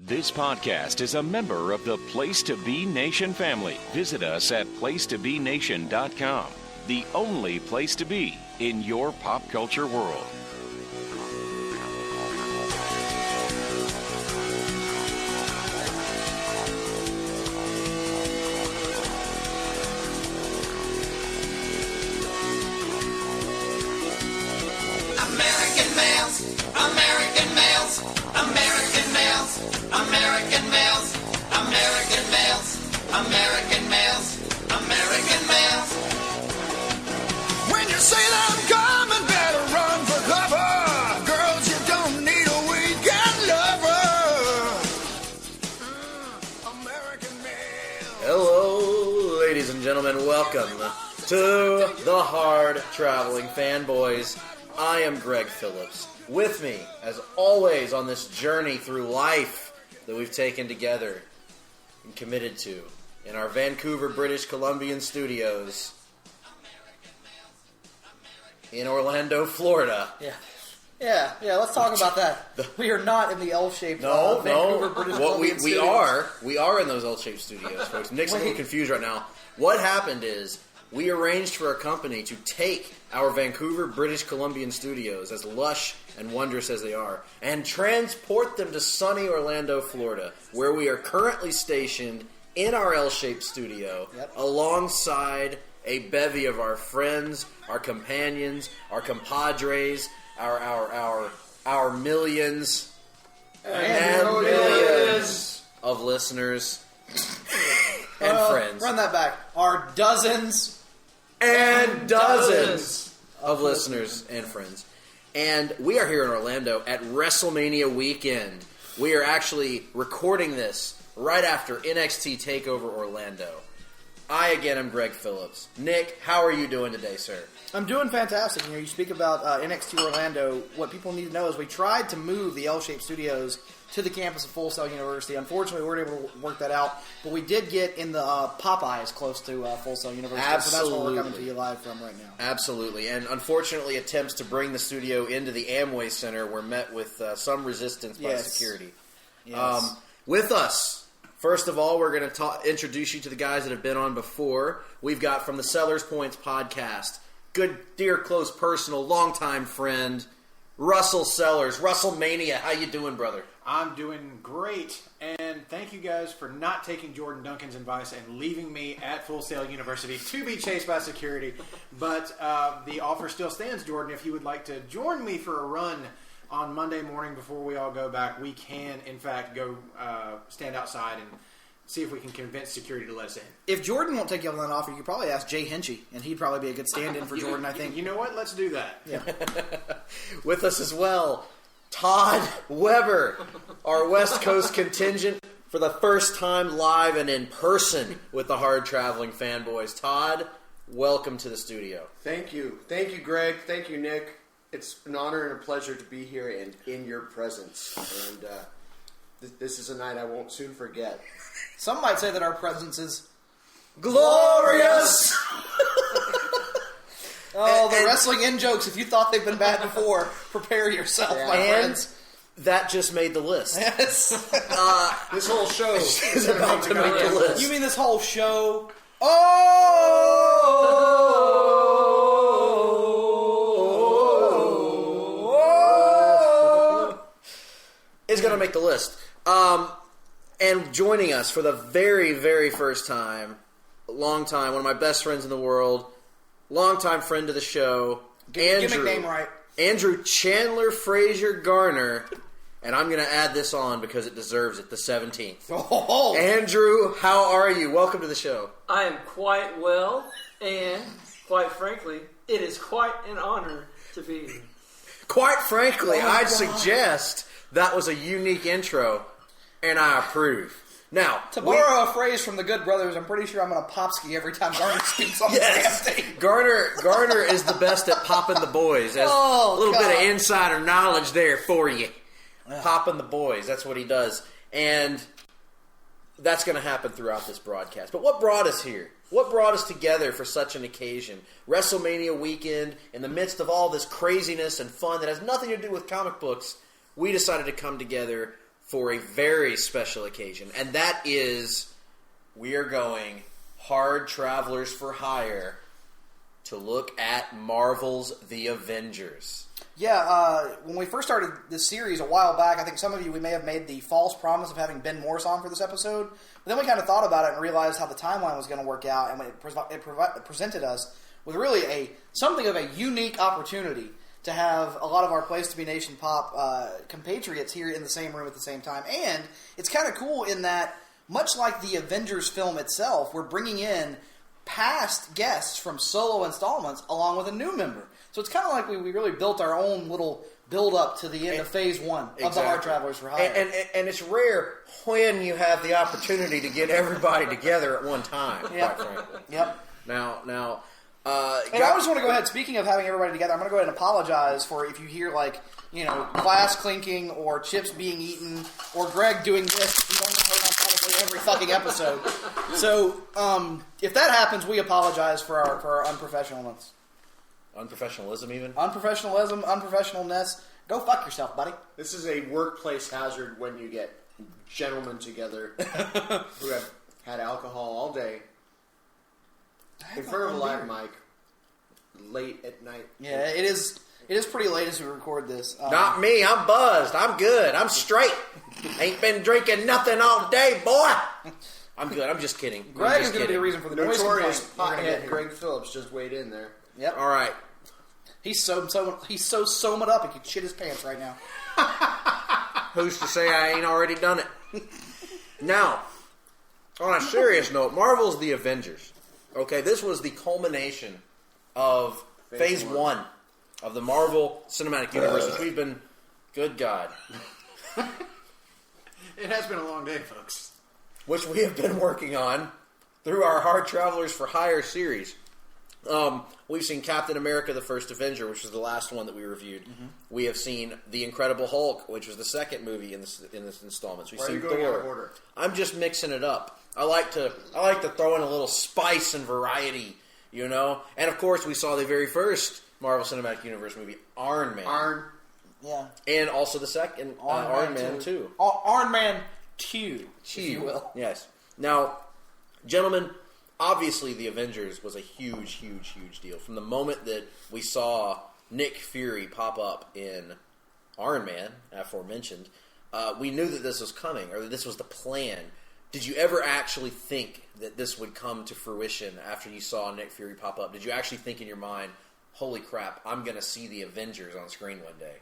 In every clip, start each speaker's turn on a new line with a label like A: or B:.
A: This podcast is a member of the Place to Be Nation family. Visit us at placetobenation.com, the only place to be in your pop culture world.
B: American males, American males, American males, American males, American males, American males, American males. When you say that I'm coming, better run for cover. Girls, you don't need a weekend lover. American males.
C: Hello, ladies and gentlemen. Welcome to the Hard-Traveling Fanboys. I am Greg Phillips. With me, as always, on this journey through life that we've taken together and committed to in our Vancouver, British Columbian studios in Orlando, Florida.
D: Yeah. Let's talk about that. We are not in the L-shaped Vancouver, British Columbian studios.
C: We are in those L-shaped studios, folks. Nick's a little confused right now. What happened is we arranged for a company to take our Vancouver, British Columbian studios, as lush and wondrous as they are, and transport them to sunny Orlando, Florida, where we are currently stationed in our L-shaped studio, alongside a bevy of our friends, our companions, our compadres, our millions and millions of listeners and friends.
D: Run that back. Our dozens
C: and dozens of listeners and friends. And we are here in Orlando at WrestleMania weekend. We are actually recording this right after NXT TakeOver Orlando. I, again, am Greg Phillips. Nick, how are you doing today, sir?
D: I'm doing fantastic. You speak about NXT Orlando. What people need to know is we tried to move the L-shaped studios to the campus of Full Sail University. Unfortunately, we weren't able to work that out, but we did get in the Popeyes close to Full Sail University.
C: Absolutely.
D: So that's where we're coming to you live from right now.
C: Absolutely. And unfortunately, attempts to bring the studio into the Amway Center were met with some resistance by security.
D: Yes.
C: With us, first of all, we're going to introduce you to the guys that have been on before. We've got from the Sellers Points podcast, good, dear, close, personal, longtime friend, Russell Sellers. WrestleMania, how you doing, brother?
E: I'm doing great, and thank you guys for not taking Jordan Duncan's advice and leaving me at Full Sail University to be chased by security. But the offer still stands, Jordan. If you would like to join me for a run on Monday morning before we all go back, we can, in fact, go stand outside and see if we can convince security to let us in.
D: If Jordan won't take you on that offer, you could probably ask Jay Hinchy, and he'd probably be a good stand-in for Jordan, I think.
E: You know what? Let's do that.
D: Yeah.
C: With us as well, Todd Weber, our West Coast contingent for the first time live and in person with the Hard-Traveling Fanboys. Todd, welcome to the studio.
F: Thank you. Thank you, Greg. Thank you, Nick. It's an honor and a pleasure to be here and in your presence. And this is a night I won't soon forget.
D: Some might say that our presence is
C: glorious!
D: The wrestling in-jokes. If you thought they've been bad before, prepare yourself, my friends.
C: That just made the list.
D: Yes.
F: This whole show
C: is about to make the list.
D: You mean this whole show?
C: Is going to make the list. And joining us for the very, very first time, long time, one of my best friends in the world, longtime friend of the show,
D: Give my name right.
C: Andrew Chandler Frazier Garner, and I'm going to add this on because it deserves it, the 17th.
D: Oh.
C: Andrew, how are you? Welcome to the show.
G: I am quite well, and quite frankly, it is quite an honor to be here.
C: Quite frankly, I'd suggest that was a unique intro, and I approve. Now,
D: to borrow a phrase from the Good Brothers, I'm pretty sure I'm going to popski every time Garner speaks on
C: yes.
D: the damn thing.
C: Garner is the best at popping the boys. There's a little bit of insider knowledge there for you. Popping the boys, that's what he does. And that's going to happen throughout this broadcast. But what brought us here? What brought us together for such an occasion? WrestleMania weekend, in the midst of all this craziness and fun that has nothing to do with comic books, we decided to come together for a very special occasion, and that is we are going Hard Travelers for Hire to look at Marvel's The Avengers.
D: Yeah, when we first started this series a while back, I think some of you, we may have made the false promise of having Ben Morris on for this episode. But then we kind of thought about it and realized how the timeline was going to work out, and it presented us with really something of a unique opportunity to have a lot of our Place to Be Nation Pop compatriots here in the same room at the same time. And it's kind of cool in that, much like the Avengers film itself, we're bringing in past guests from solo installments along with a new member. So it's kind of like we really built our own little build-up to the end of Phase 1 of the Hard Travelers for Hire.
C: And it's rare when you have the opportunity to get everybody together at one time,
D: Yep.
C: quite frankly.
D: Yep.
C: Now,
D: And I just want to go ahead, speaking of having everybody together, I'm going to go ahead and apologize for if you hear, glass clinking or chips being eaten or Greg doing this. We don't know probably every fucking episode. So, if that happens, we apologize for our unprofessionalness.
C: Unprofessionalism, even?
D: Unprofessionalness. Go fuck yourself, buddy.
F: This is a workplace hazard when you get gentlemen together who have had alcohol all day in front of a live mic late at night.
D: Yeah, it is pretty late as we record this.
C: Not me. I'm buzzed. I'm good. I'm straight. Ain't been drinking nothing all day, boy. I'm good. I'm just kidding.
D: Greg is going to be the reason for the noise
F: Notorious
D: complaint.
F: pothead Greg Phillips just weighed in there.
D: Yep.
C: All right.
D: He's so sewn up he could shit his pants right now.
C: Who's to say I ain't already done it? Now, on a serious note, Marvel's The Avengers. Okay, this was the culmination of Phase 1 of the Marvel Cinematic Universe, which we've been... Good God.
E: It has been a long day, folks.
C: Which we have been working on through our Hard Travelers for Hire series. We've seen Captain America, the First Avenger, which was the last one that we reviewed. Mm-hmm. We have seen The Incredible Hulk, which was the second movie in this installment. We've seen
F: going out of
C: Thor.
F: order?
C: I'm just mixing it up. I like to throw in a little spice and variety, you know. And of course, we saw the very first Marvel Cinematic Universe movie, Iron Man.
D: Yeah.
C: And also the second Iron Man 2.
D: Iron Man 2, if you will.
C: Yes. Now, gentlemen, obviously the Avengers was a huge, huge, huge deal. From the moment that we saw Nick Fury pop up in Iron Man, aforementioned, we knew that this was coming, or that this was the plan. Did you ever actually think that this would come to fruition after you saw Nick Fury pop up? Did you actually think in your mind, holy crap, I'm going to see the Avengers on screen one day?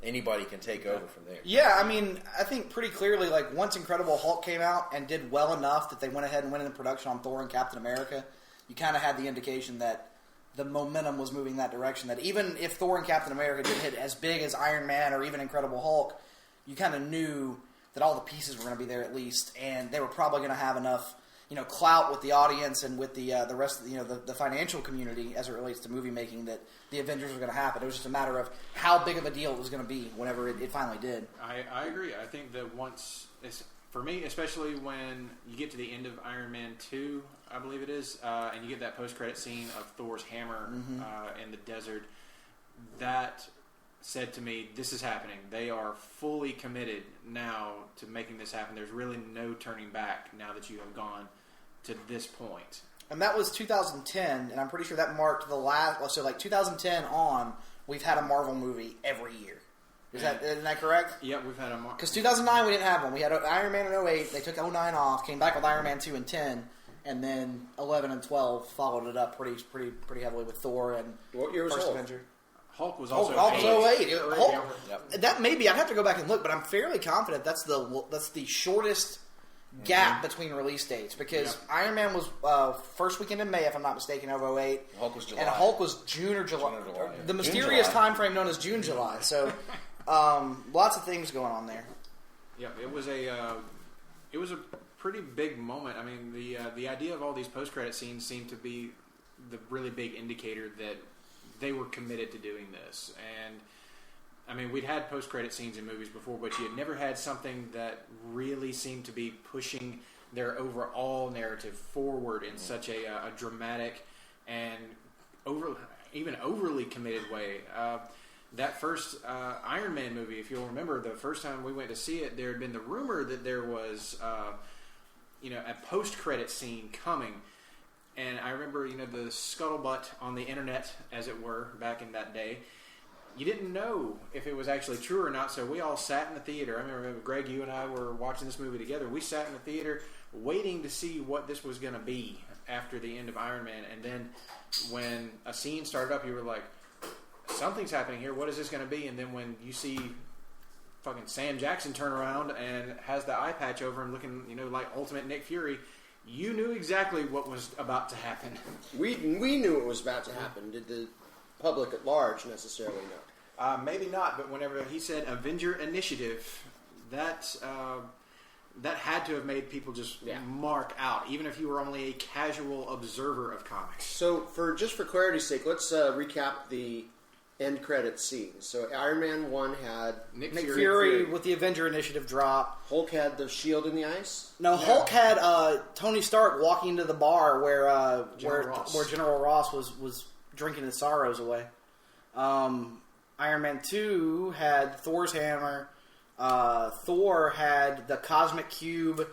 C: Anybody can take over from there.
D: Yeah, I mean, I think pretty clearly, once Incredible Hulk came out and did well enough that they went ahead and went into production on Thor and Captain America, you kind of had the indication that the momentum was moving that direction. That even if Thor and Captain America didn't hit as big as Iron Man or even Incredible Hulk, you kind of knew that all the pieces were going to be there at least, and they were probably going to have enough, clout with the audience and with the rest of the financial community as it relates to movie making that the Avengers were going to happen. It was just a matter of how big of a deal it was going to be whenever it finally did.
E: I agree. I think that for me, especially when you get to the end of Iron Man 2, I believe it is, and you get that post-credit scene of Thor's hammer in the desert, that said to me, this is happening. They are fully committed now to making this happen. There's really no turning back now that you have gone to this point.
D: And that was 2010, and I'm pretty sure that marked the last... So, 2010 on, we've had a Marvel movie every year. Isn't that correct?
E: Yeah, we've had a Marvel...
D: Because 2009, we didn't have one. We had Iron Man in 08. They took 09 off, came back with Iron Man 2 and 10, and then 11 and 12 followed it up pretty heavily with Thor and
F: What year was
D: First
F: Hulk?
D: Avenger.
E: Hulk was also...
D: Hulk was 08.
C: Yep.
D: That maybe... I'd have to go back and look, but I'm fairly confident that's the shortest gap between release dates, because Iron Man was first weekend in May, if I'm not mistaken, of 08.
C: Hulk was July.
D: And Hulk was June or July. The mysterious time frame known as June-July. So, lots of things going on there.
E: Yeah, it was a pretty big moment. I mean, the idea of all these post-credit scenes seemed to be the really big indicator that they were committed to doing this. And I mean, we'd had post-credit scenes in movies before, but you had never had something that really seemed to be pushing their overall narrative forward in such a dramatic and overly committed way. that first Iron Man movie, if you'll remember, the first time we went to see it, there had been the rumor that there was, a post-credit scene coming. And I remember, the scuttlebutt on the internet, as it were, back in that day. You didn't know if it was actually true or not, so we all sat in the theater. I remember, Greg, you and I were watching this movie together. We sat in the theater waiting to see what this was going to be after the end of Iron Man. And then when a scene started up, you were like, something's happening here. What is this going to be? And then when you see fucking Sam Jackson turn around and has the eye patch over him looking, like Ultimate Nick Fury, you knew exactly what was about to happen.
F: We knew it was about to happen. Did the public at large necessarily know?
E: Maybe not, but whenever he said Avenger Initiative, that had to have made people just mark out, even if you were only a casual observer of comics.
F: So, for clarity's sake, let's recap the end credits scene. So, Iron Man 1 had
D: Nick Fury with the Avenger Initiative drop.
F: Hulk had the shield in the ice.
D: No, Hulk had Tony Stark walking into the bar where General Ross was drinking his sorrows away. Iron Man 2 had Thor's hammer. Thor had the Cosmic Cube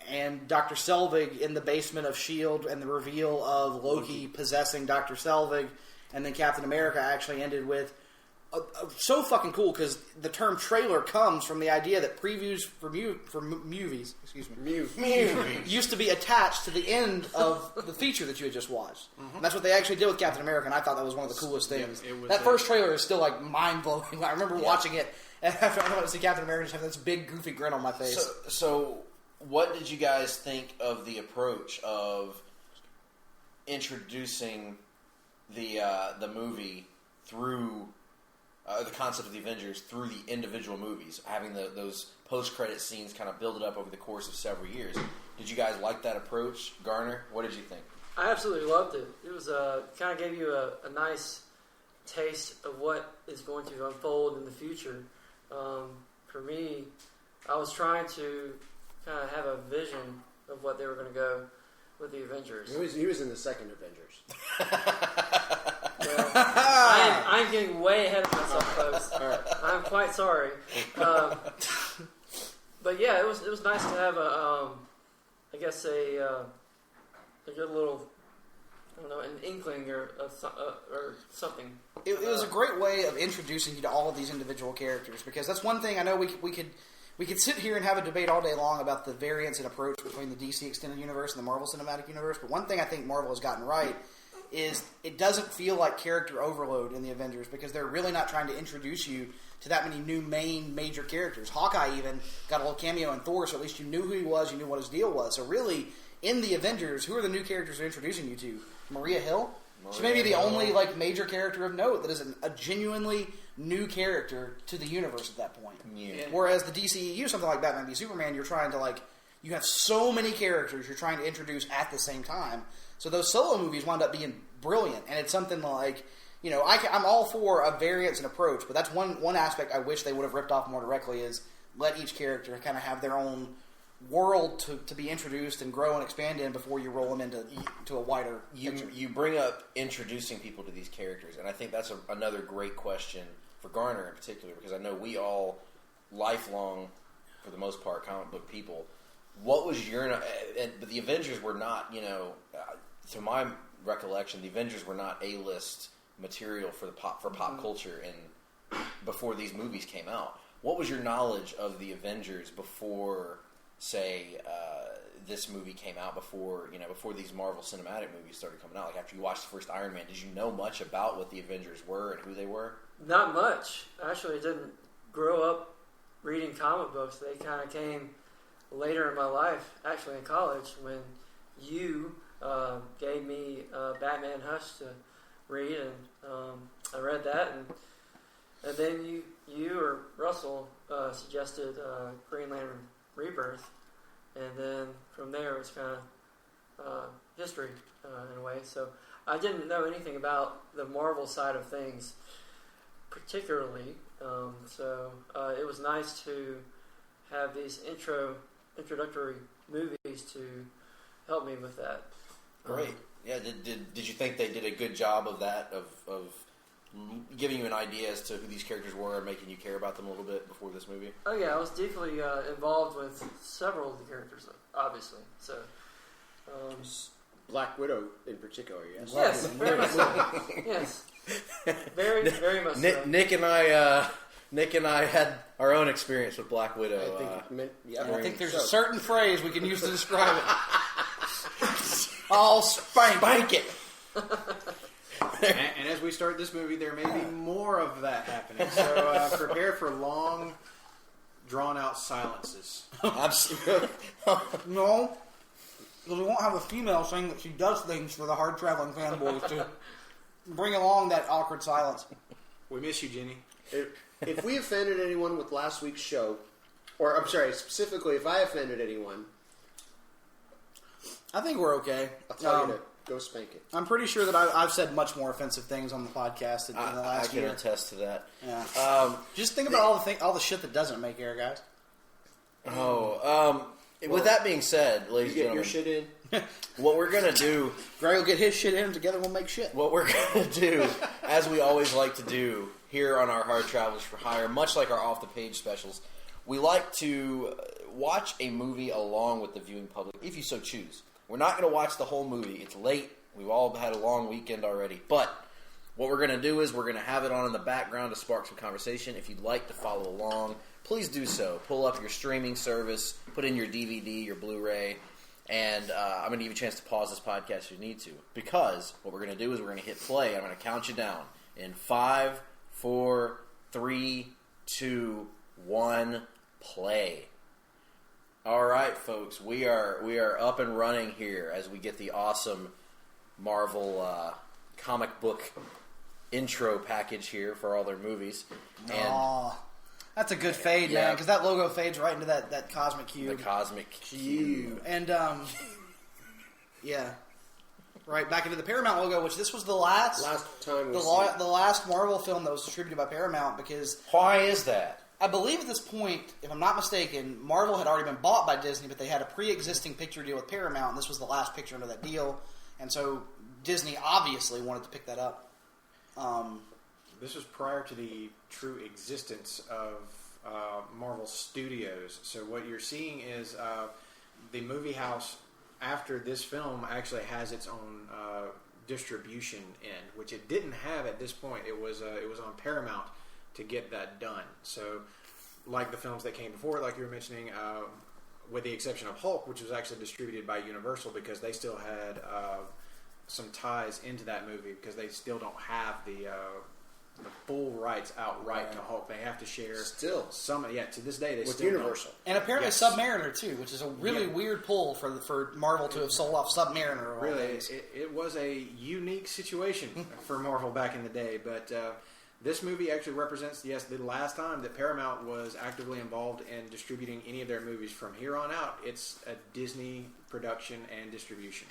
D: and Dr. Selvig in the basement of S.H.I.E.L.D. and the reveal of Loki possessing Dr. Selvig. And then Captain America actually ended with... so fucking cool, because the term trailer comes from the idea that previews for movies used to be attached to the end of the feature that you had just watched. Mm-hmm. And that's what they actually did with Captain America, and I thought that was one of the coolest things. That first trailer is still like mind-blowing. I remember watching it, and after I went to see Captain America, just having this big goofy grin on my face.
C: So what did you guys think of the approach of introducing the movie through... the concept of the Avengers through the individual movies, having those post-credit scenes kind of build it up over the course of several years. Did you guys like that approach? Garner, what did you think?
G: I absolutely loved it. It was kind of gave you a nice taste of what is going to unfold in the future. For me, I was trying to kind of have a vision of what they were going to go with the Avengers.
F: He was in the second Avengers.
G: Well, I'm getting way ahead of myself, folks.
F: Right.
G: I'm quite sorry. But yeah, it was nice to have a good little, an inkling or something.
D: It was a great way of introducing you to all of these individual characters, because that's one thing I know we could sit here and have a debate all day long about the variance and approach between the DC Extended Universe and the Marvel Cinematic Universe, but one thing I think Marvel has gotten right is it doesn't feel like character overload in the Avengers, because they're really not trying to introduce you to that many new major characters. Hawkeye even got a little cameo in Thor, so at least you knew who he was, you knew what his deal was. So really, in the Avengers, who are the new characters they're introducing you to? Maria Hill? She may be the only major character of note that is a genuinely new character to the universe at that point.
C: Yeah.
D: Whereas the DCEU, something like Batman v Superman, you're trying to you have so many characters you're trying to introduce at the same time. So those solo movies wound up being brilliant, and it's something like, I'm all for a variance and approach, but that's one aspect I wish they would have ripped off more directly, is let each character kind of have their own world to be introduced and grow and expand in before you roll them into a wider picture.
C: You bring up introducing people to these characters, and I think that's another great question for Garner in particular, because I know we all, lifelong, for the most part, comic book people, what was your... But the Avengers were not, to my recollection, the Avengers were not A-list material for pop culture before these movies came out. What was your knowledge of the Avengers before, say, this movie came out, before these Marvel Cinematic movies started coming out? Like, after you watched the first Iron Man, did you know much about what the Avengers were and who they were?
G: Not much. Actually, I didn't grow up reading comic books. They kind of came later in my life, actually in college, when you gave me Batman Hush to read, and I read that, and then you or Russell suggested Green Lantern Rebirth, and then from there it's kind of history in a way. So I didn't know anything about the Marvel side of things particularly, so it was nice to have these introductory movies to help me with that.
C: Great. Yeah. Did you think they did a good job of that? Of giving you an idea as to who these characters were and making you care about them a little bit before this movie?
G: Oh yeah, I was deeply involved with several of the characters, obviously. So,
F: Black Widow in particular, yes.
G: yes, very much so. Yes, very, very much so.
C: Nick and I had our own experience with Black Widow.
D: I think there's a certain phrase we can use to describe it. I'll spank it.
E: And as we start this movie, there may be more of that happening. So prepare for long, drawn-out silences.
C: Absolutely.
D: No, because we won't have a female saying that she does things for the Hard-Traveling Fanboys to bring along that awkward silence.
E: We miss you, Jenny.
F: If we offended anyone with last week's show, or I'm sorry, specifically if I offended anyone,
D: I think we're okay.
F: I'll tell you to go spank it.
D: I'm pretty sure that I've said much more offensive things on the podcast in the last year.
C: I can attest to that.
D: Yeah. Just think about all the shit that doesn't make air, guys.
C: With that being said, ladies and
F: You
C: gentlemen,
F: get your shit in.
C: what we're going to do...
D: Greg will get his shit in, together we'll make shit.
C: What we're going to do, as we always like to do here on our Hard Travelers for Hire, much like our off-the-page specials, we like to watch a movie along with the viewing public, if you so choose. We're not going to watch the whole movie. It's late. We've all had a long weekend already. But what we're going to do is we're going to have it on in the background to spark some conversation. If you'd like to follow along, please do so. Pull up your streaming service, put in your DVD, your Blu-ray, and I'm going to give you a chance to pause this podcast if you need to. Because what we're going to do is we're going to hit play. I'm going to count you down in 5, 4, 3, 2, 1, play. All right, folks, we are up and running here as we get the awesome Marvel comic book intro package here for all their movies. And
D: that's a good fade, man, because that logo fades right into that cosmic cube.
C: The cosmic cube.
D: And, yeah. Right, back into the Paramount logo, which this was the last
F: time
D: the last Marvel film that was distributed by Paramount, because...
C: Why is that?
D: I believe at this point, if I'm not mistaken, Marvel had already been bought by Disney, but they had a pre-existing picture deal with Paramount, and this was the last picture under that deal. And so Disney obviously wanted to pick that up.
E: This was prior to the true existence of Marvel Studios. So what you're seeing is the movie house after this film actually has its own distribution end, which it didn't have at this point. It was on Paramount to get that done. So, like the films that came before, like you were mentioning, with the exception of Hulk, which was actually distributed by Universal because they still had some ties into that movie because they still don't have the full rights outright to Hulk. They have to share some. Yeah, to this day they
F: with
E: still
F: Universal,
E: don't.
D: And apparently Submariner too, which is a really weird pull for Marvel to have sold off Submariner.
E: Really, it was a unique situation for Marvel back in the day, but. This movie actually represents, the last time that Paramount was actively involved in distributing any of their movies. From here on out, it's a Disney production and distribution.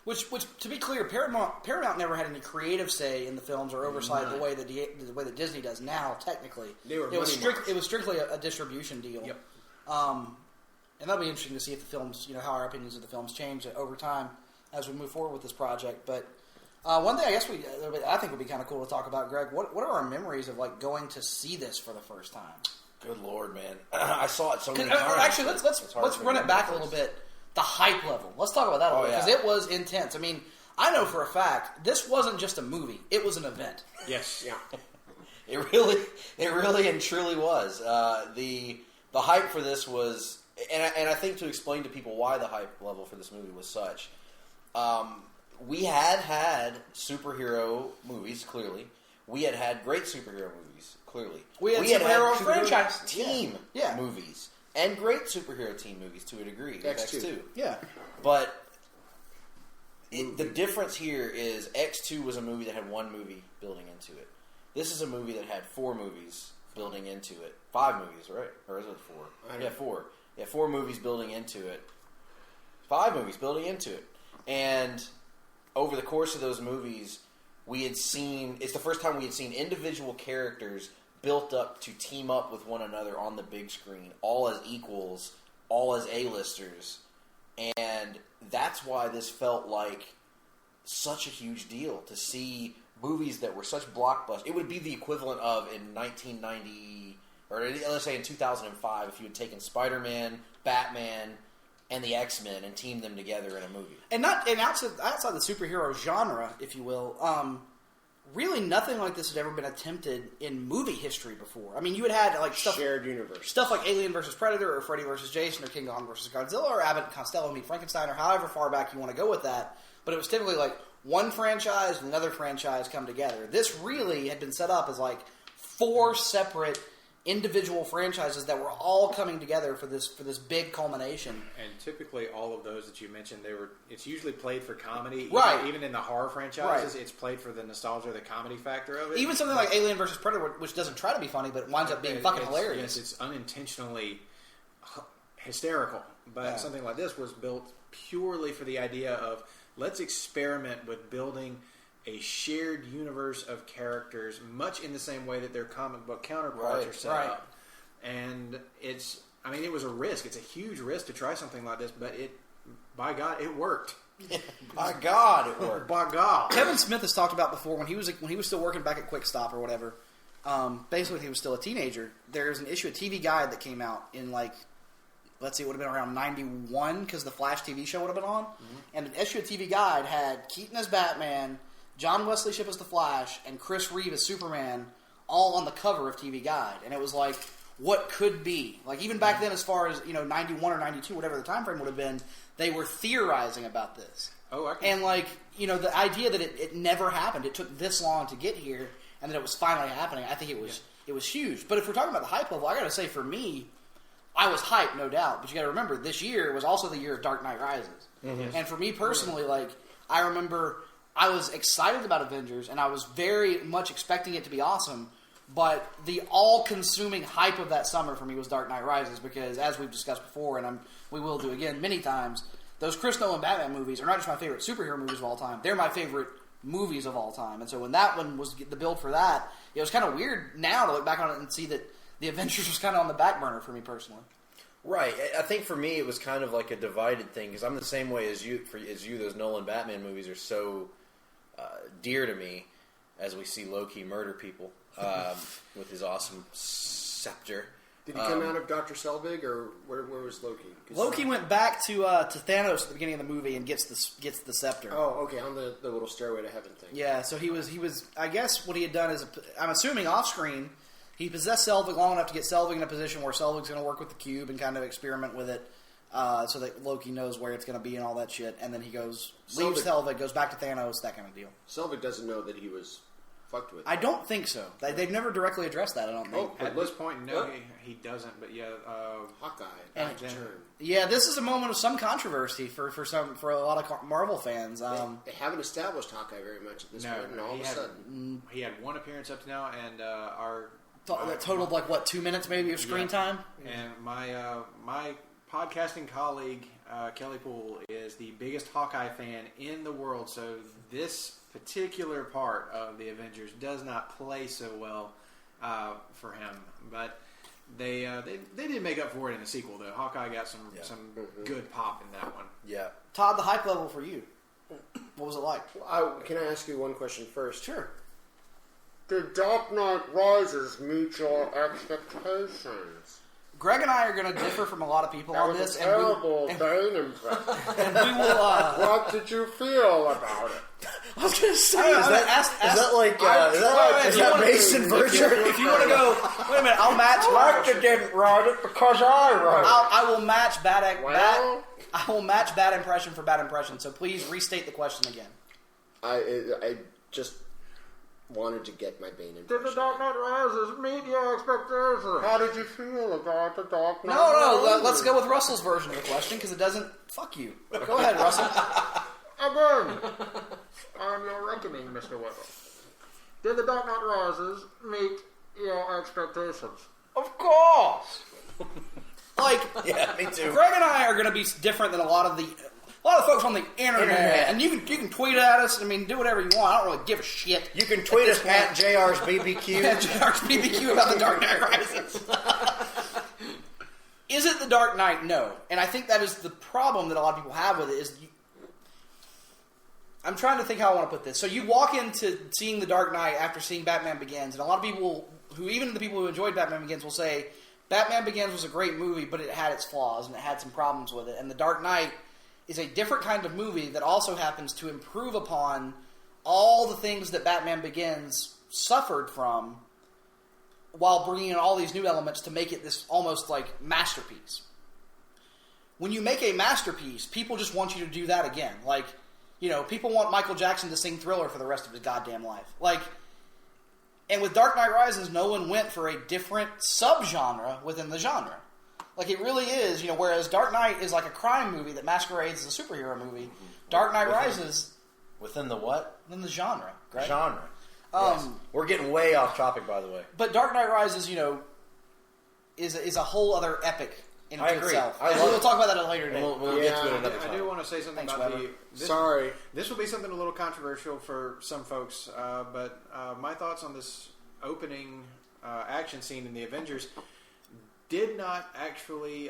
D: Which, to be clear, Paramount never had any creative say in the films or oversight the way that Disney does now. Technically, it was strictly a distribution deal.
E: Yep.
D: And that'll be interesting to see if the films, how our opinions of the films change over time as we move forward with this project, but. One thing I think would be kind of cool to talk about, Greg. What are our memories of going to see this for the first time?
C: Good Lord, man! I saw it so many times.
D: Actually, let's run it back a little bit. The hype level. Let's talk about that a little bit because it was intense. I mean, I know for a fact this wasn't just a movie; it was an event.
E: Yes,
C: yeah, it really and truly was. The hype for this was, and I think to explain to people why the hype level for this movie was such. We had superhero movies, clearly. We had great superhero movies, clearly.
D: We had superhero franchise
C: team movies. And great superhero team movies, to a degree. X2.
D: Yeah.
C: But the difference here is X2 was a movie that had one movie building into it. This is a movie that had 4 movies building into it. 5 movies, right? Or is it 4? Yeah, 4. Yeah, 4 movies building into it. 5 movies building into it. And... over the course of those movies, we had seen... it's the first time we had seen individual characters built up to team up with one another on the big screen, all as equals, all as A-listers. And that's why this felt like such a huge deal, to see movies that were such blockbusters. It would be the equivalent of in 1990, or let's say in 2005, if you had taken Spider-Man, Batman, and the X-Men and teamed them together in a movie.
D: And outside the superhero genre, if you will, really nothing like this had ever been attempted in movie history before. I mean, you had like
F: shared universe
D: stuff like Alien vs. Predator, or Freddy vs. Jason, or King Kong vs. Godzilla, or Abbott and Costello meet Frankenstein, or however far back you want to go with that. But it was typically like one franchise and another franchise come together. This really had been set up as like 4 separate individual franchises that were all coming together for this big culmination.
E: And typically, all of those that you mentioned, it's usually played for comedy.
D: Right.
E: Even in the horror franchises,
D: Right.
E: It's played for the nostalgia, the comedy factor of it.
D: Even something like Alien vs. Predator, which doesn't try to be funny, but winds up being fucking hilarious.
E: Yes, it's unintentionally hysterical. But something like this was built purely for the idea of, let's experiment with building a shared universe of characters, much in the same way that their comic book counterparts are set up. And it was a risk. It's a huge risk to try something like this, but by God, it worked.
C: By God, it worked.
E: By God.
D: Kevin Smith has talked about before when he was still working back at Quick Stop or whatever. Basically, when he was still a teenager. There's an issue of TV Guide that came out in it would have been around 91 because the Flash TV show would have been on. Mm-hmm. And an issue of TV Guide had Keaton as Batman, John Wesley Shipp as the Flash, and Chris Reeve as Superman, all on the cover of TV Guide. And it was like, what could be? Like, even back then, as far as, 91 or 92, whatever the time frame would have been, they were theorizing about this. And, the idea that it never happened, it took this long to get here, and that it was finally happening, I think it was huge. But if we're talking about the hype level, I gotta say, for me, I was hyped, no doubt. But you gotta remember, this year was also the year of Dark Knight Rises. Mm-hmm. And for me personally, I remember I was excited about Avengers, and I was very much expecting it to be awesome, but the all-consuming hype of that summer for me was Dark Knight Rises, because as we've discussed before, and we will do again many times, those Chris Nolan Batman movies are not just my favorite superhero movies of all time, they're my favorite movies of all time. And so when that one was the build for that, it was kind of weird now to look back on it and see that the Avengers was kind of on the back burner for me personally.
C: Right. I think for me it was kind of like a divided thing, because I'm the same way as you. Those Nolan Batman movies are so dear to me, as we see Loki murder people with his awesome scepter.
F: Did he come out of Dr. Selvig, or where was Loki?
D: Loki went back to Thanos at the beginning of the movie and gets the scepter.
F: Oh, okay, on the little Stairway to Heaven thing.
D: Yeah, so he was. I guess what he had done is, I'm assuming off screen, he possessed Selvig long enough to get Selvig in a position where Selvig's going to work with the cube and kind of experiment with it, so that Loki knows where it's going to be and all that shit. And then he leaves Selvig, goes back to Thanos, that kind of deal.
F: Selvig doesn't know that he was fucked with.
D: I don't think so. They've never directly addressed that, I don't think.
E: At this point, no, he doesn't. But yeah,
F: Hawkeye.
D: Yeah, this is a moment of some controversy for a lot of Marvel fans.
F: They haven't established Hawkeye very much at this point, and all of a sudden
E: he had one appearance up to now, and
D: that totaled 2 minutes maybe of screen time.
E: And my podcasting colleague Kelly Poole is the biggest Hawkeye fan in the world, so this particular part of the Avengers does not play so well for him. But they did make up for it in the sequel, though. Hawkeye got some good pop in that one.
C: Yeah.
D: Todd, the hype level for you, what was it like?
F: Can I ask you one question first?
D: Sure.
F: Did Dark Knight Rises meet your expectations?
D: Greg and I are going to differ from a lot of people on this.
F: That was a terrible Bane impression.
D: And we will...
F: what did you feel about it?
D: I was going to say... Is
C: that Mason Verger?
D: If you want to go... Wait a minute, I'll match...
F: Like you didn't write it because I wrote it.
D: I will match I will match bad impression for bad impression, so please restate the question again.
F: I just wanted to get my Bane impression.
E: Did the Dark Knight Rises meet your expectations?
F: How did you feel about the Dark Knight
D: No, let's go with Russell's version of the question, because it doesn't... Fuck you. Go ahead, Russell.
E: Again, on your reckoning, Mr. Weber. Did the Dark Knight Rises meet your expectations?
D: Of course!
C: Yeah, me too.
D: Greg and I are going to be different than a lot of folks on the internet. And you can tweet at us. Do whatever you want. I don't really give a shit.
C: You can tweet us at JR's BBQ.
D: At JR's BBQ about the Dark Knight Rises. Is it the Dark Knight? No. And I think that is the problem that a lot of people have with it. Is I'm trying to think how I want to put this. So you walk into seeing The Dark Knight after seeing Batman Begins, and a lot of people, even the people who enjoyed Batman Begins, will say Batman Begins was a great movie, but it had its flaws and it had some problems with it. And The Dark Knight is a different kind of movie that also happens to improve upon all the things that Batman Begins suffered from, while bringing in all these new elements to make it this almost like masterpiece. When you make a masterpiece, people just want you to do that again. Like, people want Michael Jackson to sing Thriller for the rest of his goddamn life. Like, and with Dark Knight Rises, Nolan went for a different subgenre within the genre. Like, it really is, whereas Dark Knight is like a crime movie that masquerades as a superhero movie, Dark Knight Rises...
C: Within the what?
D: Within the genre, right?
C: Genre. Yes. We're getting way off topic, by the way.
D: But Dark Knight Rises, is a whole other epic in
C: I agree.
D: itself.
C: We'll
D: talk about that at a later date.
C: We'll get to it another
E: I
C: time.
E: do want to say something
D: Thanks,
E: about
D: Weber.
F: Sorry.
E: This will be something a little controversial for some folks, but my thoughts on this opening action scene in the Avengers did not actually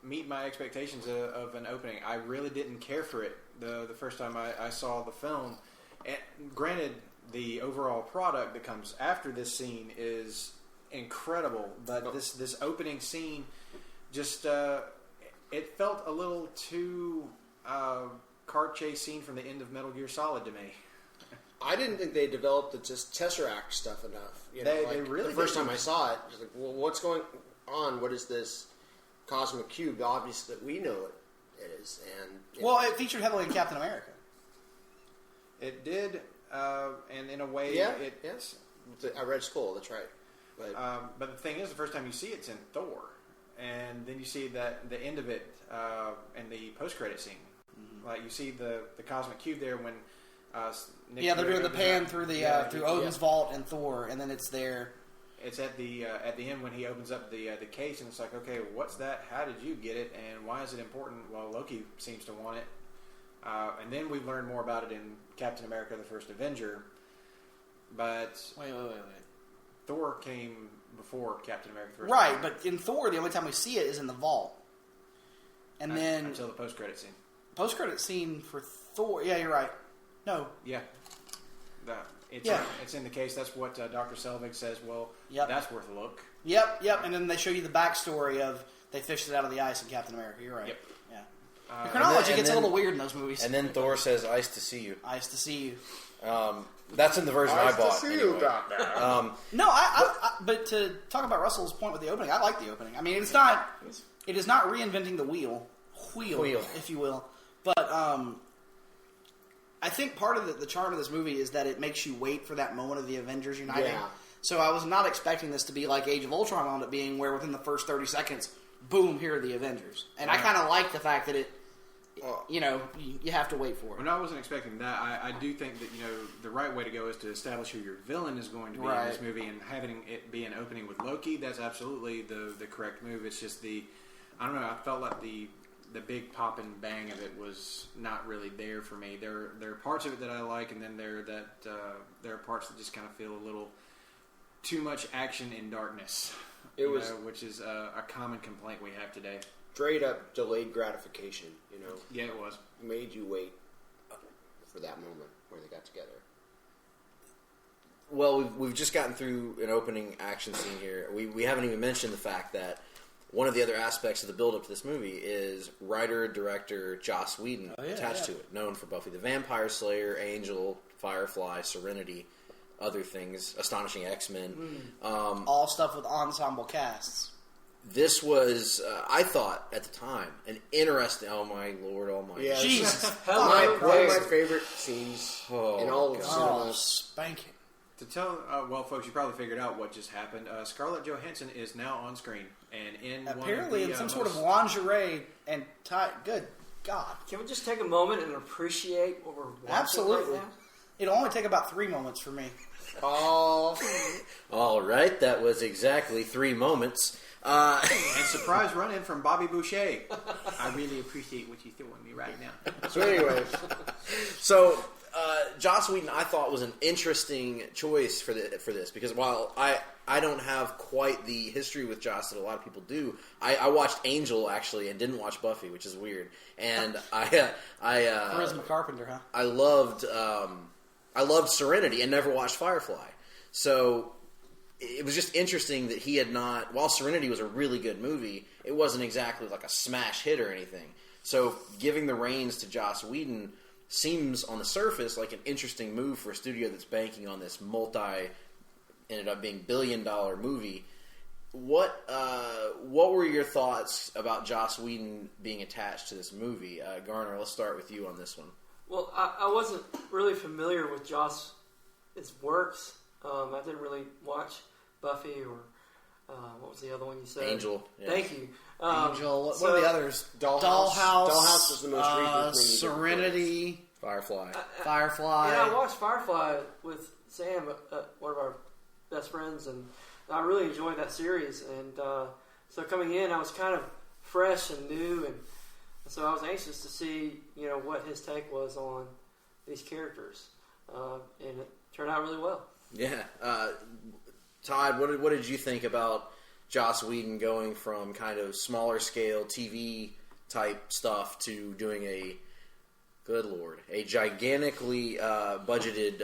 E: meet my expectations of an opening. I really didn't care for it the first time I saw the film. And granted, the overall product that comes after this scene is incredible, but this opening scene just it felt a little too car chase scene from the end of Metal Gear Solid to me.
F: I didn't think they developed the just Tesseract stuff enough.
E: They really
F: the first
E: didn't.
F: time I saw it, I was like, well, what's going on? What is this cosmic cube? Obviously, that we know it is. And
D: Well, it featured heavily in Captain America.
E: It did, and in a way,
F: yes. I read Skull. That's right.
E: But the thing is, the first time you see it's in Thor, and then you see that the end of it in the post-credit scene. Mm-hmm. Like you see the cosmic cube there when Nick
D: They're doing the pan
E: up.
D: through through
E: Yeah.
D: Odin's vault and Thor, and then it's there.
E: It's at the end when he opens up the case, and it's like, okay, what's that? How did you get it? And why is it important? Well, Loki seems to want it. And then we've learned more about it in Captain America: The First Avenger. But
D: Wait.
E: Thor came before Captain America: The First
D: Right,
E: Avenger.
D: but in Thor, the only time we see it is in the vault. And then
E: until the post-credit scene.
D: Post-credit scene for Thor. Yeah, you're right. No.
E: Yeah. It's in the case. That's what Dr. Selvig says. Well, that's worth a look.
D: Yep. And then they show you the backstory of they fished it out of the ice in Captain America. You're right.
E: Yep.
D: Yeah. The chronology
C: and
D: gets
C: then-
D: a little weird in those movies.
C: And then Thor says, "Ice to see you."
D: Ice to see you.
C: That's in the version I bought. Anyway.
D: No, but to talk about Russell's point with the opening, I like the opening. I mean, it is not reinventing the wheel, if you will. But I think part of the charm of this movie is that it makes you wait for that moment of the Avengers uniting.
F: Yeah.
D: So I was not expecting this to be like Age of Ultron wound up being, where within the first 30 seconds, boom, here are the Avengers. And I kind of like the fact that you have to wait for it.
E: Well, no, I wasn't expecting that. I do think that the right way to go is to establish who your villain is going to be in this movie, and having it be an opening with Loki. That's absolutely the correct move. It's just I don't know. I felt like the big pop and bang of it was not really there for me. There are parts of it that I like, and then there are parts that just kind of feel a little too much action in darkness. Which is a common complaint we have today.
F: Straight up delayed gratification,
E: Yeah, it was.
F: Made you wait for that moment where they got together.
C: Well, we've just gotten through an opening action scene here. We haven't even mentioned the fact that one of the other aspects of the build-up to this movie is writer-director Joss Whedon attached to it, known for Buffy the Vampire Slayer, Angel, Firefly, Serenity, other things, Astonishing X-Men.
D: All stuff with ensemble casts.
C: This was, I thought at the time, an interesting. Oh my Lord Almighty!
F: Yeah,
D: Jesus,
F: one of my favorite scenes in all of cinema.
D: Spanking.
E: To tell, well, folks, you probably figured out what just happened. Scarlett Johansson is now on screen and in
D: Apparently
E: one
D: in
E: of
D: some
E: the
D: sort of
E: most-
D: lingerie and tie. Good God!
G: Can we just take a moment and appreciate what we're watching
D: Absolutely.
G: right now?
D: It'll only take about 3 moments for me.
F: Oh,
C: All right, that was exactly 3 moments.
E: and surprise run-in from Bobby Boucher. I really appreciate what you're doing me right now.
F: so anyways,
C: So Joss Whedon, I thought, was an interesting choice for this because while I don't have quite the history with Joss that a lot of people do, I watched Angel actually and didn't watch Buffy, which is weird. And
D: Charisma Carpenter, huh?
C: I loved Serenity and never watched Firefly. So it was just interesting that he had not. While Serenity was a really good movie, it wasn't exactly like a smash hit or anything. So giving the reins to Joss Whedon seems on the surface like an interesting move for a studio that's banking on this ended up being $1 billion movie. What were your thoughts about Joss Whedon being attached to this movie? Garner, let's start with you on this one.
G: Well, I wasn't really familiar with Joss's works. I didn't really watch Buffy or what was the other one you said?
C: Angel. Yeah.
G: Thank you.
D: Angel. What are the others?
F: Dollhouse. Dollhouse was the most recent thing.
D: Serenity.
C: Firefly.
D: Firefly.
G: Yeah, I watched Firefly with Sam, one of our best friends, and I really enjoyed that series. And so coming in, I was kind of fresh and new, and so I was anxious to see, what his take was on these characters, and it turned out really well.
C: Yeah, Todd, what did you think about Joss Whedon going from kind of smaller scale TV type stuff to doing a gigantically budgeted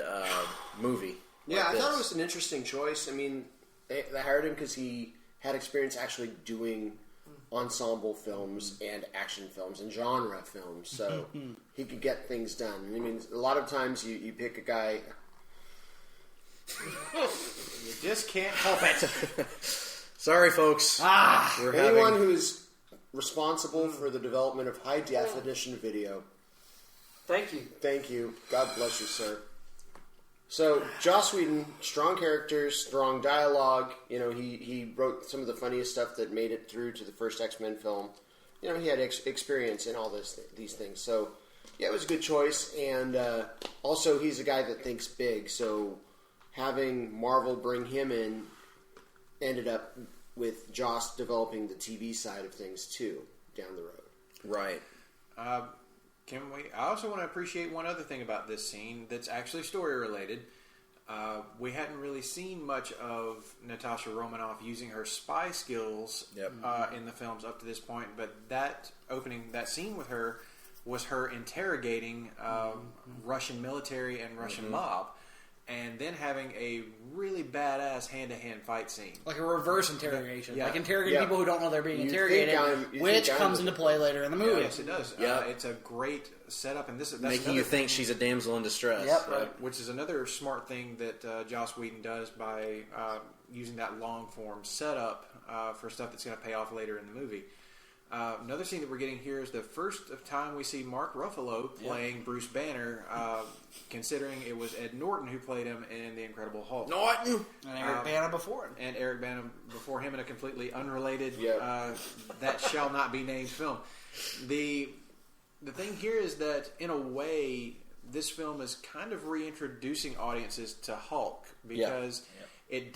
C: movie?
F: Yeah,
C: like
F: I thought it was an interesting choice. I mean, they hired him because he had experience actually doing ensemble films and action films and genre films, so he could get things done. I mean, a lot of times you pick a guy.
E: You just can't help it.
C: Sorry, folks.
F: Anyone who's responsible for the development of high definition video.
G: Thank you.
F: Thank you. God bless you, sir. So, Joss Whedon, strong characters, strong dialogue. He wrote some of the funniest stuff that made it through to the first X-Men film. He had experience in all these things. So, yeah, it was a good choice. And also, he's a guy that thinks big. So, having Marvel bring him in ended up with Joss developing the TV side of things, too, down the road.
C: Right.
E: I also want to appreciate one other thing about this scene that's actually story related. We hadn't really seen much of Natasha Romanoff using her spy skills in the films up to this point, but that scene with her was her interrogating Russian military and Russian mob, and then having a really badass hand-to-hand fight scene.
D: Like a reverse interrogation.
E: Yeah.
D: Like interrogating people who don't know they're being interrogated, which comes into play later in the movie.
E: Yes, it does. It's a great setup, and that's
C: making you think she's a damsel in distress.
D: Yep, right.
E: Which is another smart thing that Joss Whedon does by using that long-form setup for stuff that's going to pay off later in the movie. Another scene that we're getting here is the first time we see Mark Ruffalo playing Bruce Banner, considering it was Ed Norton who played him in The Incredible Hulk.
D: Norton! And Eric Bana before him.
E: And Eric Bana before him in a completely unrelated, that shall not be named film. The thing here is that, in a way, this film is kind of reintroducing audiences to Hulk, because it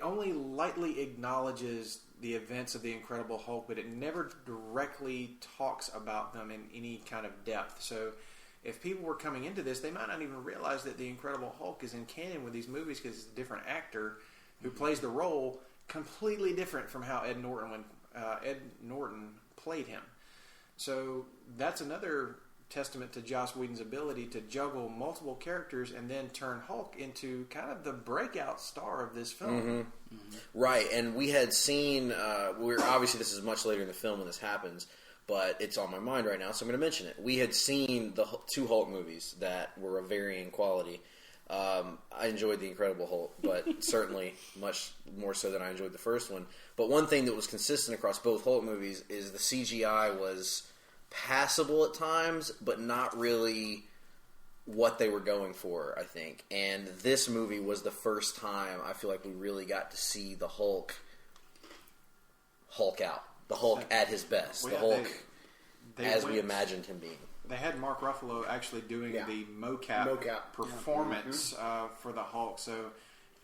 E: only lightly acknowledges the events of the Incredible Hulk, but it never directly talks about them in any kind of depth. So if people were coming into this, they might not even realize that the Incredible Hulk is in canon with these movies, because it's a different actor who plays the role, completely different from how Ed Norton played him. So that's another testament to Joss Whedon's ability to juggle multiple characters and then turn Hulk into kind of the breakout star of this film.
C: Mm-hmm. Mm-hmm. Right, and we had seen, obviously this is much later in the film when this happens, but it's on my mind right now, so I'm going to mention it. We had seen the two Hulk movies that were of varying quality. I enjoyed The Incredible Hulk, but certainly much more so than I enjoyed the first one. But one thing that was consistent across both Hulk movies is the CGI was passable at times, but not really what they were going for, I think. And this movie was the first time I feel like we really got to see the Hulk out. The Hulk at his best.
E: Well,
C: the Hulk as we imagined him being.
E: They had Mark Ruffalo actually doing the mocap performance for the Hulk, so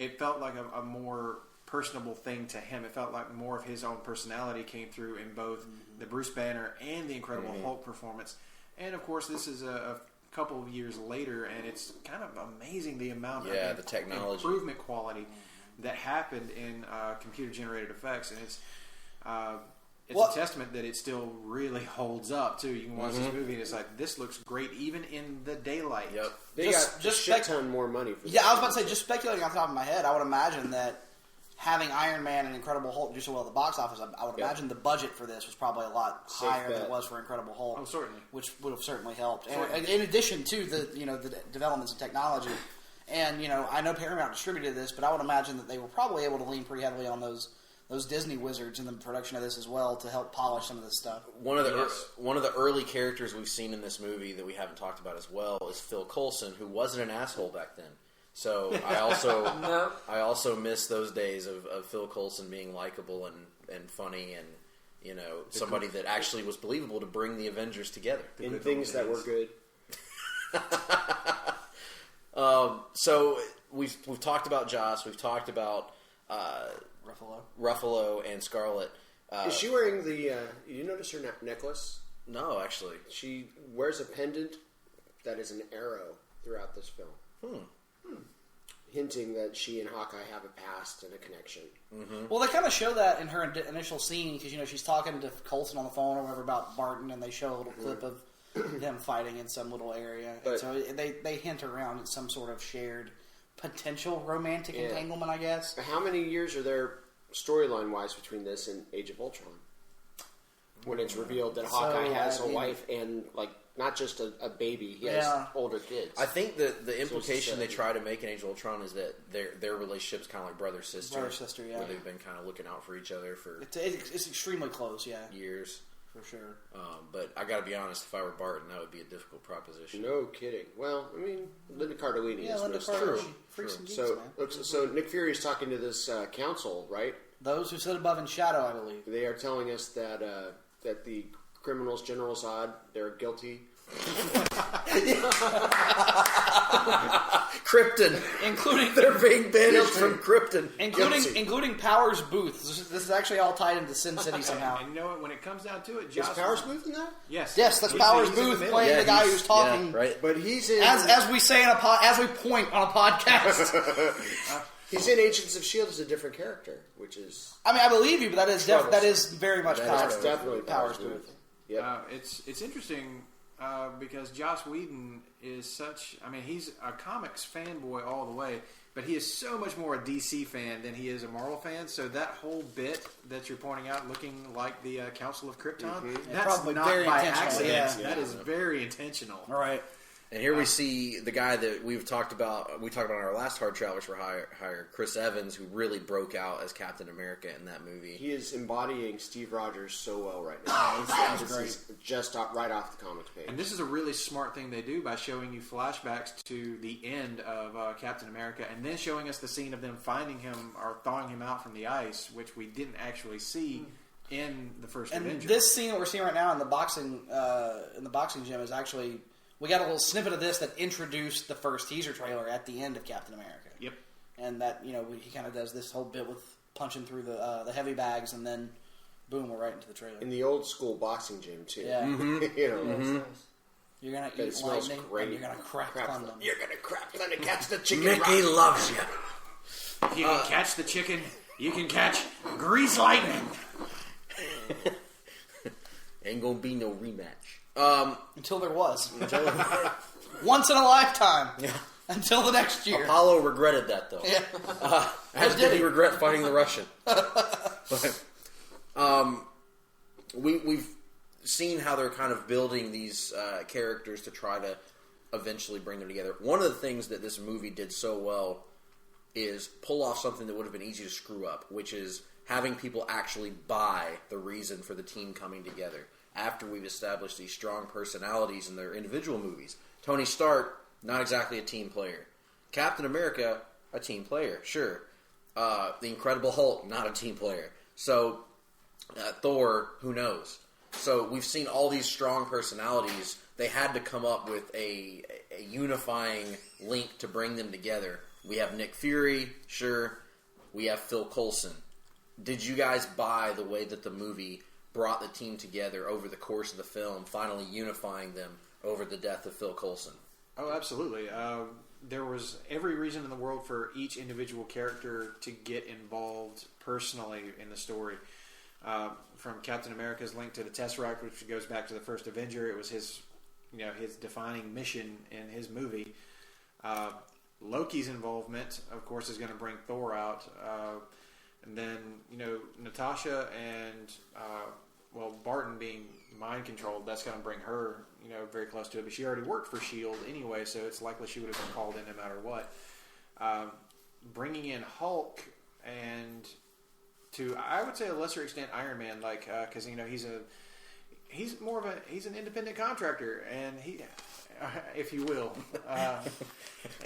E: it felt like a more personable thing to him. It felt like more of his own personality came through in both the Bruce Banner and the Incredible Hulk performance. And of course, this is a couple of years later, and it's kind of amazing the amount of
C: the technology
E: improvement quality that happened in computer-generated effects, and it's a testament that it still really holds up too. You can watch this movie and it's like, this looks great even in the daylight.
C: Yep.
F: They got a shit ton more money for this.
D: I was about to say, just speculating off the top of my head, I would imagine that having Iron Man and Incredible Hulk do so well at the box office, I would imagine the budget for this was probably a lot higher than it was for Incredible Hulk.
E: Oh, certainly.
D: Which would have certainly helped. And in addition to the developments in technology, and I know Paramount distributed this, but I would imagine that they were probably able to lean pretty heavily on those Disney wizards in the production of this as well to help polish some of this stuff.
C: One of the early characters we've seen in this movie that we haven't talked about as well is Phil Coulson, who wasn't an asshole back then. So I also miss those days of Phil Coulson being likable and funny and somebody that actually was believable to bring the Avengers together.
F: In things that were good.
C: So we've talked about Joss. We've talked about Ruffalo and Scarlett.
F: Is she wearing the? You notice her necklace?
C: No, actually,
F: she wears a pendant that is an arrow throughout this film. Hinting that she and Hawkeye have a past and a connection.
C: Mm-hmm.
D: Well, they kind of show that in her initial scene because she's talking to Coulson on the phone or whatever about Barton, and they show a little clip of them fighting in some little area. And so they hint around at some sort of shared potential romantic entanglement, I guess.
F: How many years are there storyline-wise between this and Age of Ultron? When it's revealed that Hawkeye has a wife and, not just a baby, he has older kids.
C: I think the implication they try to make in Age of Ultron is that their relationship is kind of like brother-sister.
D: Brother-sister, yeah.
C: Where they've been kind of looking out for each other for...
D: It's extremely close,
C: years.
D: For sure.
C: But I got to be honest, if I were Barton, that would be a difficult proposition.
F: No kidding. Well, I mean, Linda Cardellini is
D: Linda
F: most
D: Cardellini.
F: True. So Nick Fury's talking to this council, right?
D: Those who sit above in shadow, I believe.
F: They are telling us that that the criminals, General Zod, they're guilty.
C: Krypton,
D: including
C: they're being banished from Krypton,
D: including Powers Booth. This is actually all tied into Sin City somehow.
E: And when it comes down to it,
F: is Powers Booth in that?
E: Yes,
D: that's Powers Booth playing the guy who's talking.
C: Yeah, right,
F: but he's in
D: as we say as we point on a podcast.
F: He's in Agents of S.H.I.E.L.D. as a different character, which is...
D: I mean, I believe you, but that is very much Powers Booth.
F: Definitely Powers Booth.
E: Yep. It's interesting because Joss Whedon is such... I mean, he's a comics fanboy all the way, but he is so much more a DC fan than he is a Marvel fan, so that whole bit that you're pointing out, looking like the Council of Krypton, that's
D: probably
E: not
D: very
E: by
D: intentional.
E: accident. That is very intentional.
D: All right.
C: And here we see the guy that we talked about on our last Hard Travelers for Hire, Chris Evans, who really broke out as Captain America in that movie.
F: He is embodying Steve Rogers so well right now. This is just right off the comics page.
E: And this is a really smart thing they do by showing you flashbacks to the end of Captain America and then showing us the scene of them finding him or thawing him out from the ice, which we didn't actually see in the first Avengers.
D: This scene that we're seeing right now in the boxing gym is actually... We got a little snippet of this that introduced the first teaser trailer at the end of Captain America.
E: Yep.
D: And that, he kind of does this whole bit with punching through the heavy bags, and then, boom, we're right into the trailer.
F: In the old school boxing gym, too.
D: Yeah.
C: Mm-hmm.
D: You're going to eat lightning, and you're going to crap thunder.
F: You're going to crap thunder, catch the chicken.
C: Mickey loves you.
E: If you can catch the chicken, you can catch grease lightning.
C: Ain't going to be no rematch.
D: Until there was. Once in a lifetime.
C: Yeah.
D: Until the next year.
C: Apollo regretted that, though.
D: Yeah.
C: As did he regret fighting the Russian. But, we've seen how they're kind of building these characters to try to eventually bring them together. One of the things that this movie did so well is pull off something that would have been easy to screw up, which is having people actually buy the reason for the team coming together. After we've established these strong personalities in their individual movies. Tony Stark, not exactly a team player. Captain America, a team player, sure. The Incredible Hulk, not a team player. So, Thor, who knows? So, we've seen all these strong personalities. They had to come up with a unifying link to bring them together. We have Nick Fury, sure. We have Phil Coulson. Did you guys buy the way that the movie brought the team together over the course of the film, finally unifying them over the death of Phil Coulson.
E: Oh, absolutely. There was every reason in the world for each individual character to get involved personally in the story. From Captain America's link to the Tesseract, which goes back to the first Avenger, it was his defining mission in his movie. Loki's involvement, of course, is going to bring Thor out. And then, Natasha and, Barton being mind controlled, that's going to bring her, very close to it. But she already worked for S.H.I.E.L.D. anyway, so it's likely she would have been called in no matter what. Bringing in Hulk and, to, I would say, a lesser extent, Iron Man, because, he's an independent contractor, and he, if you will.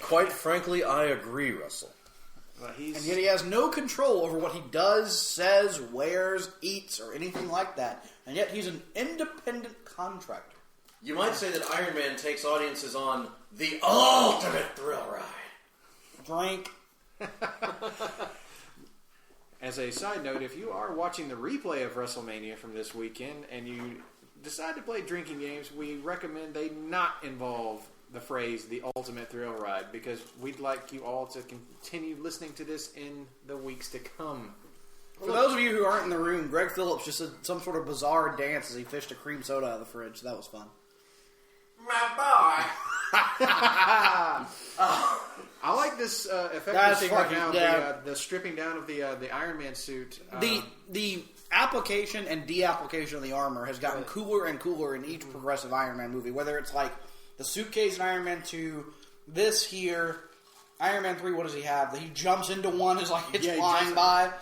C: Quite frankly, I agree, Russell.
D: And yet he has no control over what he does, says, wears, eats, or anything like that. And yet he's an independent contractor.
C: You might say that Iron Man takes audiences on the ultimate thrill ride.
D: Drink.
E: As a side note, if you are watching the replay of WrestleMania from this weekend and you decide to play drinking games, we recommend they not involve the phrase "the ultimate thrill ride" because we'd like you all to continue listening to this in the weeks to come.
D: For those of you who aren't in the room, Greg Phillips just did some sort of bizarre dance as he fished a cream soda out of the fridge. That was fun.
B: My
E: I like this effect
D: That's
E: we're seeing right
D: fucking-
E: now,
D: yeah.
E: the stripping down of the Iron Man suit.
D: The application and de-application of the armor has gotten cooler and cooler in each progressive Iron Man movie. Whether it's like the suitcase in Iron Man 2, this here, Iron Man 3, what does he have? That he jumps into one as like it's flying by.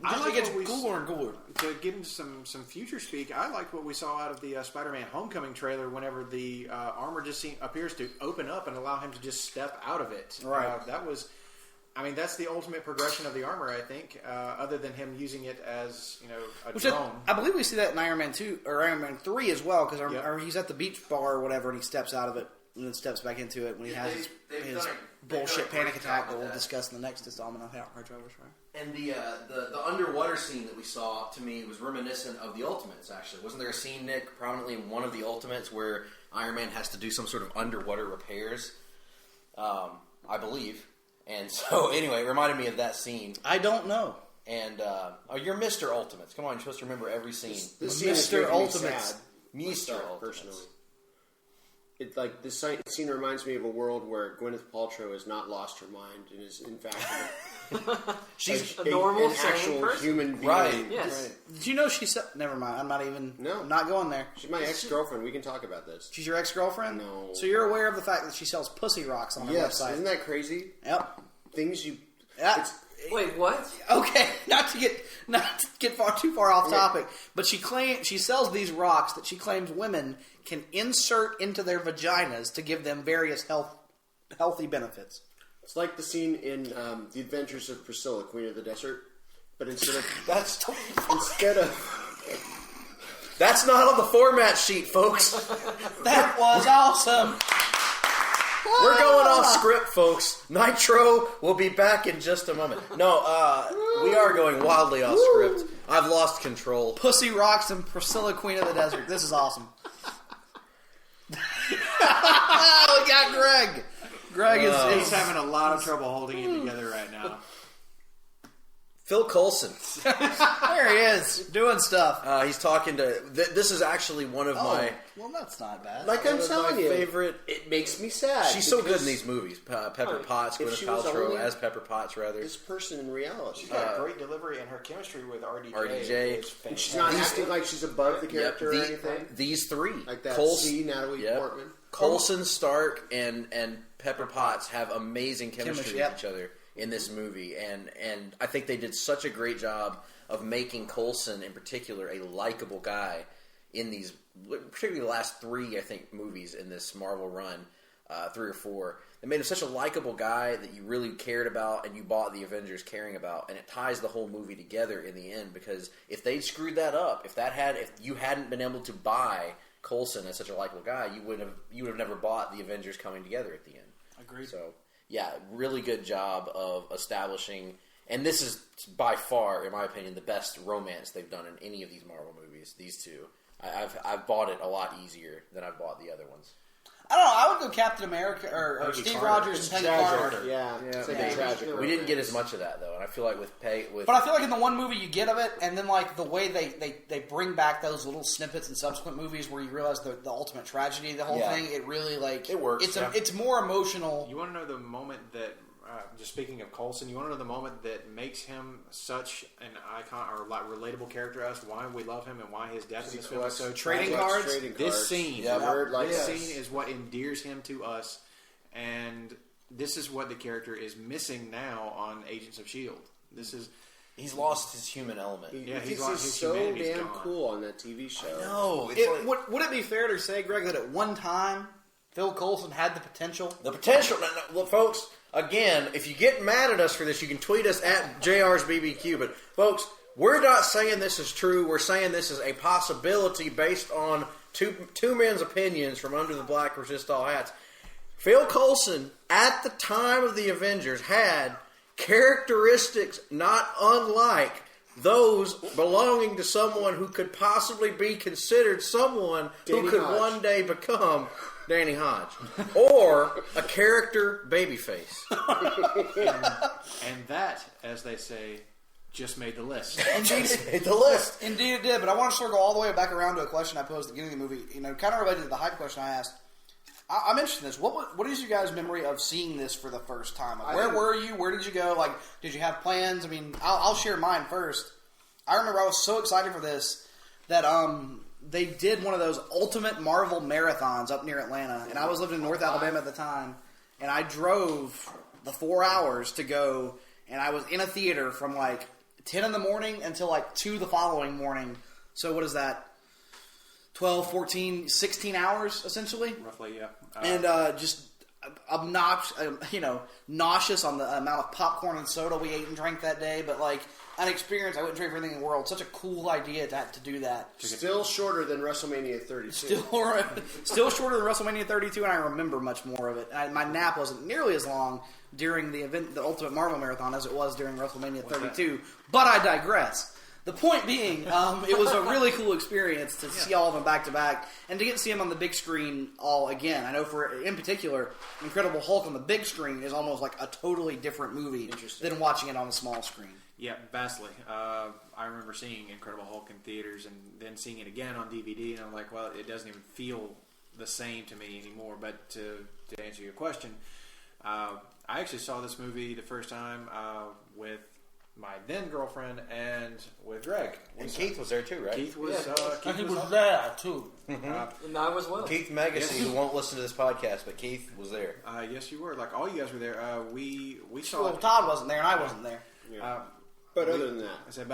D: Just it gets cooler and cooler.
E: To get into some future speak, I liked what we saw out of the Spider-Man Homecoming trailer whenever the armor just appears to open up and allow him to just step out of it.
D: Right.
E: That was... that's the ultimate progression of the armor, I think, other than him using it as, a drone.
D: I believe we see that in Iron Man 2 or Iron Man 3 as well, because he's at the beach bar or whatever, and he steps out of it and then steps back into it when he has his bullshit panic attack that we'll discuss in the next installment of Hard-Traveling Fanboys.
C: And the underwater scene that we saw, to me, was reminiscent of the Ultimates, actually. Wasn't there a scene, Nick, prominently in one of the Ultimates, where Iron Man has to do some sort of underwater repairs? I believe. And so, anyway, it reminded me of that scene.
D: I don't know.
C: And, you're Mr. Ultimates. Come on, you're supposed to remember every scene.
F: This scene is
D: Mr.
F: making me
D: Ultimates.
F: sad.
C: Mr. Ultimates.
F: Personally. This scene reminds me of a world where Gwyneth Paltrow has not lost her mind and is, in fact,
G: She's a normal,
F: an
G: sane
F: actual
G: person.
F: human being.
C: Right.
G: Yes.
F: Right.
D: Did you know she said... Never mind. I'm not even...
F: No.
D: I'm not going there.
F: She's my ex-girlfriend. We can talk about this.
D: She's your ex-girlfriend?
F: No.
D: So you're aware of the fact that she sells pussy rocks on her
F: Yes.
D: website?
F: Isn't that crazy?
D: Yep.
F: Things you...
D: Yeah.
G: Wait, what?
D: Okay, not to get too far off topic, but she sells these rocks that she claims women can insert into their vaginas to give them various healthy benefits.
F: It's like the scene in The Adventures of Priscilla, Queen of the Desert, but instead of
C: That's not on the format sheet, folks.
D: That was awesome.
C: We're going off script, folks. Nitro will be back in just a moment. No, we are going wildly off script. I've lost control.
D: Pussy rocks and Priscilla, Queen of the Desert. This is awesome. We got Greg. Greg
E: He's having a lot of trouble holding it together right now.
C: Phil Coulson.
D: There he is, doing stuff.
C: He's talking to... this is actually one of my...
D: Well, that's not bad.
F: Like I'm
C: one of
F: telling
C: my
F: you,
C: favorite...
F: it makes me sad.
C: She's so good in
F: because
C: these movies. Pepper Potts,
F: if
C: Gwyneth
F: she was
C: Paltrow
F: only
C: as Pepper Potts, rather.
F: This person in reality.
E: She's got great delivery, and her chemistry with RDJ.
C: RDJ.
E: is
F: And she's
E: fantastic.
F: not acting like she's above the character or anything.
C: These three.
F: Like that
C: Coulson,
F: Natalie
C: yep.
F: Portman.
C: Coulson, Stark, and Pepper Potts have amazing chemistry
D: Yep.
C: with each other in this movie. And I think they did such a great job of making Coulson, in particular, a likable guy in these, particularly the last three, I think, movies in this Marvel run, 3 or 4. They made him such a likable guy that you really cared about and you bought the Avengers caring about. And it ties the whole movie together in the end, because if they'd screwed that up, if you hadn't been able to buy Coulson as such a likable guy, you would have never bought the Avengers coming together at the end.
D: Agreed.
C: So, yeah, really good job of establishing And this is by far, in my opinion, the best romance they've done in any of these Marvel movies. These two, I've bought it a lot easier than I've bought the other ones.
D: I don't know. I would go Captain America or Steve Rogers and Peggy Carter.
F: Yeah. It's like a tragic.
C: We didn't get as much of that though, and I feel like with
D: But I feel like in the one movie you get of it, and then like the way they bring back those little snippets in subsequent movies where you realize the ultimate tragedy of the whole thing. It really it works. It's more emotional.
E: You want to know the moment that, just speaking of Coulson, you want to know the moment that makes him such an icon or like relatable character to us? Why we love him and why his death in this film is so
D: trading cards.
E: This scene,
F: this
E: scene is what endears him to us, and this is what the character is missing now on Agents of S.H.I.E.L.D.
C: He's lost his human element.
E: He's
F: so damn cool on that TV show.
C: No,
D: would it be fair to say, Greg, that at one time Phil Coulson had the potential?
C: The potential. Look, folks. Again, if you get mad at us for this, you can tweet us at JR's BBQ. But, folks, we're not saying this is true. We're saying this is a possibility based on two men's opinions from under the black resist all hats. Phil Coulson, at the time of the Avengers, had characteristics not unlike those belonging to someone who could possibly be considered someone who could one day become Danny Hodge, or a character babyface.
E: and that, as they say, just made the list.
D: Indeed,
C: made the list.
D: Indeed, it did. But I want to circle all the way back around to a question I posed at the beginning of the movie. Kind of related to the hype question I asked. I'm interested in this. What is your guys' memory of seeing this for the first time? Like, where were you? Where did you go? Like, did you have plans? I mean, I'll share mine first. I remember I was so excited for this that they did one of those ultimate Marvel marathons up near Atlanta, and I was living in North Alabama at the time, and I drove the 4 hours to go, and I was in a theater from like 10 in the morning until like 2 the following morning. So what is that? 12, 14, 16 hours, essentially?
E: Roughly, yeah.
D: And just obnoxious, nauseous on the amount of popcorn and soda we ate and drank that day, but like an experience I wouldn't trade for anything in the world. Such a cool idea to have to do that.
F: Still shorter than WrestleMania 32.
D: Still shorter than WrestleMania 32, and I remember much more of it. My nap wasn't nearly as long during the event, the Ultimate Marvel Marathon, as it was during WrestleMania 32. But I digress. The point being, it was a really cool experience to see all of them back to back, and to get to see them on the big screen all again. I know in particular, Incredible Hulk on the big screen is almost like a totally different movie than watching it on the small screen.
E: Yeah, vastly. I remember seeing Incredible Hulk in theaters and then seeing it again on DVD, and I'm like, well, it doesn't even feel the same to me anymore. But to answer your question, I actually saw this movie the first time with my then girlfriend and with Greg.
C: And Keith was there too, right?
E: Keith was.
D: Keith was there too.
G: And I was well.
C: Keith Megacy, who won't listen to this podcast, but Keith was there.
E: Yes, you were. Like all you guys were there. We saw.
D: Well, Todd wasn't there, and I wasn't there.
F: But other than that,
E: I said,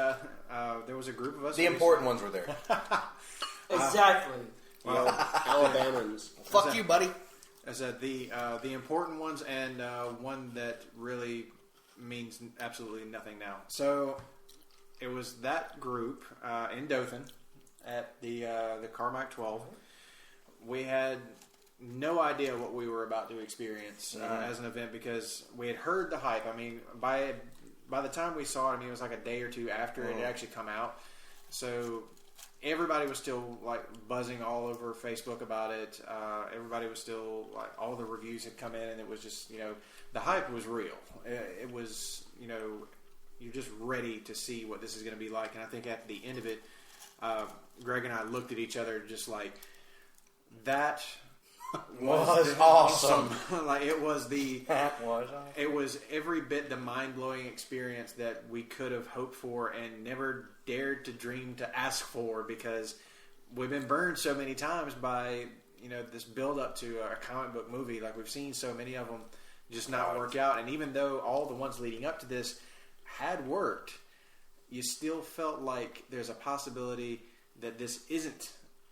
E: there was a group of us.
C: The important ones were there.
G: Exactly.
F: well, Alabamans.
D: Fuck you, buddy.
E: I said the important ones and one that really means absolutely nothing now. So it was that group in Dothan at the Carmack 12. We had no idea what we were about to experience as an event because we had heard the hype. I mean, by the time we saw it, it was like a day or two after it had actually come out. So everybody was still like buzzing all over Facebook about it. Everybody was still like, all the reviews had come in, and it was just, the hype was real. It was, you're just ready to see what this is going to be like. And I think at the end of it, Greg and I looked at each other just like, that was awesome. Like it was it was every bit the mind-blowing experience that we could have hoped for and never dared to dream to ask for, because we've been burned so many times by this build up to a comic book movie. Like we've seen so many of them just not work out, and even though all the ones leading up to this had worked, you still felt like there's a possibility that this isn't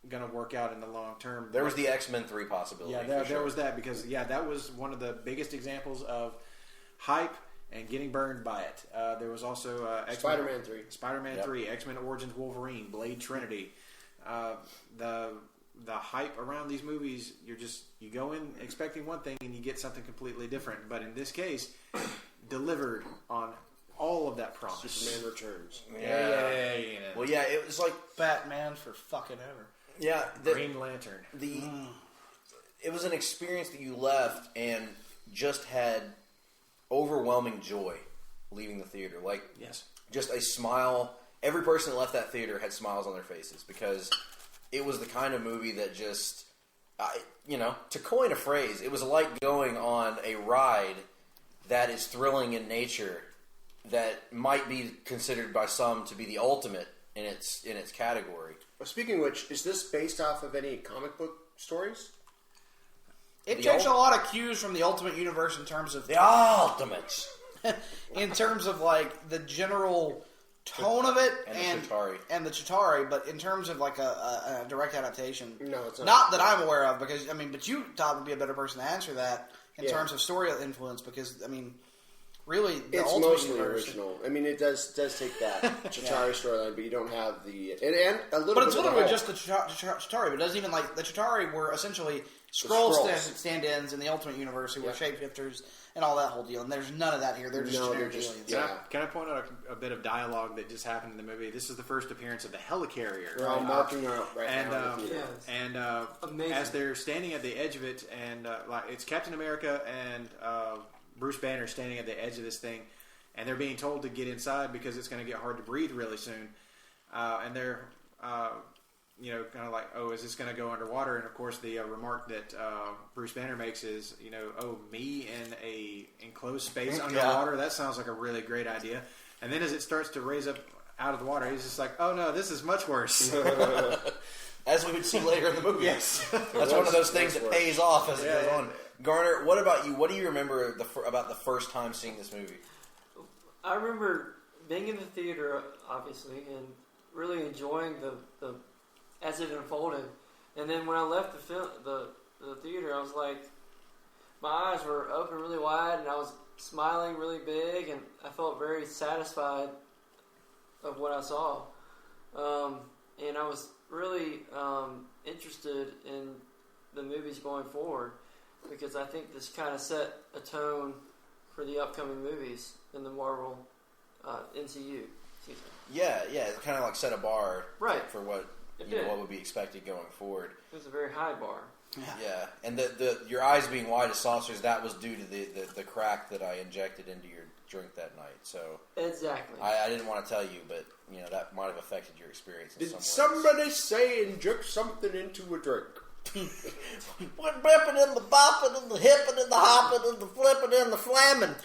E: going to work out in the long term.
C: There was the X-Men 3 possibility.
E: Yeah, there was that, because that was one of the biggest examples of hype and getting burned by it. There was also
F: Spider-Man 3.
E: Spider-Man 3, X-Men Origins Wolverine, Blade Trinity. The hype around these movies, you go in expecting one thing and you get something completely different. But in this case, delivered on all of that promise.
F: Superman Returns.
C: Yeah. Well, yeah, it was like
D: Batman for fucking ever.
C: yeah,
E: Green Lantern.
C: It was an experience that you left and just had overwhelming joy leaving the theater. Like,
E: Yes.
C: just a smile. Every person that left that theater had smiles on their faces because it was the kind of movie that just, to coin a phrase, it was like going on a ride that is thrilling in nature that might be considered by some to be the ultimate in its category.
F: Well, speaking of which, is this based off of any comic book stories?
D: It takes a lot of cues from the Ultimate Universe in terms of
C: The Ultimates.
D: in terms of like the general tone of it
C: And the
D: Chitauri, but in terms of like a direct adaptation,
F: No, it's not.
D: Not that I'm aware of, because but you, Todd, would be a better person to answer that in
F: Yeah.
D: terms of story influence, because really the
F: It's
D: Ultimate
F: mostly
D: Universe,
F: original. I mean, it does take that Chitauri storyline, but you don't have the and a little.
D: but
F: bit
D: it's
F: of the
D: literally
F: Hulk.
D: just the Chitauri. But it doesn't even like the Chitauri were essentially Skrull
F: Skrulls.
D: stand-ins in the Ultimate Universe who were
F: Yeah.
D: shapeshifters and all that whole deal. And there's none of that here. They're just
F: No,
D: generic
F: they're just-
D: aliens.
F: yeah.
E: Can I point out a bit of dialogue that just happened in the movie? This is the first appearance of the helicarrier.
F: We're all marking out right
E: And,
F: now. in the theater.
G: Yes.
E: And
G: Amazing.
E: as they're standing at the edge of it, and it's Captain America and Bruce Banner standing at the edge of this thing, and they're being told to get inside because it's going to get hard to breathe really soon. And they're, kind of like, oh, is this going to go underwater? And of course, the remark that Bruce Banner makes is, oh, me in a enclosed space underwater? That sounds like a really great idea. And then as it starts to raise up out of the water, he's just like, oh no, this is much worse.
C: As we would see later in the movie.
E: Yes.
C: That's one of those things that
F: worse.
C: pays off as it
E: Yeah,
C: goes on. Garner, what about you? What do you remember about the first time seeing this movie?
G: I remember being in the theater, obviously, and really enjoying the as it unfolded. And then when I left the theater, I was like, my eyes were open really wide, and I was smiling really big, and I felt very satisfied of what I saw. And I was really interested in the movies going forward, because I think this kind of set a tone for the upcoming movies in the Marvel MCU. Excuse me.
C: Yeah, it kind of like set a bar
G: Right.
C: for what
G: It did.
C: what would be expected going forward.
G: It was a very high bar.
C: Yeah, and your eyes being wide as saucers, that was due to the crack that I injected into your drink that night. So
G: Exactly.
C: I didn't want to tell you, but that might have affected your experience in
F: Did
C: some ways.
F: somebody say inject something into a drink?
C: We're bipping and the bopping and the hipping and the hopping and the flipping and the flamming.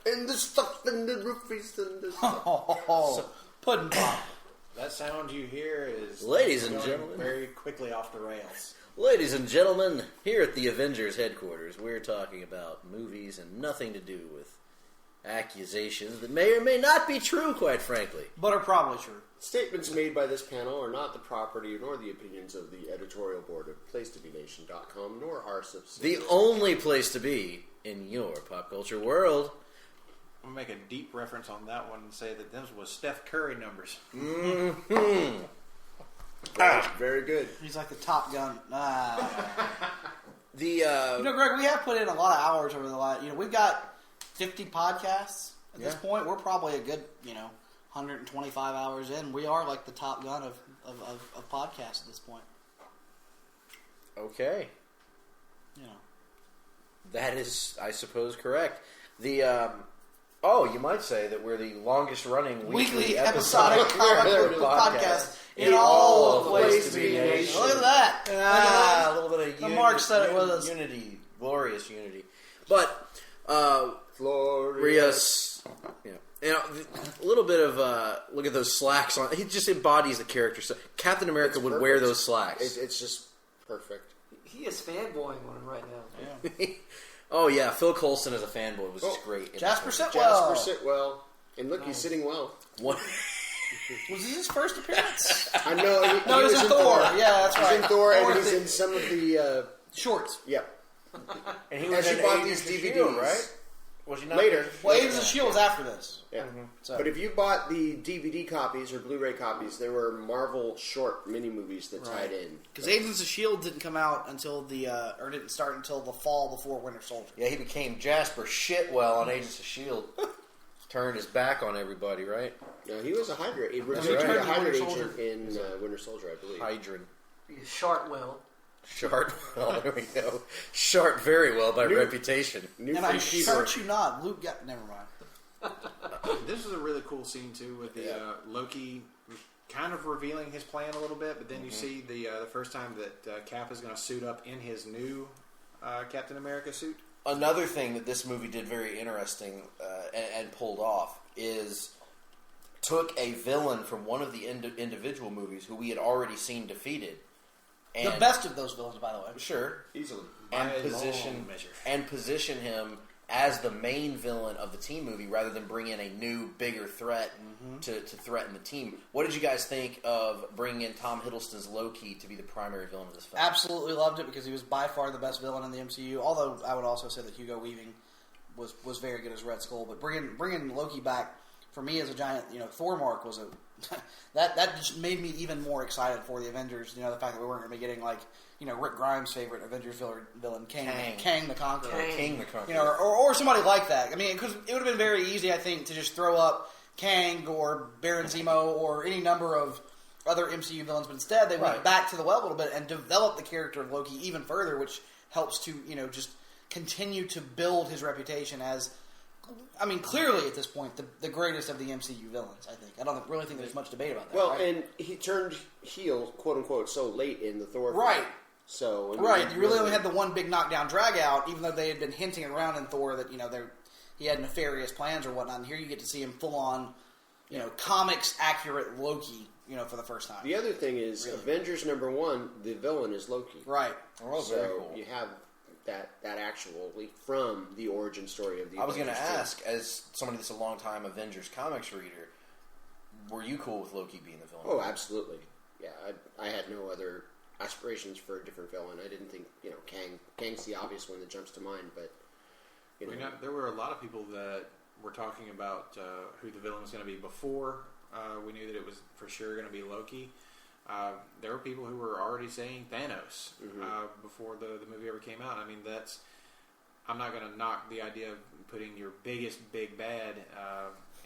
F: And the stuff and the roofies and the stuff.
D: Oh, pudding pop.
E: That sound you hear is
C: Ladies and
E: going
C: gentlemen.
E: very quickly off the rails.
C: Ladies and gentlemen, here at the Avengers headquarters, we're talking about movies and nothing to do with accusations that may or may not be true, quite frankly.
D: But are probably true.
F: Statements made by this panel are not the property nor the opinions of the editorial board of PlaceToBeNation.com, nor our subsidiaries.
C: The only place to be in your pop culture world.
E: I'm going to make a deep reference on that one and say that those was Steph Curry numbers.
F: Very good.
D: He's like the Top Gun.
C: The
D: Greg, we have put in a lot of hours over the last. We've got 50 podcasts at this point. We're probably a good, 125 hours in. We are like the Top Gun of podcasts at this point.
C: okay, that is, I suppose, correct. The you might say that we're the longest running
D: Weekly episodic comic book podcast in all of Place to Be Nation. Look at that.
C: A little bit of
D: The Mark said it with us.
C: unity, glorious unity. But
F: Glorious.
C: a little bit of look at those slacks on. He just embodies the character. So Captain America
F: It's
C: would
F: perfect.
C: wear those slacks.
F: It's just perfect.
G: He is fanboying on him right now.
C: Oh yeah, Phil Coulson as a fanboy was just great. in
D: Jasper
C: this movie.
D: Sitwell.
F: Jasper Sitwell. And look, he's sitting well.
C: What?
D: Was this his first appearance?
F: I know. He
D: No, he was in Thor. Yeah, that's
F: He's
D: right.
F: in Thor, and
D: Thor
F: he's
D: the-
F: in some of the...
D: Shorts.
F: Yep.
C: And he
F: And
C: was
F: she
C: in
F: bought
C: Agents
F: these
C: of
F: DVDs.
C: S.H.I.E.L.D., right? Was he not?
F: Later.
D: Well, Agents of S.H.I.E.L.D. was after this.
F: Yeah.
D: So.
F: But if you bought the DVD copies or Blu-ray copies, there were Marvel short mini-movies that tied in.
D: Because Agents of S.H.I.E.L.D. didn't come out until or didn't start until the fall before Winter Soldier.
C: Yeah, he became Jasper Shitwell on Agents of S.H.I.E.L.D. Turned his back on everybody, right?
F: No, he was a Hydra. He was
D: he
F: a
D: turned to
F: Hydra
D: Winter
F: agent in Winter Soldier, I believe.
C: Hydran.
G: Shartwell.
C: Shart well, there we go. Shart very well by reputation.
F: New
D: And I
F: Freak Fever.
D: shart you not. Luke got... Never mind.
E: This was a really cool scene too, with the Loki kind of revealing his plan a little bit, but then you see the first time that Cap is going to suit up in his new Captain America suit.
C: Another thing that this movie did very interesting and pulled off is took a villain from one of the individual movies who we had already seen defeated. And
D: The best of those villains, by the way.
C: Sure.
F: Easily.
C: And
E: By a
C: position
E: long measure.
C: and position him as the main villain of the team movie rather than bring in a new, bigger threat to threaten the team. What did you guys think of bringing in Tom Hiddleston's Loki to be the primary villain of this film?
D: Absolutely loved it because he was by far the best villain in the MCU. Although I would also say that Hugo Weaving was very good as Red Skull. But bringing Loki back for me as a giant, Thor mark was a that just made me even more excited for the Avengers. The fact that we weren't going to be getting Rick Grimes' favorite Avengers villain, Kang the Conqueror.
C: King the Conqueror.
D: Or somebody like that. I mean, because it would have been very easy, I think, to just throw up Kang or Baron Zemo or any number of other MCU villains, but instead they went back to the well a little bit and developed the character of Loki even further, which helps to just continue to build his reputation as, clearly at this point, the greatest of the MCU villains, I think. I don't really think there's much debate about that.
F: Well,
D: right?
F: and he turned heel, quote unquote, so late in the Thor film.
D: Right.
F: So
D: You really only had the one big knockdown drag out, even though they had been hinting around in Thor that he had nefarious plans or whatnot. And here you get to see him full on, comics accurate Loki, for the first time.
F: The other thing is, Avengers #1, the villain is Loki.
D: Right.
C: Oh,
F: So
C: very cool.
F: you have that actually from the origin story of the
C: I was going to
F: Avengers
C: ask, as somebody that's a long-time Avengers comics reader, were you cool with Loki being the villain?
F: Oh, absolutely. Yeah, I had no other aspirations for a different villain. I didn't think, Kang's the obvious one that jumps to mind, but,
E: There were a lot of people that were talking about who the villain was going to be before we knew that it was for sure going to be Loki. There were people who were already saying Thanos before the movie ever came out. I'm not going to knock the idea of putting your biggest big bad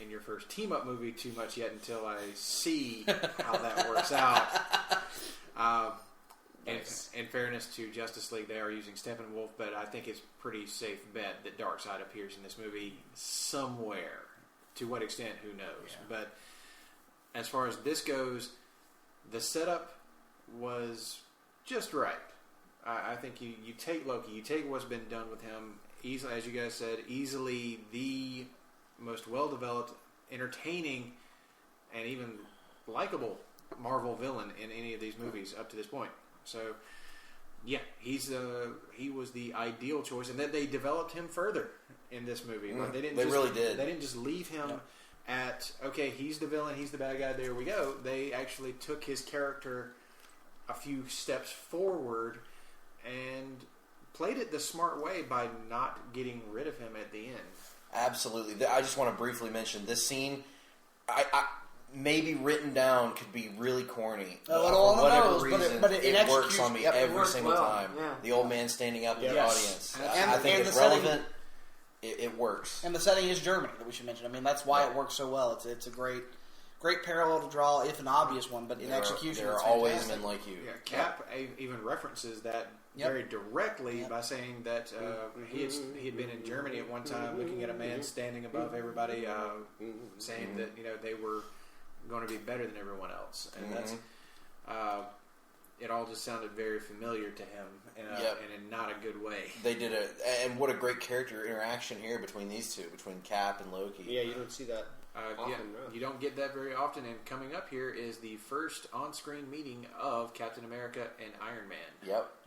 E: in your first team-up movie too much yet until I see how that works out. In fairness to Justice League, they are using Steppenwolf, but I think it's pretty safe bet that Darkseid appears in this movie somewhere. To what extent, who knows? Yeah. But as far as this goes, the setup was just right. I think you take Loki, you take what's been done with him, easily, as you guys said, easily the most well-developed, entertaining, and even likable Marvel villain in any of these movies up to this point. So, yeah, he was the ideal choice, and then they developed him further in this movie. Like, they really did. They didn't just leave him at, okay, he's the villain, he's the bad guy, there we go. They actually took his character a few steps forward and played it the smart way by not getting rid of him at the end.
C: Absolutely. I just want to briefly mention this scene. I maybe written down could be really corny.
D: For whatever
C: reason,
D: but it
C: works on me every single
G: well.
C: time.
G: Yeah.
C: The old man standing up in the audience.
D: And
C: I think
D: and
C: it's
D: the setting-
C: relevant. It works.
D: And the setting is Germany that we should mention. That's why it works so well. It's a great parallel to draw, if an obvious one, but in execution,
C: there
D: it's
C: are always
D: fantastic.
C: men like you.
E: Yeah, Cap even references that very directly by saying that he had been in Germany at one time, looking at a man standing above everybody, saying that they were going to be better than everyone else, and that's it all just sounded very familiar to him in not a good way.
C: They did and what a great character interaction here between these two, between Cap and Loki.
F: Yeah, you don't see that often.
E: You don't get that very often, and coming up here is the first on-screen meeting of Captain America and Iron Man.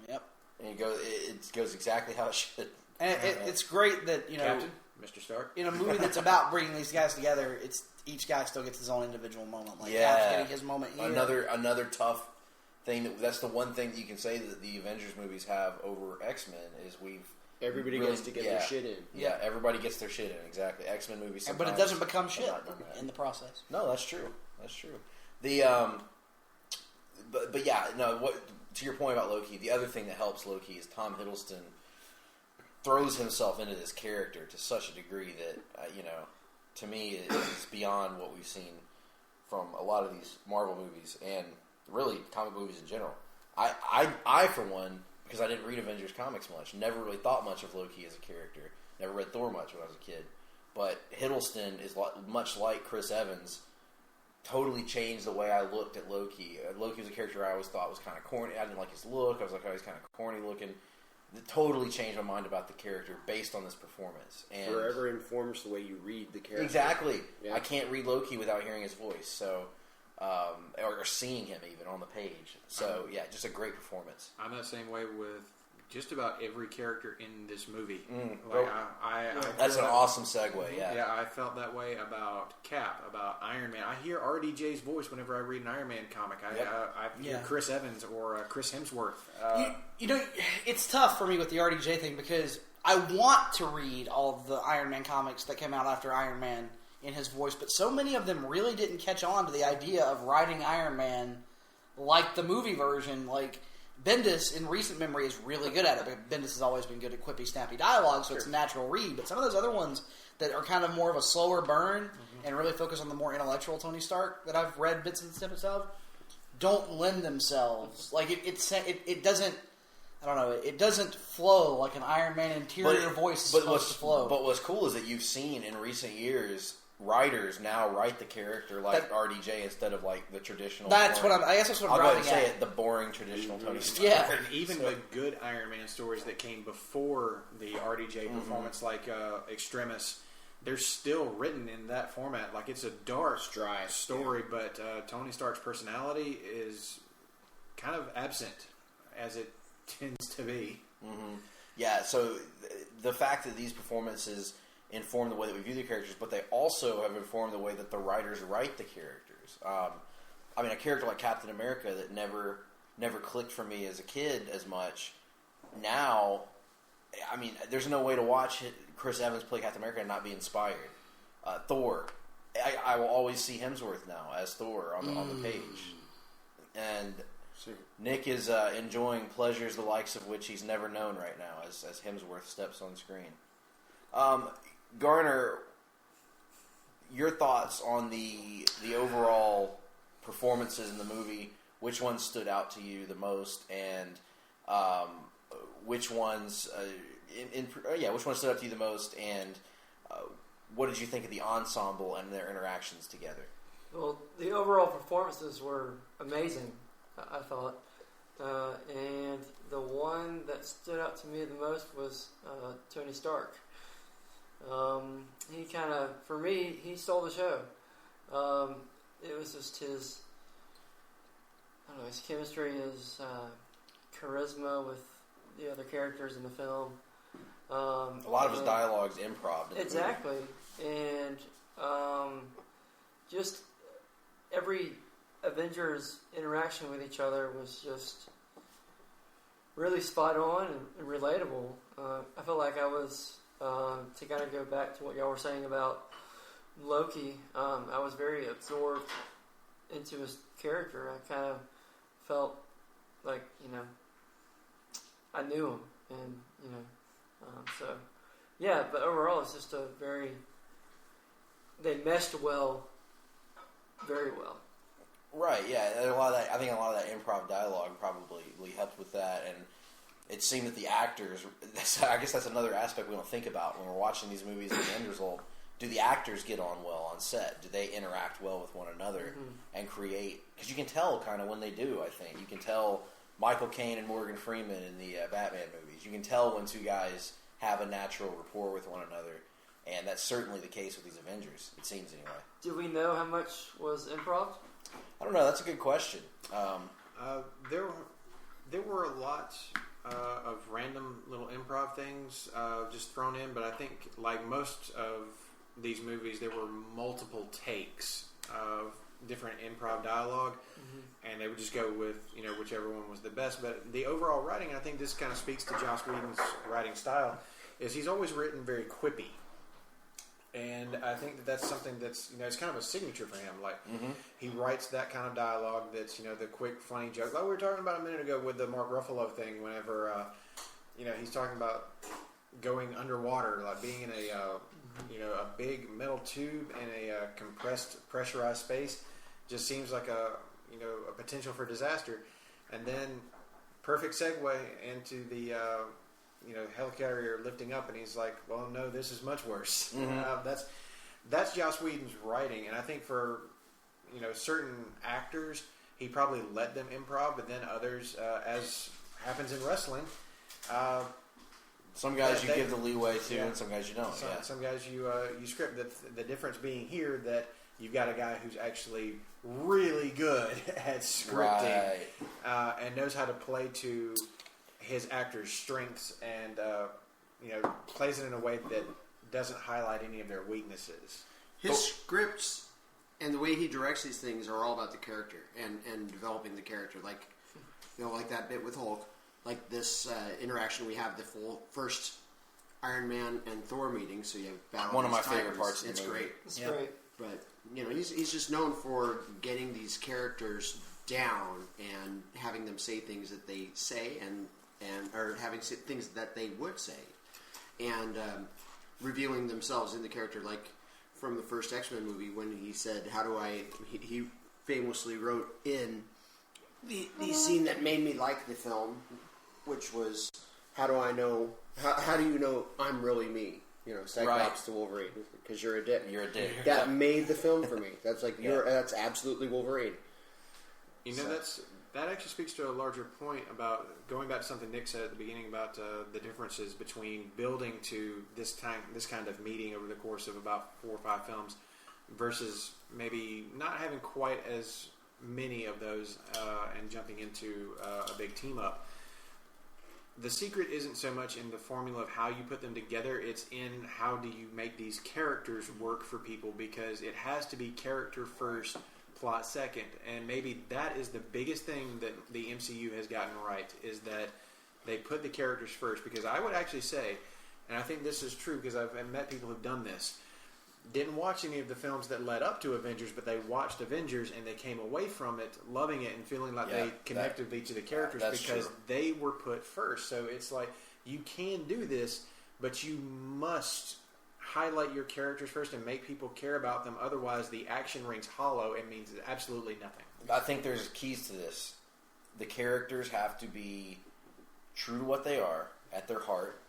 C: Yep. And it goes exactly how it should.
D: And it's great that
E: Captain, Mr. Stark,
D: in a movie that's about bringing these guys together, it's each guy still gets his own individual moment. Cap's getting his moment here.
C: Another tough thing that's the one thing that you can say that the Avengers movies have over X-Men is
F: Everybody
C: really,
F: gets to get their shit in.
C: Yeah, everybody gets their shit in, exactly. X-Men movies sometimes...
D: But it doesn't become shit
C: have not done that.
D: in the process.
C: No, that's true. That's true. The, but yeah, no, what, to your point about Loki, the other thing that helps Loki is Tom Hiddleston throws himself into this character to such a degree that, to me, it is beyond what we've seen from a lot of these Marvel movies and really comic movies in general. I for one, because I didn't read Avengers comics much, never really thought much of Loki as a character. Never read Thor much when I was a kid. But Hiddleston is much like Chris Evans, totally changed the way I looked at Loki. Loki was a character I always thought was kind of corny. I didn't like his look. I was like, oh, he's kind of corny looking. It totally changed my mind about the character based on this performance. And
F: forever informs the way you read the character.
C: Exactly.
F: Yeah.
C: I can't read Loki without hearing his voice, so or seeing him even on the page. So yeah, just a great performance.
E: I'm the same way with just about every character in this movie.
C: That's an awesome segue. Yeah,
E: I felt that way about Cap, about Iron Man. I hear RDJ's voice whenever I read an Iron Man comic. I hear Chris Evans or Chris Hemsworth.
D: It's tough for me with the RDJ thing because I want to read all of the Iron Man comics that came out after Iron Man in his voice, but so many of them really didn't catch on to the idea of writing Iron Man like the movie version. Like Bendis, in recent memory, is really good at it. But Bendis has always been good at quippy, snappy dialogue, so it's a natural read. But some of those other ones that are kind of more of a slower burn and really focus on the more intellectual Tony Stark that I've read bits and snippets of don't lend themselves. Like it doesn't. I don't know. It doesn't flow like an Iron Man interior voice is supposed to flow.
C: But what's cool is that you've seen in recent years writers now write the character like RDJ instead of like the traditional.
D: That's what I guess that's what I'm driving at.
C: I'll go ahead and say it, the boring traditional Tony Stark.
D: Yeah,
E: and even the good Iron Man stories that came before the RDJ performance, like Extremis, they're still written in that format. Like it's a dark, dry story, but Tony Stark's personality is kind of absent, as it tends to be.
C: Yeah, so the fact that these performances inform the way that we view the characters, but they also have informed the way that the writers write the characters. I mean, a character like Captain America that never clicked for me as a kid as much. Now, I mean, there's no way to watch Chris Evans play Captain America and not be inspired. Thor, I will always see Hemsworth now as Thor on the page, and Nick is enjoying pleasures the likes of which he's never known right now as Hemsworth steps on screen. Garner, your thoughts on the overall performances in the movie? Which ones stood out to you the most, and which ones which ones stood out to you the most, and what did you think of the ensemble and their interactions together?
G: Well, the overall performances were amazing, I thought. And the one that stood out to me the most was Tony Stark. He kind of, for me, he stole the show. It was just his, I don't know, his chemistry, his charisma with the other characters in the film.
C: A lot of his dialogue's improv.
G: Exactly. And just every Avengers interaction with each other was just really spot on and relatable. I felt like I was, to kind of go back to what y'all were saying about Loki, I was very absorbed into his character. I kind of felt like, I knew him. And, so, yeah, but overall it's just they meshed well, very well.
C: Right, yeah. I think a lot of that improv dialogue probably helped with that, and it seemed that the actors, I guess that's another aspect we don't think about when we're watching these movies and the end result. Do the actors get on well on set? Do they interact well with one another and create? Because you can tell kind of when they do, I think. You can tell Michael Caine and Morgan Freeman in the Batman movies. You can tell when two guys have a natural rapport with one another, and that's certainly the case with these Avengers, it seems anyway.
G: Do we know how much was improv?
C: I don't know. That's a good question.
E: There were a lot of random little improv things just thrown in, but I think like most of these movies, there were multiple takes of different improv dialogue, and they would just go with whichever one was the best. But the overall writing, I think this kind of speaks to Joss Whedon's writing style, is he's always written very quippy. And I think that's something that's, it's kind of a signature for him. Like, he writes that kind of dialogue that's, the quick, funny joke. Like we were talking about a minute ago with the Mark Ruffalo thing, whenever, he's talking about going underwater, like being in a big metal tube in a compressed, pressurized space. Just seems like a potential for disaster. And then, perfect segue into the... helicarrier lifting up, and he's like, well, no, this is much worse. That's Joss Whedon's writing, and I think for, certain actors, he probably let them improv, but then others, as happens in wrestling,
C: some guys you give the leeway to, and some guys you don't.
E: Some guys you script. The difference being here that you've got a guy who's actually really good at scripting, and knows how to play to his actors' strengths, and plays it in a way that doesn't highlight any of their weaknesses.
F: His scripts and the way he directs these things are all about the character and developing the character. Like, like that bit with Hulk, like this interaction we have the first Iron Man and Thor meeting. So you have battle.
C: One of my favorite parts of the movie.
F: Great.
G: It's great.
F: But he's just known for getting these characters down and having them say things that they say or having things that they would say, and revealing themselves in the character. Like from the first X-Men movie, when he said, he famously wrote in the scene that made me like the film, which was, how do I know, how do you know I'm really me? Cyclops to Wolverine, because you're a dick.
C: You're a dick.
F: That made the film for me. That's like, that's absolutely Wolverine.
E: That actually speaks to a larger point about going back to something Nick said at the beginning about the differences between building to this kind of meeting over the course of about 4 or 5 films versus maybe not having quite as many of those and jumping into a big team up. The secret isn't so much in the formula of how you put them together, it's in how do you make these characters work for people, because it has to be character first, plot second, and maybe that is the biggest thing that the MCU has gotten right, is that they put the characters first. Because I would actually say, and I think this is true because I've met people who've done this, didn't watch any of the films that led up to Avengers, but they watched Avengers and they came away from it loving it and feeling like they connected with each of the characters because they were put first. So it's like, you can do this, but you must highlight your characters first and make people care about them. Otherwise, the action rings hollow and means absolutely nothing.
C: I think there's keys to this. The characters have to be true to what they are at their heart.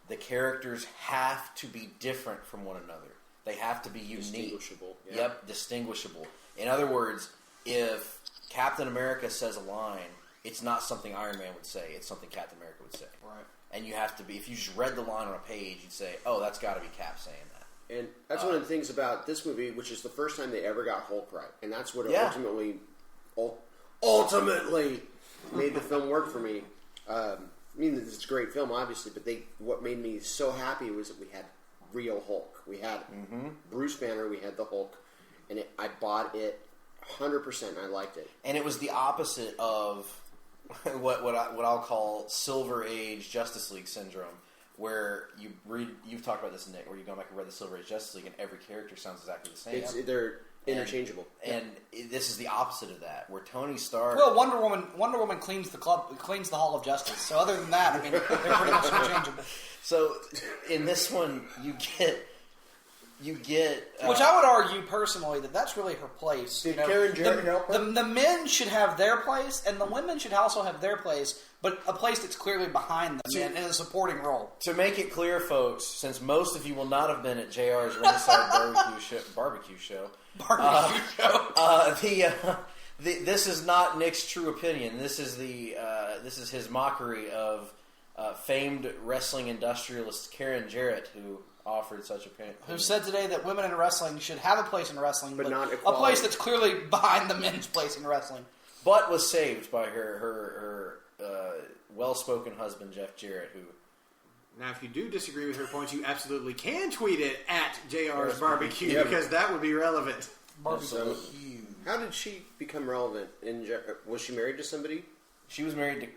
C: The characters have to be different from one another. They have to be unique.
F: Distinguishable. Yeah.
C: Yep, distinguishable. In other words, if Captain America says a line, it's not something Iron Man would say. It's something Captain America would say.
F: Right.
C: And you have to be, if you just read the line on a page, you'd say, oh, that's got to be Cap saying that.
F: And that's one of the things about this movie, which is the first time they ever got Hulk right. And that's what ultimately made the film work for me. I mean, it's a great film, obviously, but what made me so happy was that we had real Hulk. We had Bruce Banner, we had the Hulk, and I bought it 100%. I liked it.
C: And it was the opposite of what I'll call Silver Age Justice League syndrome, where you've talked about this, Nick, where you go back and read the Silver Age Justice League and every character sounds exactly the same.
F: They're interchangeable.
C: And this is the opposite of that, where Tony Stark...
D: Well, Wonder Woman cleans the Hall of Justice. So other than that, I mean, they're pretty much interchangeable.
C: So in this one, you get
D: which I would argue personally that's really her place.
F: Did Karen Jarrett help her?
D: The men should have their place, and the women should also have their place, but a place that's clearly behind them in a supporting role.
C: To make it clear, folks, since most of you will not have been at JR's Riverside barbecue show, this is not Nick's true opinion. This is his mockery of famed wrestling industrialist Karen Jarrett, who offered such opinion.
D: Who said today that women in wrestling should have a place in wrestling, but
F: not
D: a place that's clearly behind the men's place in wrestling.
C: But was saved by her well-spoken husband, Jeff Jarrett, who...
E: Now, if you do disagree with her points, you absolutely can tweet it at JR's Barbecue, because that would be relevant.
C: Barbecue.
F: How did she become relevant? Was she married to somebody?
C: She was married to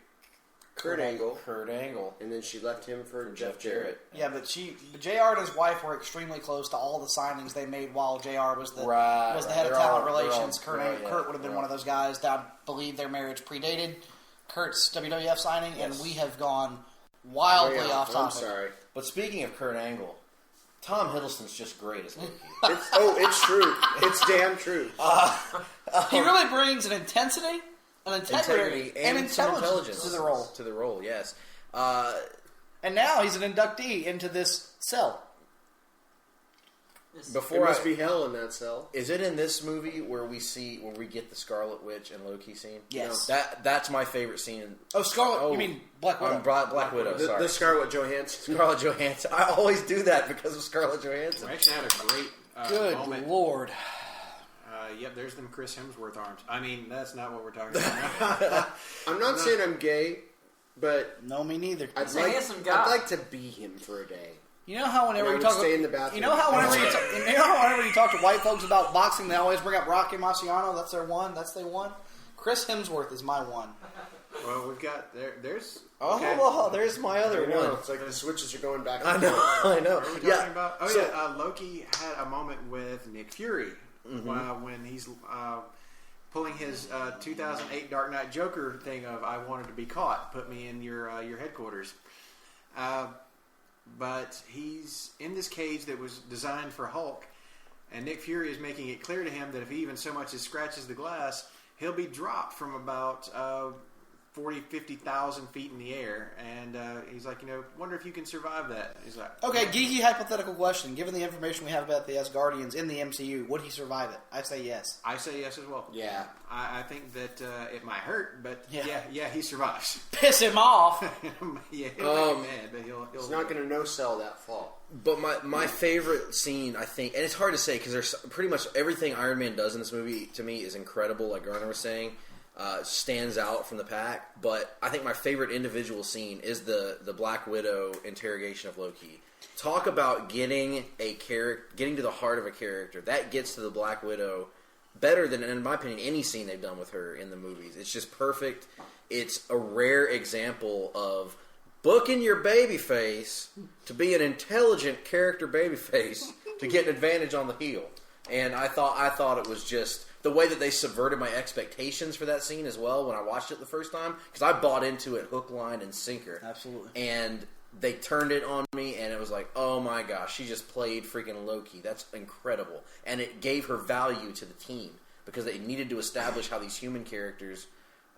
F: Kurt Angle.
C: Kurt Angle.
F: And then she left him for Jeff Jarrett.
D: Yeah, but JR and his wife were extremely close to all the signings they made while JR was the head of talent relations. Kurt would have been one of those guys that I believe their marriage predated Kurt's WWF signing, and we have gone wildly off topic.
F: I'm sorry.
C: But speaking of Kurt Angle, Tom Hiddleston's just great as Loki.
F: It's true. It's damn true.
D: He really brings an intensity, an integrity, and intelligence to the role.
C: To the role, yes.
D: And now he's an inductee into this cell.
F: There must be hell in that cell.
C: Is it in this movie where we get the Scarlet Witch and Loki scene?
D: Yes.
C: No, that's my favorite scene.
D: Oh, Scarlet. You mean Black Widow?
C: Black Widow. Sorry,
F: the Scarlett Johansson.
C: Scarlett Johansson. I always do that because of Scarlett Johansson.
E: We actually had a great
D: Good
E: moment.
D: Lord.
E: Yep, there's them Chris Hemsworth arms. I mean, that's not what we're talking about.
F: I'm not saying I'm gay, but
D: No, me neither.
F: I'd
G: handsome guy.
F: like to be him for a day.
D: You know how whenever
F: And I
D: you
F: would
D: talk,
F: stay in the bathroom.
D: you know how whenever you talk to white folks about boxing, they always bring up Rocky Marciano. That's their one. That's their one. Chris Hemsworth is my one.
E: Well, we've got there's
C: There's my other
F: I know,
C: one.
F: it's like the switches are going back.
C: I know.
E: What are we talking about? Oh, Loki had a moment with Nick Fury when he's pulling his 2008 Dark Knight Joker thing of "I wanted to be caught, put me in your headquarters." But he's in this cage that was designed for Hulk, and Nick Fury is making it clear to him that if he even so much as scratches the glass, he'll be dropped from about 40, 50,000 feet in the air. And he's like, wonder if you can survive that. He's like,
D: Okay, geeky hypothetical question. Given the information we have about the Asgardians in the MCU, would he survive it? I say yes.
E: I say yes as well.
F: Yeah.
E: I think that it might hurt, but yeah, he survives.
D: Piss him off.
E: Yeah, he'll be mad, but he'll
F: He's not going to no-sell that fall.
C: But my favorite scene, I think, and it's hard to say because there's pretty much everything Iron Man does in this movie to me is incredible. Like Garner was saying, stands out from the pack. But I think my favorite individual scene is the Black Widow interrogation of Loki. Talk about getting to the heart of a character that gets to the Black Widow better than, in my opinion, any scene they've done with her in the movies. It's just perfect. It's a rare example of booking your babyface to be an intelligent character babyface to get an advantage on the heel. And I thought it was just the way that they subverted my expectations for that scene as well when I watched it the first time, because I bought into it hook, line, and sinker.
D: Absolutely.
C: And they turned it on me, and it was like, oh my gosh, she just played freaking Loki. That's incredible. And it gave her value to the team because they needed to establish how these human characters,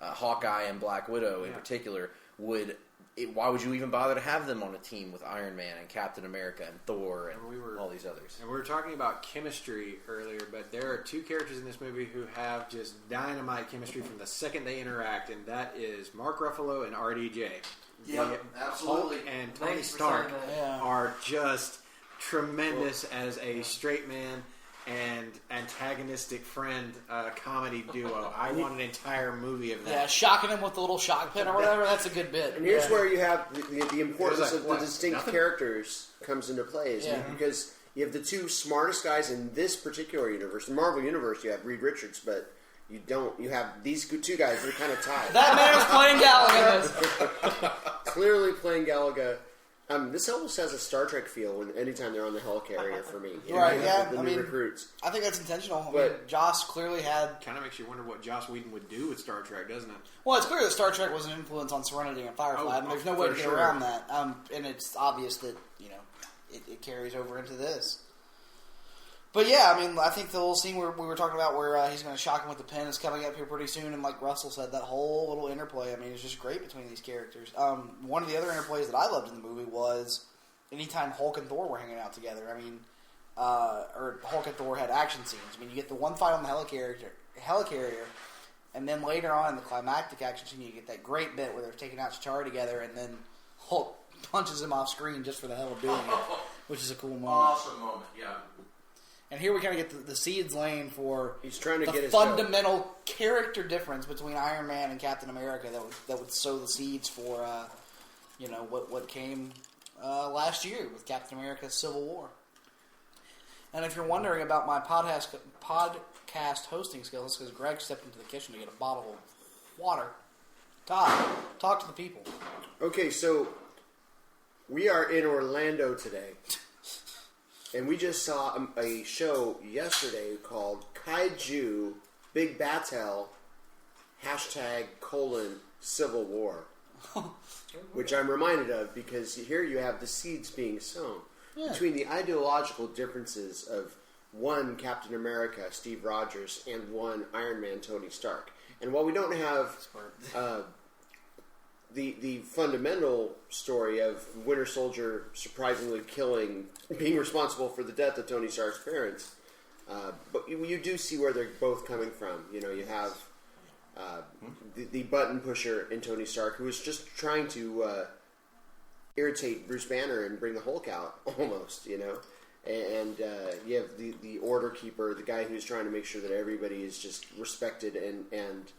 C: Hawkeye and Black Widow in particular, why would you even bother to have them on a team with Iron Man and Captain America and Thor and all these others?
E: And we were talking about chemistry earlier, but there are two characters in this movie who have just dynamite chemistry from the second they interact, and that is Mark Ruffalo and RDJ.
C: Yeah, absolutely.
E: Hulk and Tony Stark are just tremendous as a straight man and antagonistic friend comedy duo. I want an entire movie of that.
D: Yeah, shocking him with the little shock pin or whatever. That's a good bit.
F: And here's where you have the importance of the distinct characters comes into play, because you have the two smartest guys in this particular universe. The Marvel universe, you have Reed Richards, but you don't. You have these two guys. They're kind of tied.
D: That man is playing Galaga.
F: Clearly playing Galaga. This almost has a Star Trek feel anytime they're on the helicarrier for me.
D: Right, yeah.
F: The new recruits.
D: I think that's intentional.
F: But
D: Joss clearly had...
E: Kind of makes you wonder what Joss Whedon would do with Star Trek, doesn't it?
D: Well, it's clear that Star Trek was an influence on Serenity and Firefly. There's no way to get around that. And it's obvious that, it carries over into this. But yeah, I think the little scene we were talking about where he's going to shock him with the pen is coming up here pretty soon, and like Russell said, that whole little interplay, it's just great between these characters. One of the other interplays that I loved in the movie was anytime Hulk and Thor were hanging out together. Or Hulk and Thor had action scenes. You get the one fight on the helicarrier, and then later on in the climactic action scene, you get that great bit where they're taking out Chitauri together, and then Hulk punches him off screen just for the hell of doing it, which is a cool moment.
C: Awesome moment, yeah.
D: And here we kind of get the seeds laying for
F: he's trying to
D: the
F: get his
D: fundamental character difference between Iron Man and Captain America that would sow the seeds for what came last year with Captain America: Civil War. And if you're wondering about my podcast cast hosting skills because Greg stepped into the kitchen to get a bottle of water. Todd, talk to the people.
F: Okay, so we are in Orlando today, and we just saw a show yesterday called Kaiju Big Battle #Civil War, which I'm reminded of because here you have the seeds being sown between the ideological differences of one Captain America, Steve Rogers, and one Iron Man, Tony Stark. And while we don't have the fundamental story of Winter Soldier surprisingly being responsible for the death of Tony Stark's parents, but you do see where they're both coming from. You know, you have the button pusher in Tony Stark, who is just trying to irritate Bruce Banner and bring the Hulk out, almost, you know. And you have the order keeper, the guy who's trying to make sure that everybody is just respected and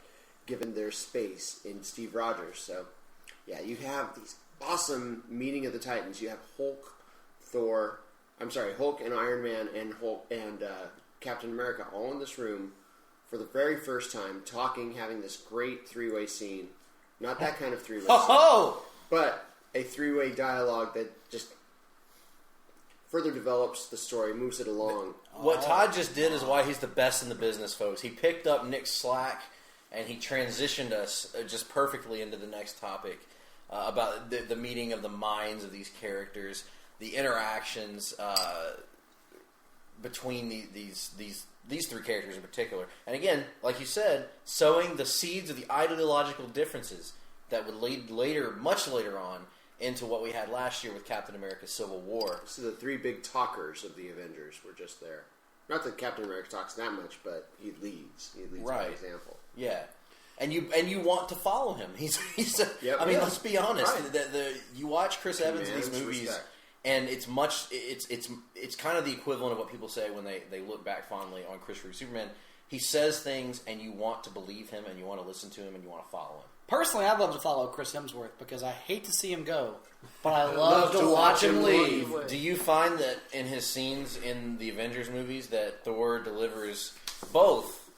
F: given their space in Steve Rogers. So, yeah, you have these awesome meeting of the Titans. You have Hulk and Iron Man and Hulk and Captain America all in this room for the very first time, talking, having this great three-way scene. Not that kind of three-way scene, but a three-way dialogue that just further develops the story, moves it along.
H: What Todd just did is why he's the best in the business, folks. He picked up Nick's slack, and he transitioned us just perfectly into the next topic about the meeting of the minds of these characters, the interactions between these three characters in particular. And again, like you said, sowing the seeds of the ideological differences that would lead much later on, into what we had last year with Captain America Civil War.
F: So the three big talkers of the Avengers were just there. Not that Captain America talks that much, but he leads. He leads by example.
H: Yeah. And you want to follow him. He's I mean, let's be honest. Right. You watch Chris Evans in these movies, and it's kind of the equivalent of what people say when they look back fondly on Chris Reeve Superman. He says things, and you want to believe him, and you want to listen to him, and you want to follow him.
D: Personally, I'd love to follow Chris Hemsworth because I hate to see him go, but I love to watch him leave.
H: Do you find that in his scenes in the Avengers movies that Thor delivers both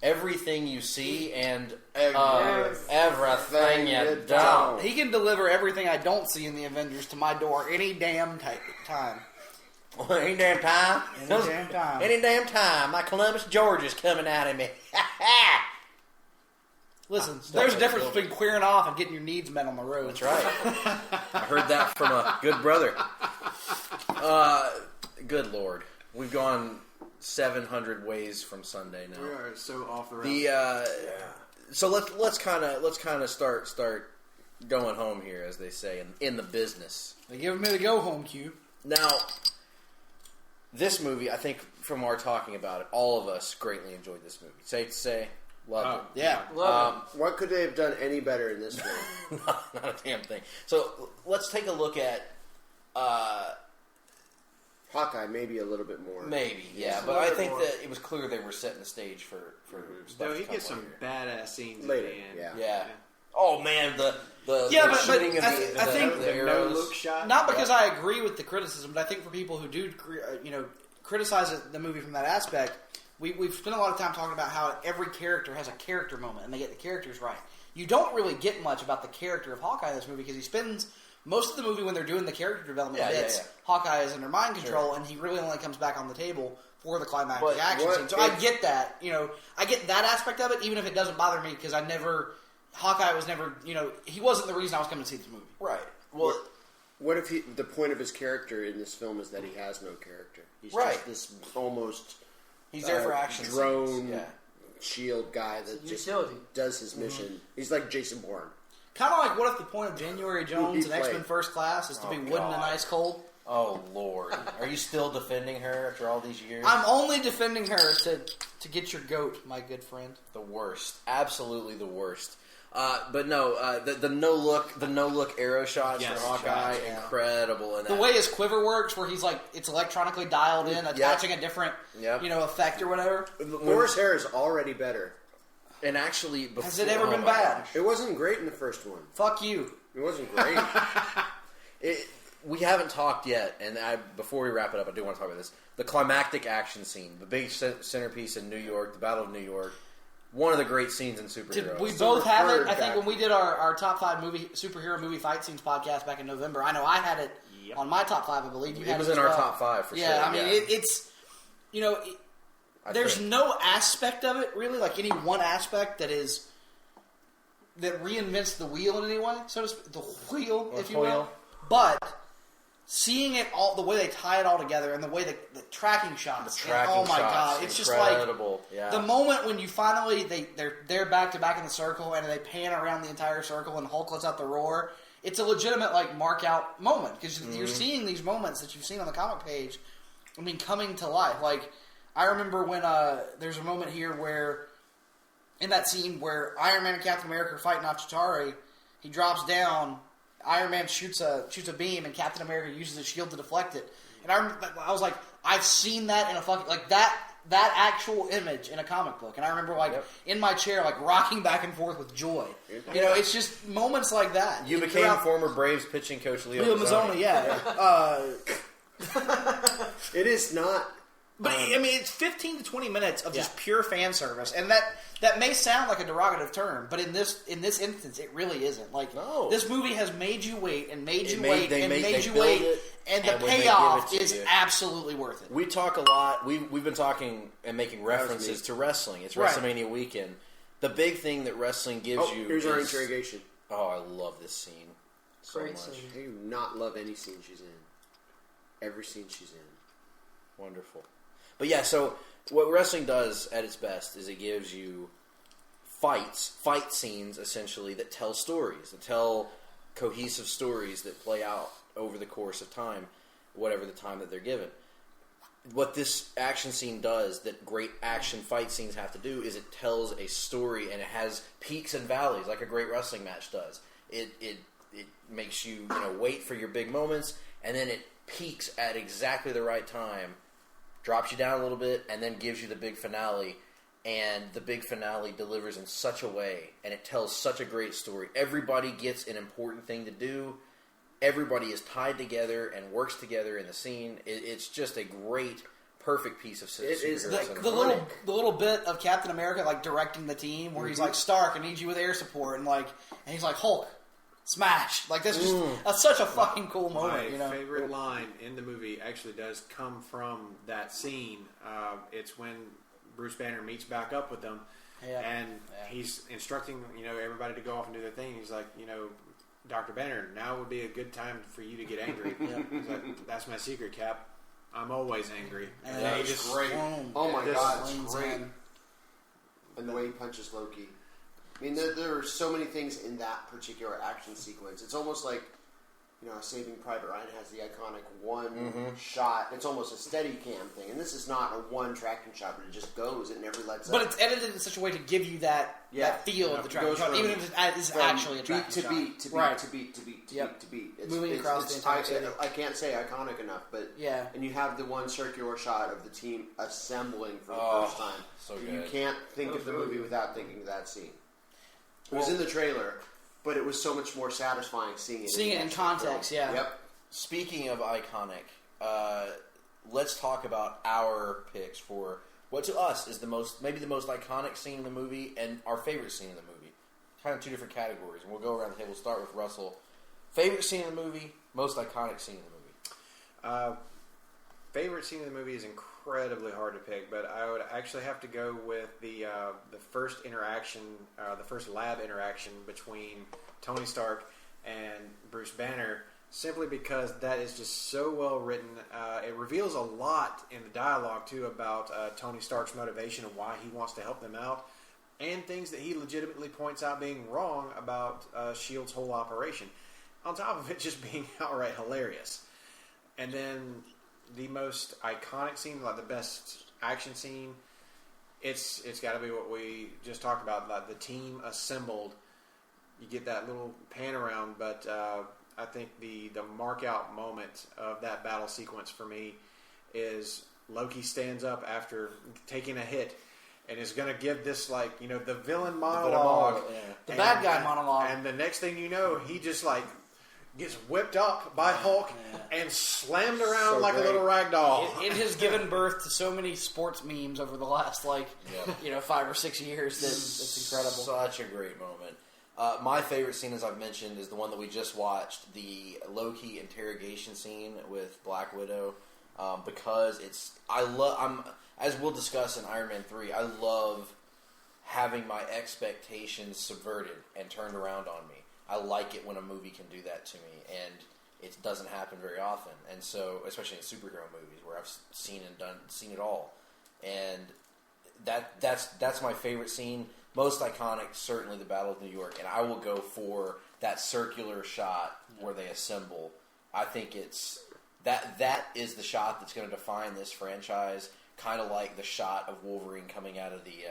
H: everything you see and everything you don't?
D: He can deliver everything I don't see in the Avengers to my door any damn time.
H: Any damn time?
D: Any damn time.
H: Any damn time. My Columbus George is coming out of me.
D: Listen, there's a difference between queering off and getting your needs met on the road.
H: That's right. I heard that from a good brother. Good Lord. We've gone 700 ways from Sunday now.
E: We are so off the rails.
H: So let's kind of start going home here, as they say, in the business.
D: They give me the go home cue.
H: Now, this movie, I think, from our talking about it, all of us greatly enjoyed this movie. Safe to say. Loved it.
D: Yeah.
F: What could they have done any better in this film?
H: Not a damn thing. So let's take a look at
F: Hawkeye, maybe a little bit more.
H: Maybe, yeah. But I think that it was clear they were setting the stage for stuff.
E: Though he
H: to
E: gets
H: come
E: some
H: later.
E: badass scenes
F: Later,
E: at the end.
H: Yeah. Oh man, the shooting of
D: I think
H: the
E: The
H: arrows.
E: no-look shot.
D: Not because I agree with the criticism, but I think for people who do, criticize the movie from that aspect, we've spent a lot of time talking about how every character has a character moment, and they get the characters right. You don't really get much about the character of Hawkeye in this movie because he spends most of the movie when they're doing the character development bits. Hawkeye is under mind control, and he really only comes back on the table for the climactic action scene. So I get that. I get that aspect of it, even if it doesn't bother me because Hawkeye was never, he wasn't the reason I was coming to see this movie.
H: Right. Well,
F: what if the point of his character in this film is that he has no character? He's just this almost...
H: He's there for action
F: drone shield guy that just does his mission. He's like Jason Bourne.
D: Kind of like what if the point of January Jones and X-Men First Class is to be wooden and ice cold?
H: Oh, Lord. Are you still defending her after all these years?
D: I'm only defending her to get your goat, my good friend.
H: The worst. Absolutely the worst. But no, the no look arrow shots for Hawkeye, incredible. In that.
D: The way his quiver works, where he's like, it's electronically dialed in, attaching a different, effect or whatever.
F: Morris hair is already better.
H: And actually,
D: has it ever been bad?
F: It wasn't great in the first one.
D: Fuck you.
F: It wasn't great.
H: we haven't talked yet, and before we wrap it up, I do want to talk about this. The climactic action scene, the big centerpiece in New York, the Battle of New York. One of the great scenes in superheroes.
D: We both have it. I think when we did our top 5 superhero movie fight scenes podcast back in November, I know I had it on my top 5. I believe you had it.
H: It was in our top 5 for sure.
D: Yeah, I mean it's there's no aspect of it really, like any one aspect that reinvents the wheel in any way, so to speak, the wheel, if you will. But seeing it all, the way they tie it all together, and the way the tracking shots, oh my god, it's
H: incredible.
D: Just like the moment when you finally they're back to back in the circle and they pan around the entire circle and Hulk lets out the roar. It's a legitimate like mark out moment because you're seeing these moments that you've seen on the comic page. I mean, coming to life. Like I remember when there's a moment here where in that scene where Iron Man and Captain America are fighting off Chitauri, he drops down. Iron Man shoots a beam, and Captain America uses his shield to deflect it. And I was like, I've seen that in a fucking like that actual image in a comic book. And I remember in my chair, like rocking back and forth with joy. It's just moments like that.
H: You became former Braves pitching coach Leo
D: Mazzoni.
F: It is not.
D: But I mean, it's 15 to 20 minutes of just pure fan service, and that may sound like a derogative term, but in this instance, it really isn't. Like this movie has made you wait and made you wait and made you wait, and the payoff is absolutely worth it.
H: We talk a lot. We've been talking and making references to wrestling. It's WrestleMania weekend. The big thing that wrestling gives you.
F: Here's our interrogation.
H: Oh, I love this scene so
G: Great
H: much.
G: scene.
F: I do not love any scene she's in. Every scene she's in.
H: Wonderful. But yeah, so what wrestling does at its best is it gives you fight scenes, essentially, that tell stories, that tell cohesive stories that play out over the course of time, whatever the time that they're given. What this action scene does, that great action fight scenes have to do, is it tells a story, and it has peaks and valleys, like a great wrestling match does. It makes you wait for your big moments, and then it peaks at exactly the right time, drops you down a little bit, and then gives you the big finale. And the big finale delivers in such a way, and it tells such a great story. Everybody gets an important thing to do. Everybody is tied together and works together in the scene. It's just a great, perfect piece of superhero.
D: It is the little bit of Captain America like directing the team, where he's like, Stark, I need you with air support, and he's like, Hulk, smash! Like that's such a fucking cool moment.
E: My favorite line in the movie actually does come from that scene. It's when Bruce Banner meets back up with them, and he's instructing everybody to go off and do their thing. He's like, Dr. Banner, now would be a good time for you to get angry. He's like, that's my secret, Cap. I'm always angry.
F: And he just great. Oh my god, it's great. And the way he punches Loki. I mean, there are so many things in that particular action sequence. It's almost like, Saving Private Ryan has the iconic one shot. It's almost a steady cam thing. And this is not a one tracking shot, but it just goes. It never lets up.
D: But it's edited in such a way to give you that feel of the tracking shot, even if it is actually a tracking shot.
F: Beat to beat to beat.
D: Moving across the entire city.
F: I can't say iconic enough, but and you have the one circular shot of the team assembling for the first time.
H: So good.
F: You can't think of the movie without thinking of that scene. It was in the trailer, but it was so much more satisfying seeing it
D: in context.
F: Film. Yep.
H: Speaking of iconic, let's talk about our picks for what to us is maybe the most iconic scene in the movie and our favorite scene in the movie. Kind of two different categories, and we'll go around the table. We'll start with Russell. Favorite scene in the movie, most iconic scene in the movie.
E: Favorite scene in the movie is incredibly hard to pick, but I would actually have to go with the first interaction, the first lab interaction between Tony Stark and Bruce Banner, simply because that is just so well written. It reveals a lot in the dialogue, too, about Tony Stark's motivation and why he wants to help them out, and things that he legitimately points out being wrong about S.H.I.E.L.D.'s whole operation, on top of it just being outright hilarious. And then the most iconic scene, like the best action scene, it's got to be what we just talked about, like the team assembled. You get that little pan around, but I think the mark out moment of that battle sequence for me is Loki stands up after taking a hit and is going to give this the villain monologue,
D: the bad guy monologue,
E: and the next thing you know, he just gets whipped up by Hulk and slammed around like a little rag doll.
D: It has given birth to so many sports memes over the last 5 or 6 years that it's incredible.
H: Such a great moment. My favorite scene, as I've mentioned, is the one that we just watched, the Loki interrogation scene with Black Widow, because as we'll discuss in Iron Man 3, I love having my expectations subverted and turned around on me. I like it when a movie can do that to me, and it doesn't happen very often. And so, especially in superhero movies, where I've seen it all, and that's my favorite scene. Most iconic, certainly the Battle of New York, and I will go for that circular shot where they assemble. I think it's that is the shot that's going to define this franchise. Kind of like the shot of Wolverine coming out of the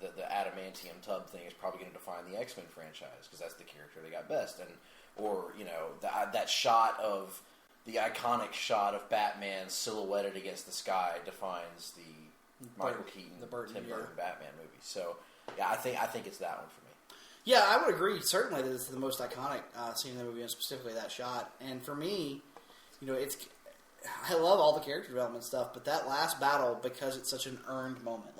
H: adamantium tub thing is probably going to define the X-Men franchise, because that's the character they got best. That shot of the iconic shot of Batman silhouetted against the sky defines the Michael Keaton, Tim Burton Batman movie. So yeah, I think it's that one for me.
D: Yeah, I would agree. Certainly, that it's the most iconic scene in the movie, and specifically that shot. And for me, I love all the character development stuff, but that last battle, because it's such an earned moment,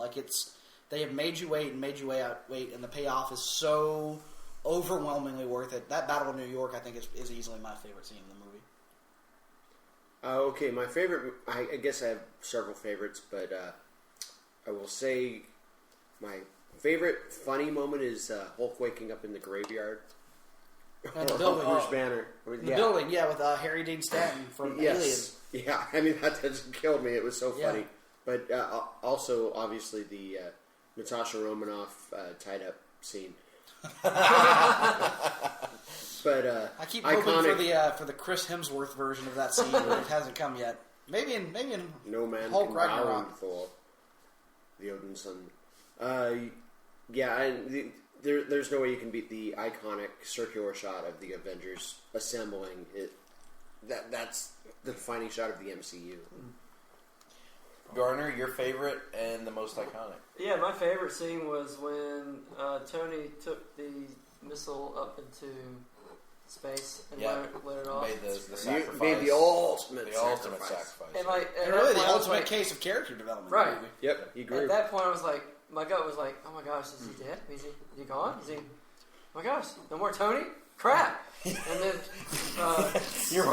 D: they have made you wait and made you wait, and the payoff is so overwhelmingly worth it. That Battle of New York, I think, is easily my favorite scene in the movie.
F: Okay, my favorite. I guess I have several favorites, but I will say my favorite funny moment is Hulk waking up in the graveyard.
D: And the building.
F: Bruce Banner.
D: The building, with Harry Dean Stanton from Aliens.
F: Yeah, I mean, that just killed me. It was so funny. But also, obviously, the Natasha Romanoff tied-up scene. But
D: I keep hoping for the Chris Hemsworth version of that scene, but it hasn't come yet. Maybe in
F: No Man
D: Hulk
F: Can
D: Ragnarok.
F: For the Odin son. There's no way you can beat the iconic circular shot of the Avengers assembling it. That's the defining shot of the MCU.
H: Garner, your favorite and the most iconic?
G: Yeah, my favorite scene was when Tony took the missile up into space and let it off.
H: Made the sacrifice.
F: Made the ultimate
H: sacrifice.
G: And
D: really the ultimate case of character development.
G: Right.
D: Movie.
F: Yep, you agree.
G: At that point, I was like, my gut was like, oh my gosh, is he dead? Is he gone? Is he? Oh my gosh, no more Tony? Crap! And then
H: you're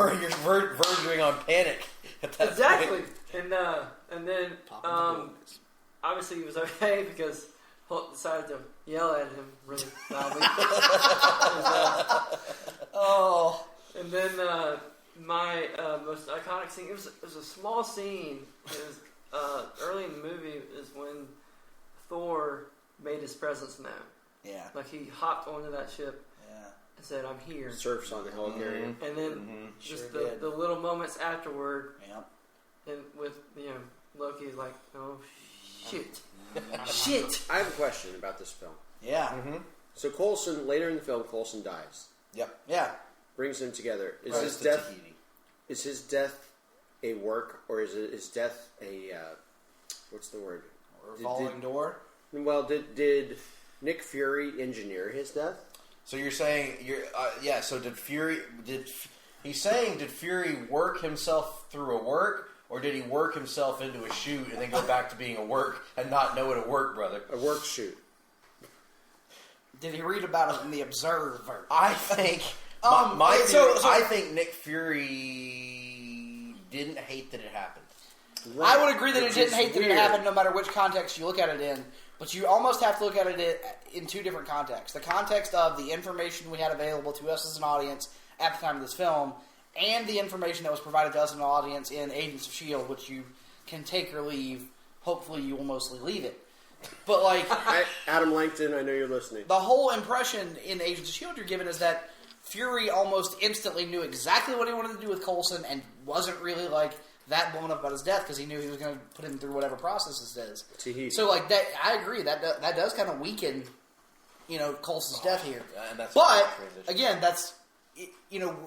H: verging on panic at that
G: exactly.
H: point.
G: And then obviously he was okay because Hulk decided to yell at him really loudly. And then my most iconic scene. It was a small scene. It was early in the movie. Is when Thor made his presence known.
D: Yeah.
G: Like he hopped onto that ship. And said, "I'm here."
F: Surfs on the helicarrier.
G: And then just the little moments afterward.
D: Yep.
G: And with Loki's like, "Oh shit, shit."
F: I have a question about this film.
D: Yeah.
H: Mm-hmm.
F: So Coulson, later in the film, Coulson dies.
H: Yep.
D: Yeah.
F: Brings them together.
H: Is
F: his death a work, or is his death a what's the word?
D: Revolving door.
F: Well, did Nick Fury engineer his death?
H: So you're saying So did Fury? He's saying did Fury work himself through a work, or did he work himself into a shoot and then go back to being a work and not know it a work, brother?
F: A work shoot.
D: Did he read about it in the Observer?
H: I think I think Nick Fury didn't hate that it happened.
D: Right. I would agree that it didn't hate that it happened, no matter which context you look at it in. But you almost have to look at it in two different contexts. The context of the information we had available to us as an audience at the time of this film, and the information that was provided to us as an audience in Agents of S.H.I.E.L.D., which you can take or leave. Hopefully you will mostly leave it. But
F: Adam Langton, I know you're listening.
D: The whole impression in Agents of S.H.I.E.L.D. you're given is that Fury almost instantly knew exactly what he wanted to do with Coulson and wasn't really that blown up about his death because he knew he was going to put him through whatever process this is. So that, I agree that does kind of weaken, Coulson's death here. But again,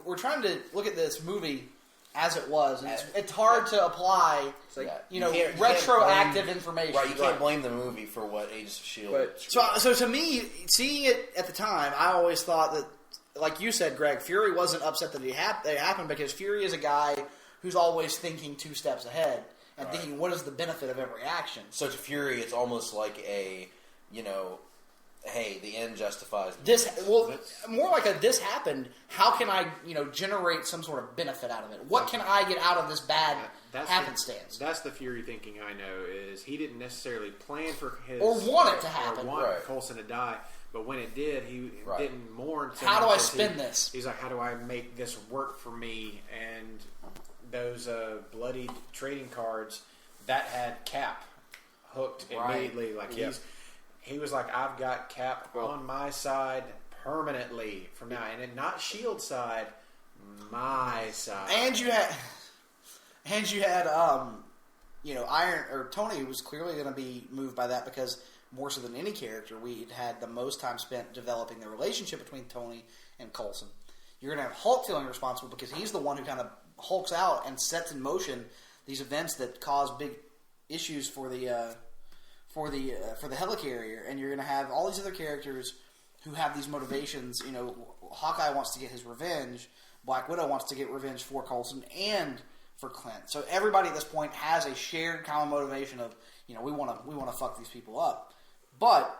D: we're trying to look at this movie as it was. And it's hard to apply, retroactive information.
H: Right, you can't blame the movie for what Agents of S.H.I.E.L.D.
D: So to me, seeing it at the time, I always thought that like you said, Greg, Fury wasn't upset that it happened because Fury is a guy who's always thinking 2 steps ahead and thinking, what is the benefit of every action?
H: So to Fury, it's almost like a, hey, the end justifies
D: more like this happened. How can I, generate some sort of benefit out of it? What can I get out of this bad happenstance?
E: That's the Fury thinking I know, is he didn't necessarily plan for his...
D: Or want it to happen.
E: Or want Coulson to die. But when it did, he didn't mourn. So
D: how do I spin this?
E: He's like, how do I make this work for me? And those bloodied trading cards, that had Cap hooked immediately. Like he was like, I've got Cap on my side permanently from now. And then not Shield side, my side.
D: And you had Iron or Tony was clearly going to be moved by that because more so than any character, we had the most time spent developing the relationship between Tony and Coulson. You're going to have Hulk feeling responsible because he's the one who kind of hulks out and sets in motion these events that cause big issues for the helicarrier, and you're going to have all these other characters who have these motivations. Hawkeye wants to get his revenge. Black Widow wants to get revenge for Coulson and for Clint. So everybody at this point has a shared common motivation of we want to fuck these people up. But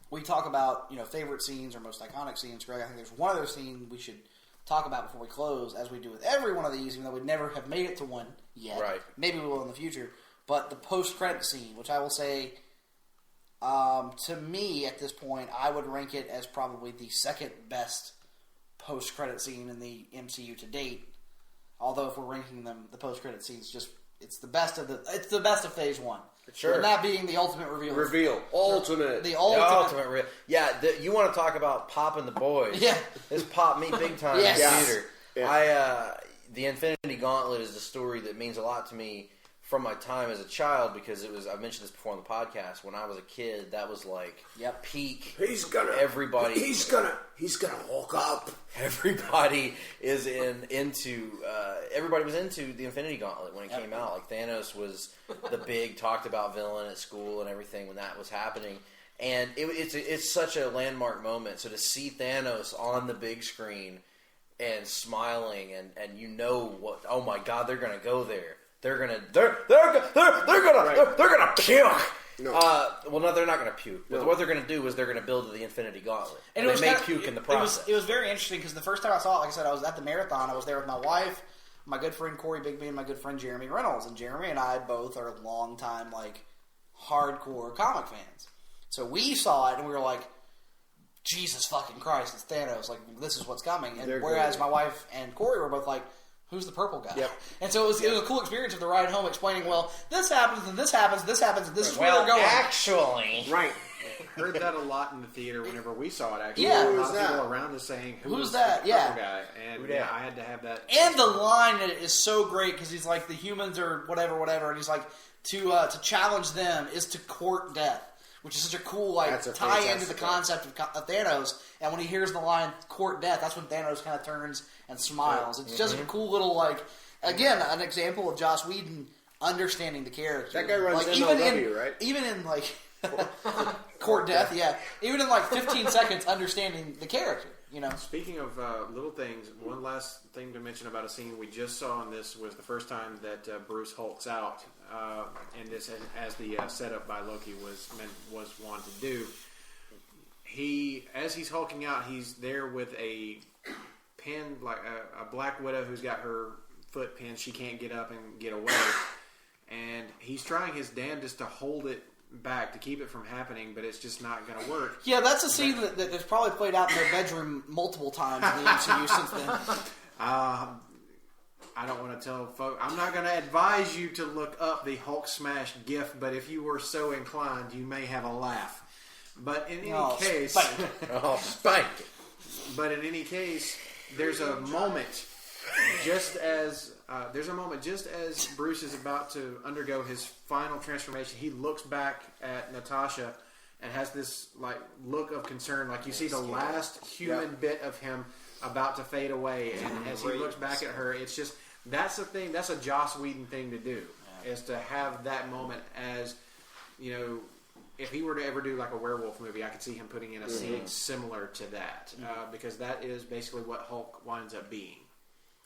D: we talk about favorite scenes or most iconic scenes. Greg, I think there's one other scene we should talk about before we close, as we do with every one of these, even though we never have made it to one yet.
H: Right.
D: Maybe we will in the future. But the post-credit scene, which I will say, to me at this point, I would rank it as probably the second best post-credit scene in the MCU to date. Although if we're ranking them, the post-credit scenes it's the best of Phase 1.
F: Sure.
D: And that being the ultimate reveal.
F: Ultimate.
D: The ultimate
H: reveal. Yeah, you want to talk about popping the boys.
D: Yeah.
H: This popped me big time in the theater. Yeah. The Infinity Gauntlet is the story that means a lot to me from my time as a child, because I've mentioned this before on the podcast, when I was a kid, that was like peak. Everybody
F: Hulk up.
H: Everybody is everybody was into the Infinity Gauntlet when it came out. Like Thanos was the big talked about villain at school and everything when that was happening. And it's such a landmark moment. So to see Thanos on the big screen and smiling and what, oh my God, they're gonna go there. They're gonna puke. No. Well, no, they're not gonna puke. But what they're gonna do is they're gonna build the Infinity Gauntlet, and they may puke in the process.
D: It was very interesting because the first time I saw it, like I said, I was at the marathon. I was there with my wife, my good friend Corey Bigby, and my good friend Jeremy Reynolds. And Jeremy and I both are long-time, hardcore comic fans. So we saw it and we were like, Jesus fucking Christ, it's Thanos! Like, this is what's coming. And whereas my wife and Corey were both like, who's the purple guy? Yep. And so it was a cool experience of the ride home explaining, well, this happens, and this happens, and this happens, and this is where they're going.
H: Actually.
E: Right. Heard that a lot in the theater whenever we saw it, actually.
D: Yeah.
E: A lot of people around us saying, who's
D: that?
E: The purple guy? And I had to have that.
D: And the line is so great because he's like, the humans are whatever, and he's like, to challenge them is to court death. Which is such a cool tie into the concept of Thanos. And when he hears the line "court death," that's when Thanos kind of turns and smiles. It's just a cool little again, an example of Joss Whedon understanding the character.
F: That guy runs MLW, right?
D: Even in court death, yeah. Even in 15 seconds, understanding the character.
E: Speaking of little things, one last thing to mention about a scene we just saw in this was the first time that Bruce hulks out, and this as the setup by Loki was wanted to do. As he's hulking out, he's there with a pin, like a Black Widow who's got her foot pinned. She can't get up and get away, and he's trying his damnedest to hold it back to keep it from happening, but it's just not going to work.
D: Yeah, that's a scene that's probably played out in their bedroom multiple times in the MCU since then.
E: I don't want to tell folks. I'm not going to advise you to look up the Hulk smash GIF, but if you were so inclined, you may have a laugh. But in any case,
H: spike.
E: But in any case, there's a moment just as Bruce is about to undergo his final transformation. He looks back at Natasha and has this look of concern, like you see the last human bit of him about to fade away, and as he looks back at her, it's just that's a thing. That's a Joss Whedon thing to do, is to have that moment as if he were to ever do like a werewolf movie, I could see him putting in a scene similar to that, because that is basically what Hulk winds up being.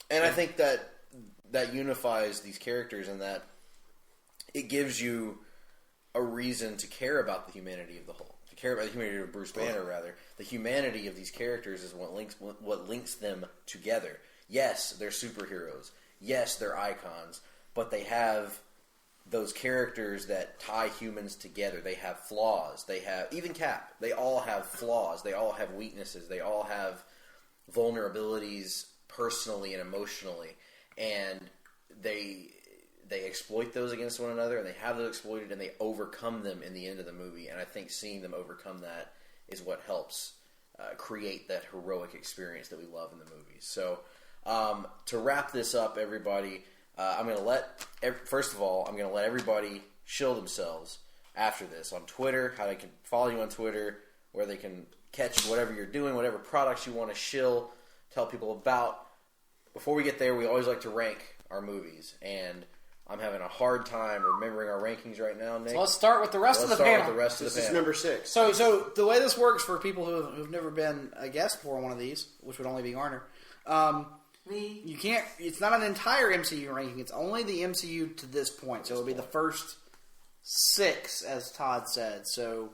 H: And I think that unifies these characters, and that it gives you a reason to care about the humanity of the Hulk, to care about the humanity of Bruce Banner. Rather, the humanity of these characters is what links them together. Yes, they're superheroes. Yes, they're icons, but they have those characters that tie humans together. They have flaws. They have, even Cap, they all have flaws. They all have weaknesses. They all have vulnerabilities personally and emotionally. And they exploit those against one another, and they have those exploited, and they overcome them in the end of the movie. And I think seeing them overcome that is what helps create that heroic experience that we love in the movies. So to wrap this up, everybody, I'm going to let everybody shill themselves after this on Twitter, how they can follow you on Twitter, where they can catch whatever you're doing, whatever products you want to shill, tell people about. Before we get there, we always like to rank our movies, and I'm having a hard time remembering our rankings right now, Nick.
D: So let's start with the rest of the panel.
F: This is number 6.
D: So the way this works for people who've never been a guest for one of these, which would only be Garner,
G: Me.
D: you can't. It's not an entire MCU ranking. It's only the MCU to this point. So it'll be the first 6, as Todd said. So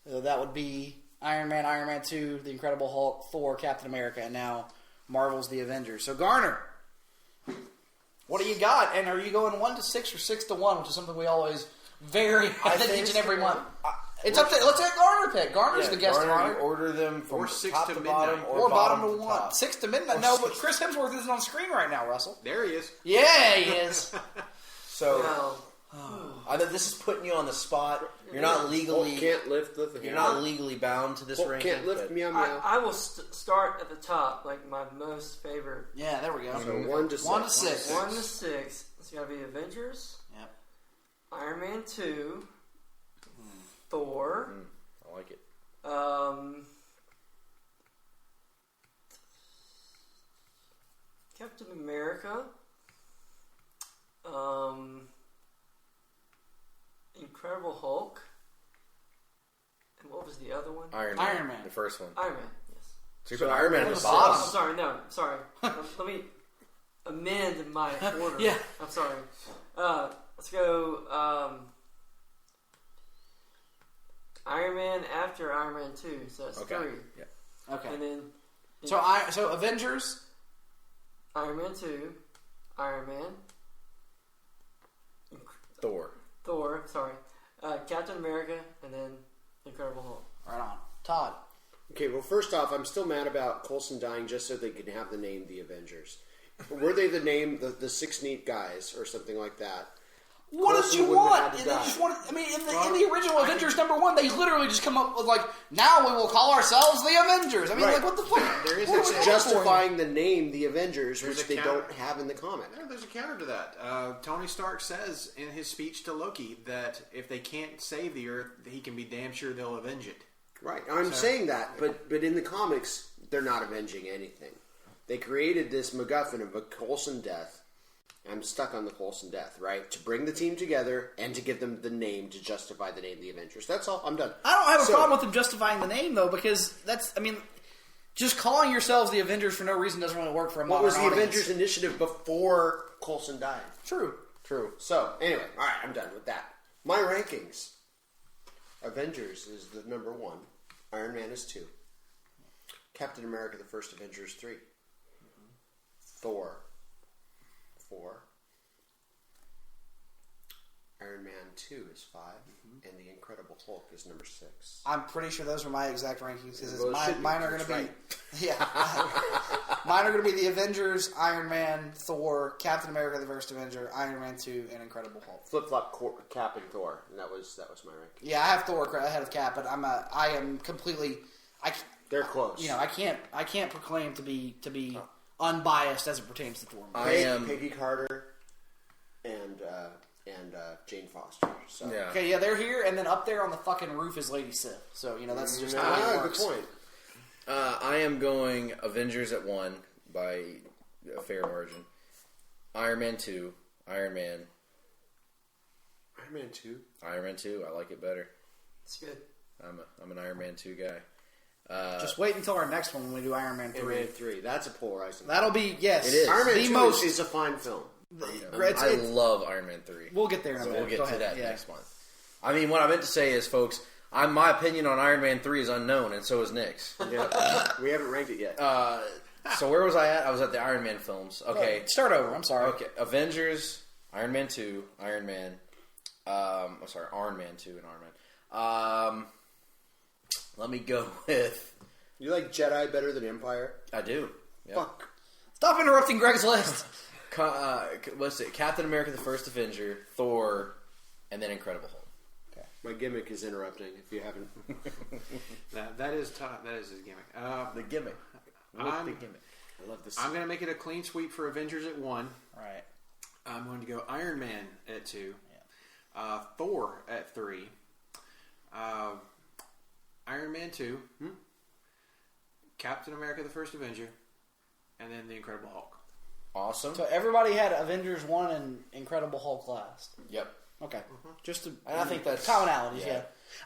D: that would be Iron Man, Iron Man 2, The Incredible Hulk, Thor, Captain America, and now Marvel's The Avengers. So Garner, what do you got? And are you going 1 to 6 or 6 to 1, which is something we always vary each and every month? It's up to let's let Garner pick. Garner's the guest of honor.
H: Order them from
E: Or 6
H: top
E: to
H: to
E: midnight.
H: bottom,
D: Or bottom to 1.
H: top.
D: 6 to midnight. No, but Chris Hemsworth isn't on screen right now, Russell.
E: There he is.
D: Yeah, he is.
H: So
G: Well,
H: I know this is putting you on the spot. You're not legally
F: Hulk can't lift the
H: you're not legally bound to this
F: Hulk
H: ranking.
F: can't lift
H: but
F: meow meow.
G: I will start at the top, like my most favorite.
D: Yeah, there we go.
F: So 1 to 6.
D: 1 to 6.
G: 1 to 6. It's got to be Avengers.
D: Yep.
G: Iron Man 2. Thor.
H: I like it.
G: Captain America. Incredible Hulk. And what was the other one?
H: Iron Man. The first one.
G: Iron Man, yes.
H: So you put Iron Man at the
G: I'm
H: bottom.
G: sorry. Let me amend my order.
D: Yeah.
G: I'm sorry. Let's go Iron Man after Iron Man 2. So that's 3.
H: Yeah.
D: Okay.
G: And then
D: So Avengers.
G: Iron Man 2, Iron Man,
H: Thor.
G: sorry, Captain America, and then Incredible Hulk.
D: Right on. Todd.
F: Okay, well, first off, I'm still mad about Coulson dying just so they could have the name The Avengers. Were they the name, the 6 neat guys or something like that?
D: What
F: Coulson
D: did you
F: wouldn't have
D: want?
F: had to
D: They
F: die.
D: just wanted, I mean, in the original Avengers #1, they literally just come up with like, now we will call ourselves the Avengers. I mean,
F: Right.
D: like, what the fuck?
E: There is
D: What
E: a
D: are we
E: chance-
D: going
F: Justifying the name The Avengers,
E: There's
F: which
E: a
F: they
E: counter.
F: don't have in the comic.
E: Yeah, there's a counter to that. Tony Stark says in his speech to Loki that if they can't save the Earth, he can be damn sure they'll avenge it.
F: Right, I'm saying that, but in the comics, they're not avenging anything. They created this MacGuffin of a Coulson death. I'm stuck on the Coulson death, right? To bring the team together and to give them the name to justify the name The Avengers. That's all. I'm done.
D: I don't have a problem with them justifying the name, though, because just calling yourselves the Avengers for no reason doesn't really work for a modern
F: What was the
D: audience.
F: Avengers initiative before Coulson died?
D: True.
F: So, anyway, all right, I'm done with that. My rankings. Avengers is the number 1. Iron Man is 2. Captain America, the First Avengers, 3. Thor, 4. Iron Man 2 is 5. And The Incredible Hulk is number 6.
D: I'm pretty sure those are my exact rankings. Because
F: Well, it should be.
D: mine are going
F: That's
D: to be,
F: right.
D: yeah, mine are going to be the Avengers, Iron Man, Thor, Captain America: The First Avenger, Iron Man 2, and Incredible Hulk.
F: Flip-flop Cap and Thor, and that was my ranking.
D: Yeah, I have Thor ahead of Cap, but I am completely,
F: They're close.
D: you know, I can't proclaim to be unbiased as it pertains to Thor.
F: Peggy Carter and Jane Foster. So.
H: Yeah.
D: Okay, yeah, they're here, and then up there on the fucking roof is Lady Sif. So you know that's just how it
F: Good
D: works.
F: point.
H: I am going Avengers at 1 by a fair margin. Iron Man 2. Iron Man 2. I like it better.
G: It's good.
C: I'm an Iron Man 2 guy.
D: Just wait until our next one when we do Iron Man 3.
F: Iron Man 3. That's a polarizing.
D: That'll be, yes.
C: It is.
F: Iron Man
D: the
F: 2
D: most,
F: is a fine film.
C: I love Iron Man 3.
D: We'll get there in a minute.
C: We'll get
D: Go
C: to
D: ahead.
C: that
D: Yeah.
C: next month. I mean, what I meant to say is, folks, my opinion on Iron Man 3 is unknown, and so is Nick's.
F: Yeah. We haven't ranked it yet.
C: So where was I at? I was at the Iron Man films. Okay.
D: Start over. I'm sorry.
C: Okay. Avengers, Iron Man 2, Iron Man. Iron Man 2 and Iron Man. Let me go with...
F: You like Jedi better than Empire?
C: I do. Yep.
F: Fuck.
D: Stop interrupting Greg's list.
C: What's it? Captain America: The First Avenger, Thor, and then Incredible Hulk.
F: My gimmick is interrupting. If you haven't,
E: That is Todd. That is his gimmick.
C: The gimmick.
E: I'm-
C: The gimmick.
F: I love this.
E: I'm going to make it a clean sweep for Avengers at 1.
D: Right.
E: I'm going to go Iron Man at 2. Thor at 3. Iron Man 2. Captain America: The First Avenger. And then The Incredible Hulk.
C: Awesome.
D: So everybody had Avengers 1 and Incredible Hulk last.
C: Yep.
D: Okay. Just to,
C: And I think that's...
D: commonalities, yeah.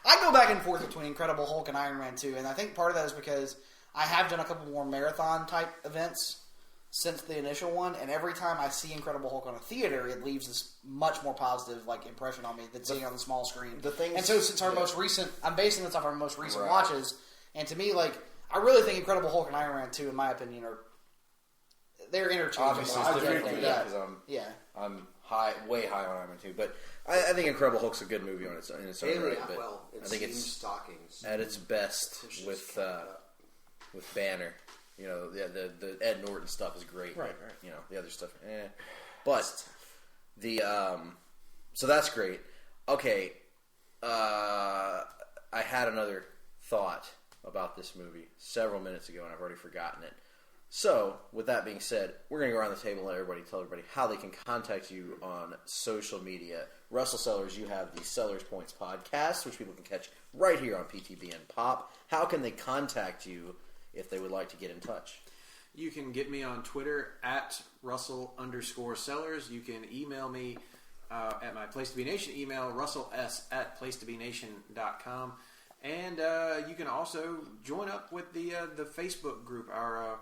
D: I go back and forth between Incredible Hulk and Iron Man 2, and I think part of that is because I have done a couple more marathon-type events since the initial one, and every time I see Incredible Hulk on a theater, it leaves this much more positive impression on me than seeing it on the small screen. And so since our most recent... I'm basing this off our most recent watches, and to me, I really think Incredible Hulk and Iron Man 2, in my opinion, they're interchangeable.
C: Obviously,
D: I'll
C: it's
D: give
C: different
D: you
C: for
D: that.
C: because
D: Yeah.
C: I'm way high on Iron Man 2, but I think Incredible Hulk's a good movie on its own right. But I think it's
F: stockings
C: at its best with Banner. You know, the Ed Norton stuff is great.
D: Right.
C: You know, the other stuff, But the so that's great. Okay, I had another thought about this movie several minutes ago, and I've already forgotten it. So, with that being said, we're going to go around the table and tell everybody how they can contact you on social media. Russell Sellers, you have the Sellers Points podcast, which people can catch right here on PTBN Pop. How can they contact you if they would like to get in touch?
E: You can get me on Twitter at Russell_Sellers. You can email me at my Place to Be Nation email, russellS@placetobenation.com. And you can also join up with the Facebook group, our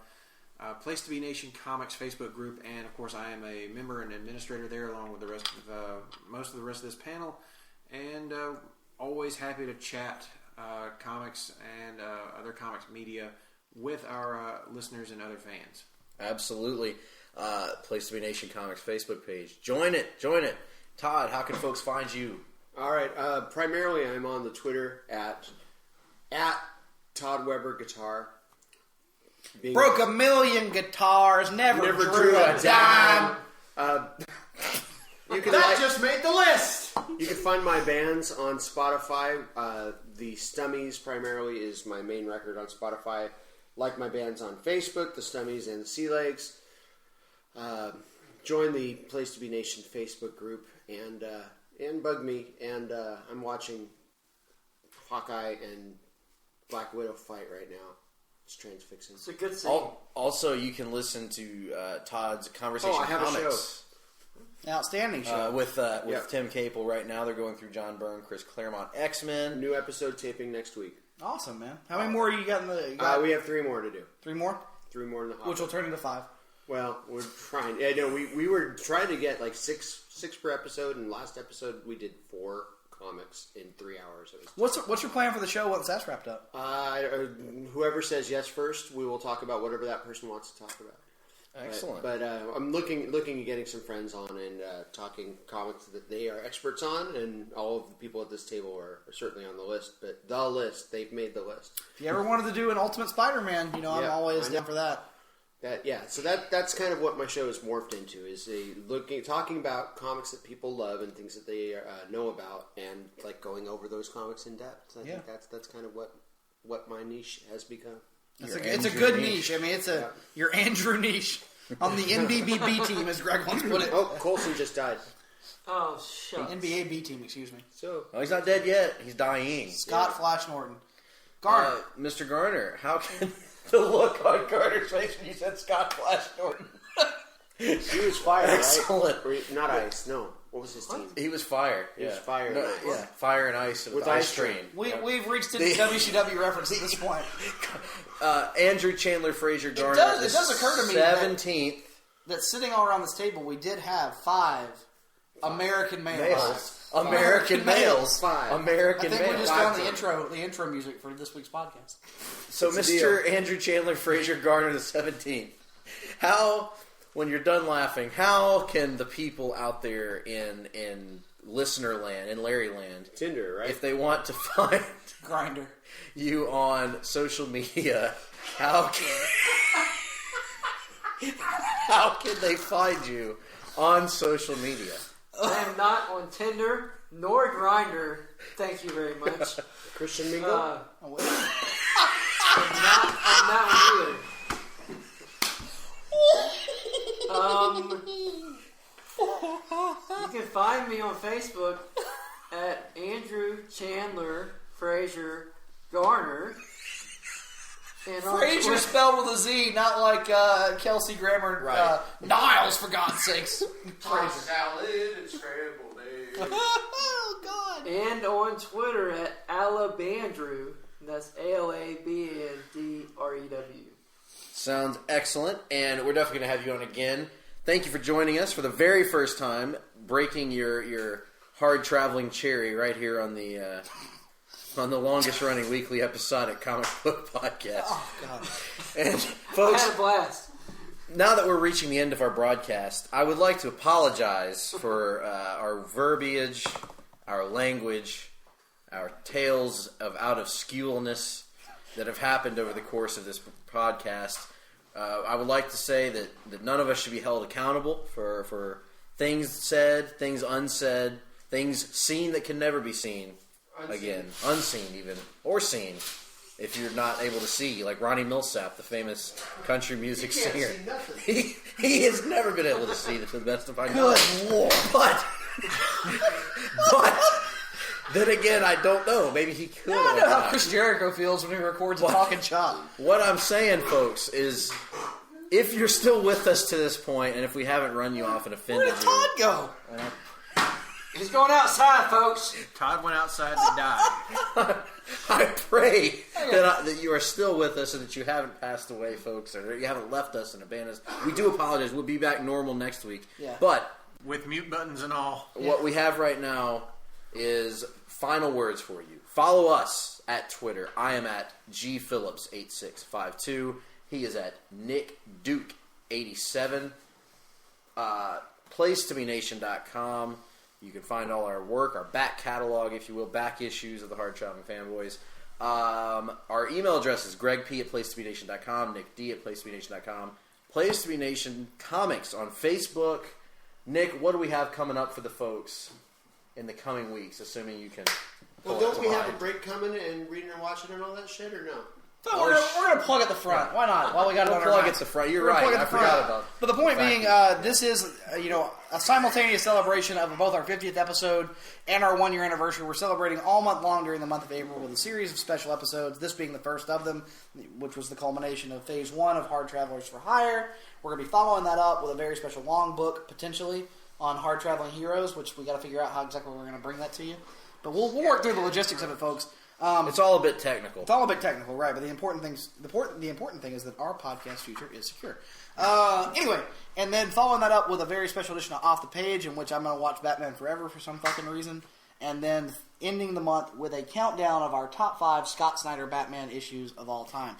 E: Place to Be Nation Comics Facebook group. And, of course, I am a member and administrator there along with the rest of most of the rest of this panel. And always happy to chat comics and other comics media with our listeners and other fans.
C: Absolutely. Place to Be Nation Comics Facebook page. Join it. Todd, how can folks find you?
F: All right. Primarily, I'm on the Twitter at Todd Weber Guitar.
D: Broke 1 million guitars, never drew a dime.
F: You can
E: Just made the list!
F: You can find my bands on Spotify. The Stummies primarily is my main record on Spotify. Like my bands on Facebook, the Stummies and the Sea Legs. Join the Place to Be Nation Facebook group and bug me. And I'm watching Hawkeye and Black Widow fight right now. It's transfixing.
G: It's a good scene.
C: Also, you can listen to Todd's Conversation
F: I have
C: Comics.
F: a
D: Outstanding show.
C: With Tim Capel right now. They're going through John Byrne, Chris Claremont, X-Men.
F: New episode taping next week.
D: Awesome, man. How many more you got in the...
F: We have 3 more to do.
D: 3 more?
F: 3 more in the hopper.
D: Which will turn into 5.
F: Well, we're trying. Yeah, no, we were trying to get like six per episode, and last episode we did 4 comics in 3 hours. It was
D: What's your plan for the show once that's wrapped up?
F: whoever says yes first, we will talk about whatever that person wants to talk about.
C: Excellent.
F: But I'm looking at getting some friends on and talking comics that they are experts on, and all of the people at this table are certainly on the list. But they've made the list.
D: If you ever wanted to do an Ultimate Spider-Man, I'm always down for that.
F: So that's kind of what my show has morphed into, is talking about comics that people love and things that they know about, and like going over those comics in depth. I think that's kind of what my niche has become.
D: It's a good niche. I mean, your Andrew niche on the NBB team, as Greg once put it.
F: Oh, Coulson just died.
G: Oh, shit.
D: NBA B team, excuse me.
F: So
C: he's not dead yet. He's dying.
D: Scott Flash Norton. Garner.
C: Mr. Garner, how can the look on Garner's face when you said Scott Flash Norton?
F: he was fired,
C: Excellent.
F: right? Not ice, no. What was his team?
C: He was Fire.
F: He was Fire.
C: No, yeah, Fire and Ice with Ice Train.
D: We've reached into WCW reference at this point.
C: Andrew Chandler Frazier Garner.
D: It does occur to me
C: 17th.
D: That sitting all around this table, we did have 5 American males.
C: American males.
F: 5.
C: American males.
D: I think we just found the intro music for this week's podcast.
C: So Mr. Andrew Chandler Frazier Garner the 17th. How, when you're done laughing, how can the people out there in listener land, in Larry land,
F: Tinder, right?
C: if they want to find
D: Grinder
C: you on social media, how can they find you on social media?
G: I am not on Tinder nor Grindr. Thank you very much.
F: Christian Mingle?
G: I'm not on either. You can find me on Facebook at Andrew Chandler Frazier Garner. And
D: Frazier spelled with a Z, not like Kelsey Grammer.
C: Right.
D: Niles, for God's sakes.
F: Frazier salad and scrambled eggs.
D: Oh, God.
G: And on Twitter at Alabandrew. That's ALABANDREW.
C: Sounds excellent, and we're definitely going to have you on again. Thank you for joining us for the very first time, breaking your hard-traveling cherry right here on the longest-running weekly episodic comic book podcast.
D: Oh, God.
C: And, folks,
G: I had a blast.
C: Now that we're reaching the end of our broadcast, I would like to apologize for our verbiage, our language, our tales of out-of-skewness that have happened over the course of this podcast. I would like to say that none of us should be held accountable for things said, things unsaid, things seen that can never be seen again. Unseen even, or seen if you're not able to see, like Ronnie Millsap, the famous country music singer. He has never been able to see, to the best of my knowledge.
D: Good Lord.
C: But then again, I don't know. Maybe he could.
D: I know how Chris Jericho feels when he records a talking chop.
C: What I'm saying, folks, is if you're still with us to this point, and if we haven't run you off and offended
D: Where did Todd go?
G: He's going outside, folks.
E: Todd went outside to die.
C: I pray that you are still with us and that you haven't passed away, folks, or you haven't left us and abandoned us. We do apologize. We'll be back normal next week.
D: Yeah.
C: But
E: With mute buttons and all.
C: what we have right now is final words for you. Follow us at Twitter. I am at gphillips8652. He is at Nick Duke 87. PlaceToBeNation.com. You can find all our work, our back catalog, if you will, back issues of the Hard-Traveling Fanboys. Our email address is gregp@placetobenation.com, nickd@placetobenation.com. Place to Be Nation Comics on Facebook. Nick, what do we have coming up for the folks in the coming weeks, assuming you can pull
F: Well, don't
C: it
F: we
C: to
F: have a
C: mind?
F: break coming and reading and watching and all that shit, or no?
D: So we're going to plug at the front. Why not? While we got it on our
C: Plug
D: minds.
C: at the front. You're
D: We're gonna
C: right.
D: plug
C: I
D: at the front.
C: forgot about
D: But the point
C: the fact
D: being,
C: that-
D: this is a simultaneous celebration of both our 50th episode and our 1-year anniversary. We're celebrating all month long during the month of April with a series of special episodes. This being the first of them, which was the culmination of Phase 1 of Hard Travelers for Hire. We're going to be following that up with a very special long book, potentially, on Hard Traveling Heroes, which we got to figure out how exactly we're going to bring that to you. But we'll work through the logistics of it, folks.
C: It's all a bit technical.
D: It's all a bit technical, right? But the important thing is that our podcast future is secure. Anyway, and then following that up with a very special edition of Off the Page, in which I'm going to watch Batman Forever for some fucking reason, and then ending the month with a countdown of our top 5 Scott Snyder Batman issues of all time.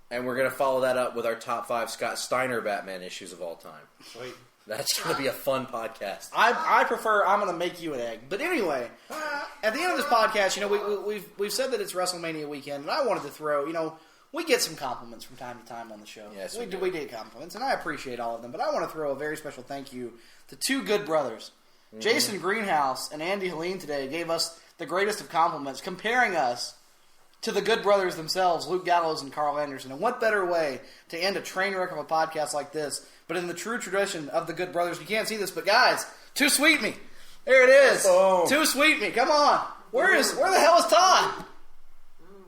C: And we're going to follow that up with our top 5 Scott Steiner Batman issues of all time.
E: Sweet.
C: That's going to be a fun podcast.
D: I prefer I'm going to make you an egg. But anyway, at the end of this podcast, we've said that it's WrestleMania weekend, and I wanted to throw, we get some compliments from time to time on the show.
C: Yes,
D: we
C: do.
D: We get compliments, and I appreciate all of them. But I want to throw a very special thank you to 2 good brothers.
C: Mm-hmm.
D: Jason Greenhouse and Andy Helene today gave us the greatest of compliments, comparing us to the good brothers themselves, Luke Gallows and Carl Anderson. And what better way to end a train wreck of a podcast like this, but in the true tradition of the good brothers. You can't see this, but guys, Too Sweet Me. There it is.
C: Oh.
D: Too Sweet Me. Come on. Where the hell is Todd?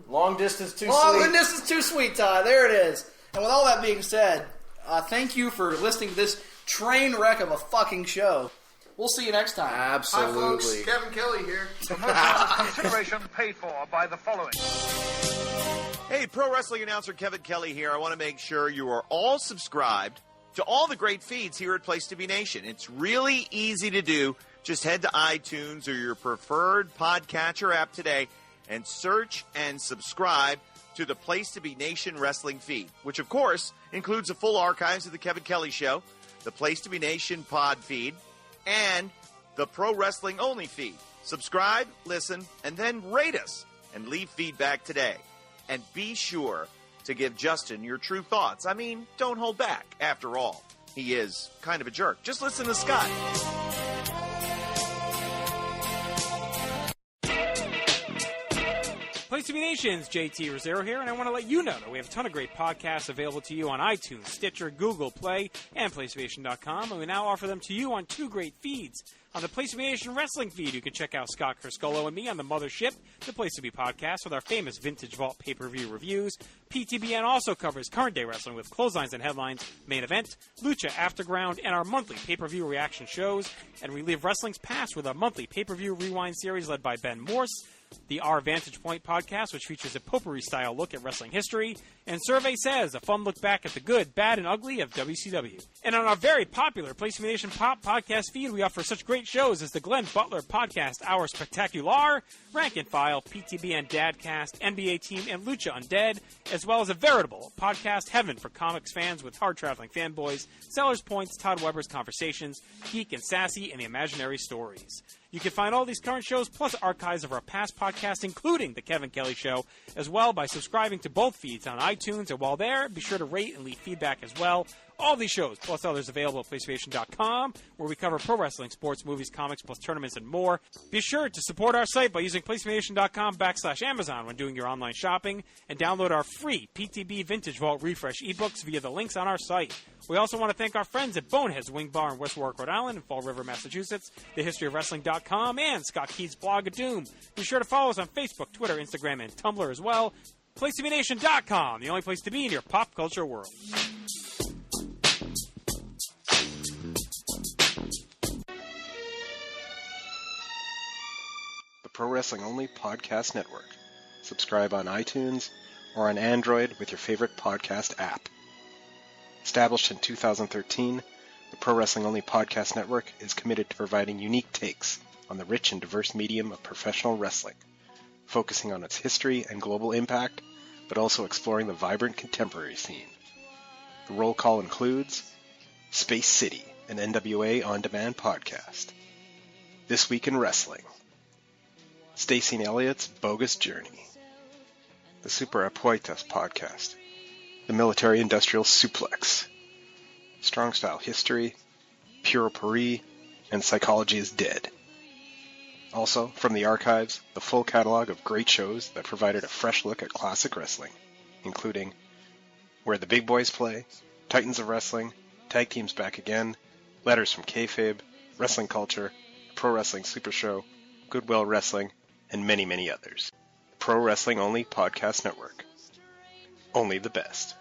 C: Long distance too
D: Long
C: sweet.
D: distance Too Sweet, Todd. There it is. And with all that being said, Thank you for listening to this train wreck of a fucking show. We'll see you next time.
C: Absolutely.
F: Hi, folks. Kevin Kelly here.
I: Consideration paid for by the following.
J: Hey, pro wrestling announcer Kevin Kelly here. I want to make sure you are all subscribed to all the great feeds here at Place to Be Nation. It's really easy to do. Just head to iTunes or your preferred podcatcher app today and search and subscribe to the Place to Be Nation wrestling feed, which, of course, includes the full archives of the Kevin Kelly Show, the Place to Be Nation pod feed, and the Pro Wrestling Only feed. Subscribe, listen, and then rate us and leave feedback today. And be sure to give Justin your true thoughts. I mean, don't hold back. After all, he is kind of a jerk. Just listen to Scott.
K: Place to Be Nation's JT Rosero here, and I want to let you know that we have a ton of great podcasts available to you on iTunes, Stitcher, Google Play, and PlayStation.com, and we now offer them to you on two great feeds. On the Place to Be Nation wrestling feed, you can check out Scott Criscolo and me on the Mothership, the Place to Be podcast, with our famous Vintage Vault pay-per-view reviews. PTBN also covers current day wrestling with clotheslines and headlines, main event, Lucha Afterground, and our monthly pay-per-view reaction shows. And relive wrestling's past with our monthly pay-per-view rewind series led by Ben Morse. The Our Vantage Point podcast, which features a potpourri-style look at wrestling history, and Survey Says, a fun look back at the good, bad, and ugly of WCW. And on our very popular Place to Be Nation Pop podcast feed, we offer such great shows as the Glenn Butler Podcast Hour Spectacular, Rank and File, PTBN Dadcast, NBA Team, and Lucha Undead, as well as a veritable podcast heaven for comics fans with Hard-Traveling Fanboys, Sellers Points, Todd Weber's Conversations, Geek and Sassy, and the Imaginary Stories. You can find all these current shows plus archives of our past podcasts, including The Kevin Kelly Show, as well by subscribing to both feeds on iTunes. And while there, be sure to rate and leave feedback as well. All these shows, plus others available at PlayStation.com, where we cover pro wrestling, sports, movies, comics, plus tournaments, and more. Be sure to support our site by using PlayStation.com/Amazon when doing your online shopping, and download our free PTB Vintage Vault Refresh ebooks via the links on our site. We also want to thank our friends at Bonehead's Wing Bar in West Warwick, Rhode Island, and Fall River, Massachusetts, thehistoryofwrestling.com, and Scott Keith's blog of Doom. Be sure to follow us on Facebook, Twitter, Instagram, and Tumblr as well. PlaceToBeNation.com, the only place to be in your pop culture world.
L: The Pro Wrestling Only Podcast Network. Subscribe on iTunes or on Android with your favorite podcast app. Established in 2013, the Pro Wrestling Only Podcast Network is committed to providing unique takes on the rich and diverse medium of professional wrestling, focusing on its history and global impact, but also exploring the vibrant contemporary scene. The roll call includes Space City, an NWA on-demand podcast, This Week in Wrestling, Stacey and Elliott's Bogus Journey, the Super Apuestas podcast, the Military Industrial Suplex, Strong Style History, Pure Paris, and Psychology is Dead. Also, from the archives, the full catalog of great shows that provided a fresh look at classic wrestling, including Where the Big Boys Play, Titans of Wrestling, Tag Teams Back Again, Letters from Kayfabe, Wrestling Culture, Pro Wrestling Super Show, Goodwill Wrestling, and many, many others. Pro Wrestling Only Podcast Network. Only the best.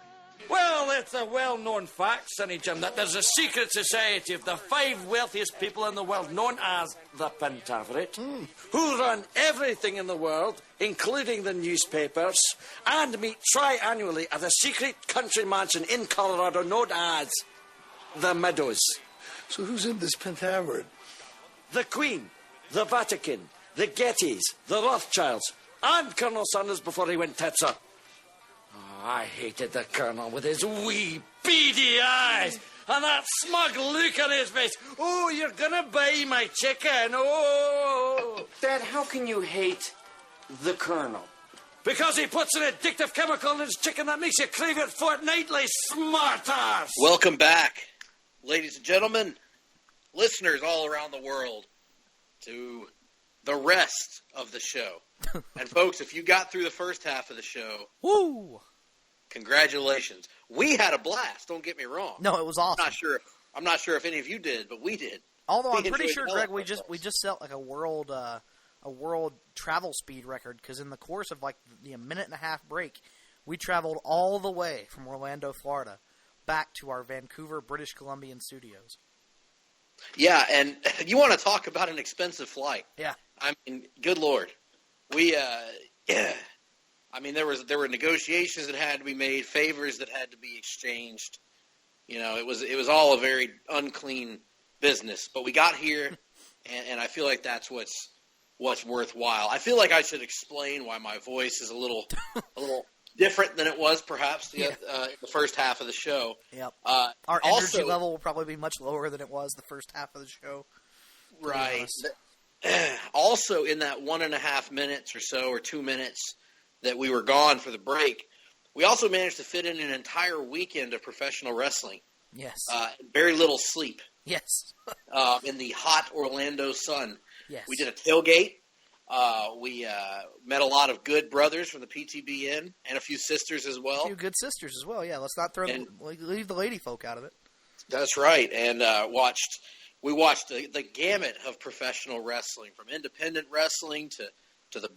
M: Well, it's a well-known fact, Sonny Jim, that there's a secret society of the 5 wealthiest people in the world, known as the Pentaverate, who run everything in the world, including the newspapers, and meet tri-annually at a secret country mansion in Colorado known as the Meadows.
N: So who's in this Pentaverate?
M: The Queen, the Vatican, the Gettys, the Rothschilds, and Colonel Sanders before he went tits up. I hated the Colonel with his wee, beady eyes and that smug look on his face. Oh, you're gonna buy my chicken, oh!
O: Dad, how can you hate the Colonel?
M: Because he puts an addictive chemical in his chicken that makes you crave it fortnightly, smartass!
P: Welcome back, ladies and gentlemen, listeners all around the world, to the rest of the show. And folks, if you got through the first half of the show...
D: Woo!
P: Congratulations. We had a blast, don't get me wrong.
D: No, it was awesome.
P: I'm not sure if any of you did, but we did.
D: Although I'm pretty sure, Greg, we just set like a world travel speed record, because in the course of like the minute and a half break, we traveled all the way from Orlando, Florida, back to our Vancouver, British Columbian studios.
P: Yeah, and you want to talk about an expensive flight.
D: Yeah.
P: I mean, good Lord. We, I mean, there were negotiations that had to be made, favors that had to be exchanged. You know, it was all a very unclean business. But we got here, and I feel like that's what's worthwhile. I feel like I should explain why my voice is a little different than it was perhaps in the first half of the show.
D: Yep. Our energy level will probably be much lower than it was the first half of the show.
P: Right. Also, in that 1.5 minutes or so, or 2 minutes that we were gone for the break, we also managed to fit in an entire weekend of professional wrestling.
D: Yes.
P: Very little sleep.
D: Yes.
P: In the hot Orlando sun.
D: Yes.
P: We did a tailgate. We met a lot of good brothers from the PTBN and a few sisters as well.
D: A few good sisters as well, yeah. Let's not leave the lady folk out of it.
P: That's right. And we watched the gamut of professional wrestling, from independent wrestling to the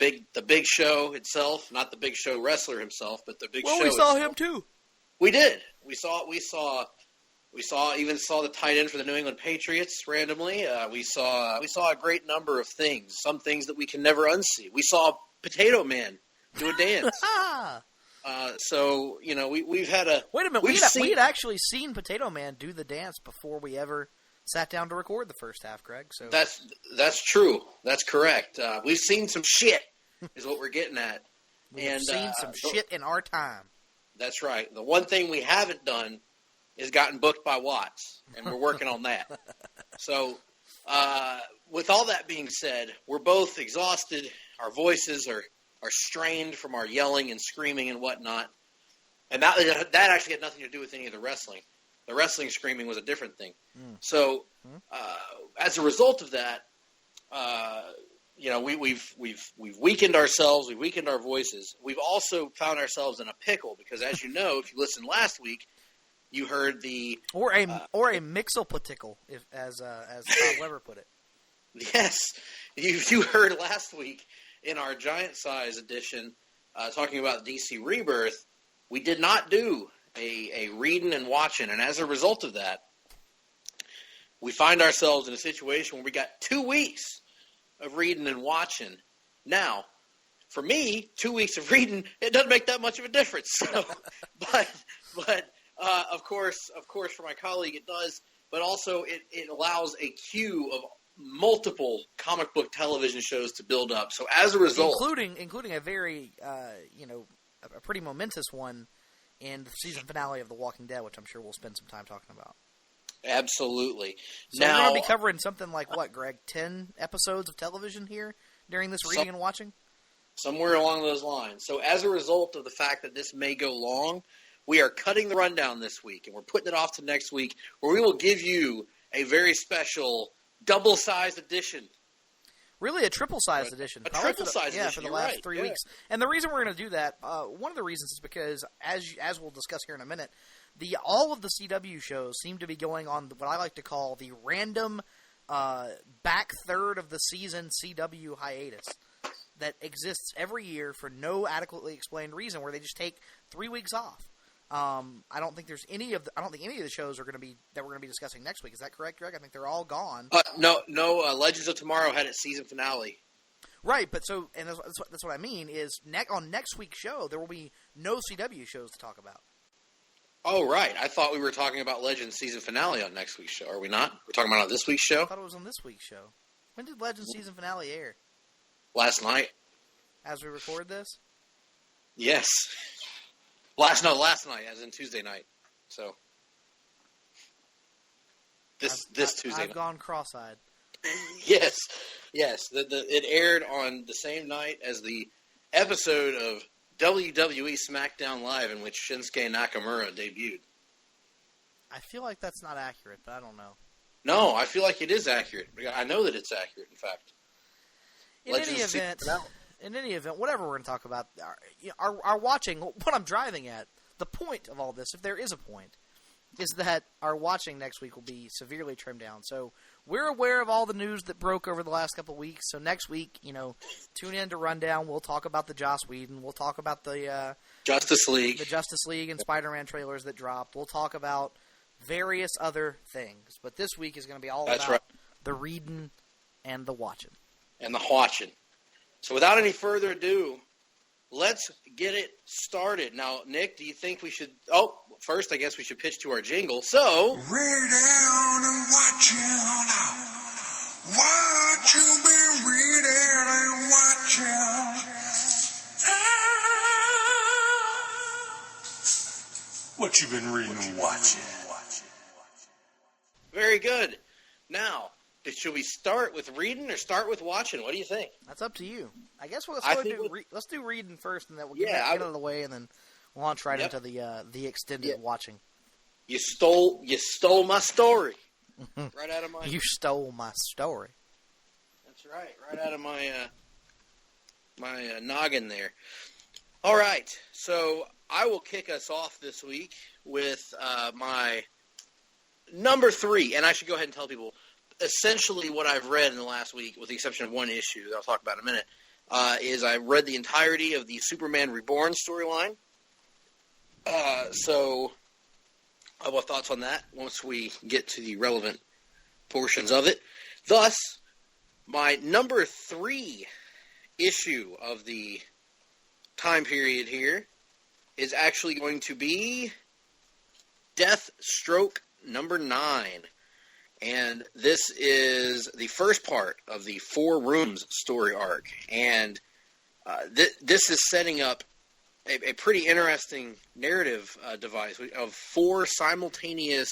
P: big show itself. Not the big show wrestler himself, but the big show.
D: Well, we saw him too.
P: We did. We saw the tight end for the New England Patriots randomly. We saw a great number of things. Some things that we can never unsee. We saw Potato Man do a dance. So you know we've had a
D: wait a minute. We had actually seen Potato Man do the dance before we ever sat down to record the first half, Greg. So
P: that's true. That's correct. We've seen some shit, is what we're getting at.
D: We've seen some shit in our time.
P: That's right. The one thing we haven't done is gotten booked by Watts, and we're working on that. So, with all that being said, we're both exhausted. Our voices are strained from our yelling and screaming and whatnot. And that actually had nothing to do with any of the wrestling. The wrestling screaming was a different thing. So, as a result of that, you know, we've weakened ourselves. We've weakened our voices. We've also found ourselves in a pickle because, as you know, if you listened last week, you heard the
D: or a mixopatickle, as Todd Weber put it.
P: Yes, you heard last week in our giant size edition talking about DC Rebirth. We did not do a reading and watching, and as a result of that, we find ourselves in a situation where we got 2 weeks of reading and watching. Now, for me, 2 weeks of reading, it doesn't make that much of a difference. So, but of course, for my colleague, it does. But also, it allows a queue of multiple comic book television shows to build up. So, as a result,
D: including a very, a pretty momentous one in the season finale of The Walking Dead, which I'm sure we'll spend some time talking about.
P: Absolutely.
D: So we're going to be covering something like what, Greg? 10 episodes of television here during this reading and watching?
P: Somewhere along those lines. So as a result of the fact that this may go long, we are cutting the rundown this week, and we're putting it off to next week, where we will give you a very special double-sized edition.
D: Really, a triple-sized edition.
P: A triple-sized edition,
D: for the last 3 weeks. And the reason we're going to do that, one of the reasons is because, as we'll discuss here in a minute, all of the CW shows seem to be going on what I like to call the random back third of the season CW hiatus that exists every year for no adequately explained reason, where they just take 3 weeks off. I don't think any of the shows that we're going to be discussing next week. Is that correct, Greg? I think they're all gone.
P: No. Legends of Tomorrow had its season finale.
D: Right, but that's what I mean is on next week's show there will be no CW shows to talk about.
P: Oh, right. I thought we were talking about Legends season finale on next week's show. Are we not? We're talking about on this week's show?
D: I thought it was on this week's show. When did Legends season finale air?
P: Last night.
D: As we record this?
P: Yes. Last night, as in Tuesday night. So this Tuesday night.
D: I've gone cross-eyed.
P: Yes. It aired on the same night as the episode of WWE SmackDown Live in which Shinsuke Nakamura debuted.
D: I feel like that's not accurate, but I don't know.
P: No, I feel like it is accurate. I know that it's accurate, in fact.
D: In any event, whatever we're going to talk about, our watching, what I'm driving at, the point of all this, if there is a point, is that our watching next week will be severely trimmed down. So we're aware of all the news that broke over the last couple of weeks. So next week, tune in to Rundown. We'll talk about the Joss Whedon. We'll talk about the
P: Justice League.
D: The Justice League and Spider-Man trailers that dropped. We'll talk about various other things. But this week is going to be all about the reading and the watching.
P: And the watching. So without any further ado, let's get it started. Now, Nick, do you think we should... Oh, first, I guess we should pitch to our jingle. So...
B: Read down and watching. What you been reading and watching.
Q: What you been reading and watching.
P: Very good. Now, should we start with reading or start with watching? What do you think?
D: That's up to you. I guess let's do reading first, and then we'll get it out of the way, and then launch right into the extended watching.
P: You stole my story. Right out of my...
D: You stole my story.
P: That's right. Right out of my my noggin there. All right. So I will kick us off this week with my number 3, and I should go ahead and tell people essentially what I've read in the last week, with the exception of one issue that I'll talk about in a minute, is I read the entirety of the Superman Reborn storyline. So I'll have thoughts on that once we get to the relevant portions of it. Thus, my number 3 issue of the time period here is actually going to be Deathstroke number 9. And this is the first part of the 4 Rooms story arc. And this is setting up a pretty interesting narrative device of 4 simultaneous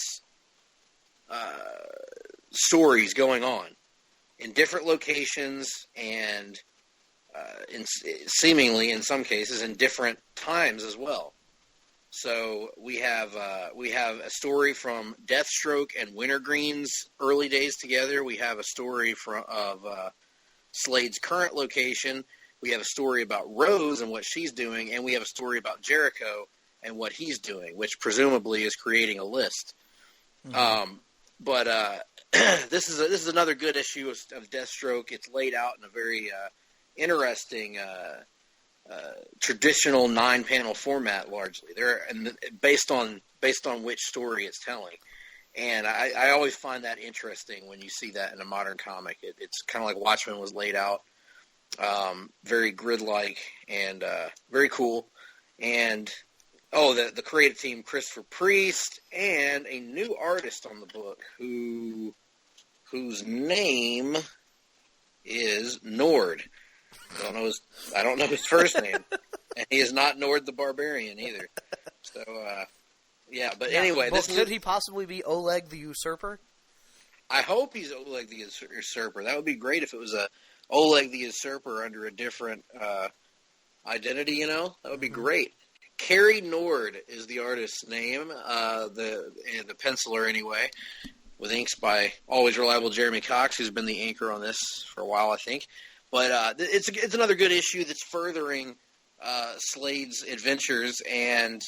P: stories going on in different locations and seemingly, in some cases, in different times as well. So we have a story from Deathstroke and Wintergreen's early days together. We have a story of Slade's current location. We have a story about Rose and what she's doing, and we have a story about Jericho and what he's doing, which presumably is creating a list. Mm-hmm. But this is another good issue of Deathstroke. It's laid out in a very interesting. Traditional 9-panel format, largely based on which story it's telling, and I always find that interesting when you see that in a modern comic. It's kind of like Watchmen was laid out, very grid-like and very cool. And the creative team, Christopher Priest, and a new artist on the book whose name is Nord. I don't know his first name, and he is not Nord the Barbarian either. So, but anyway,
D: could he possibly be Oleg the Usurper?
P: I hope he's Oleg the Usurper. That would be great if it was a Oleg the Usurper under a different identity. That would be great. Carrie Nord is the artist's name, the penciler anyway, with inks by always reliable Jeremy Cox, who's been the inker on this for a while, I think. But it's another good issue that's furthering Slade's adventures and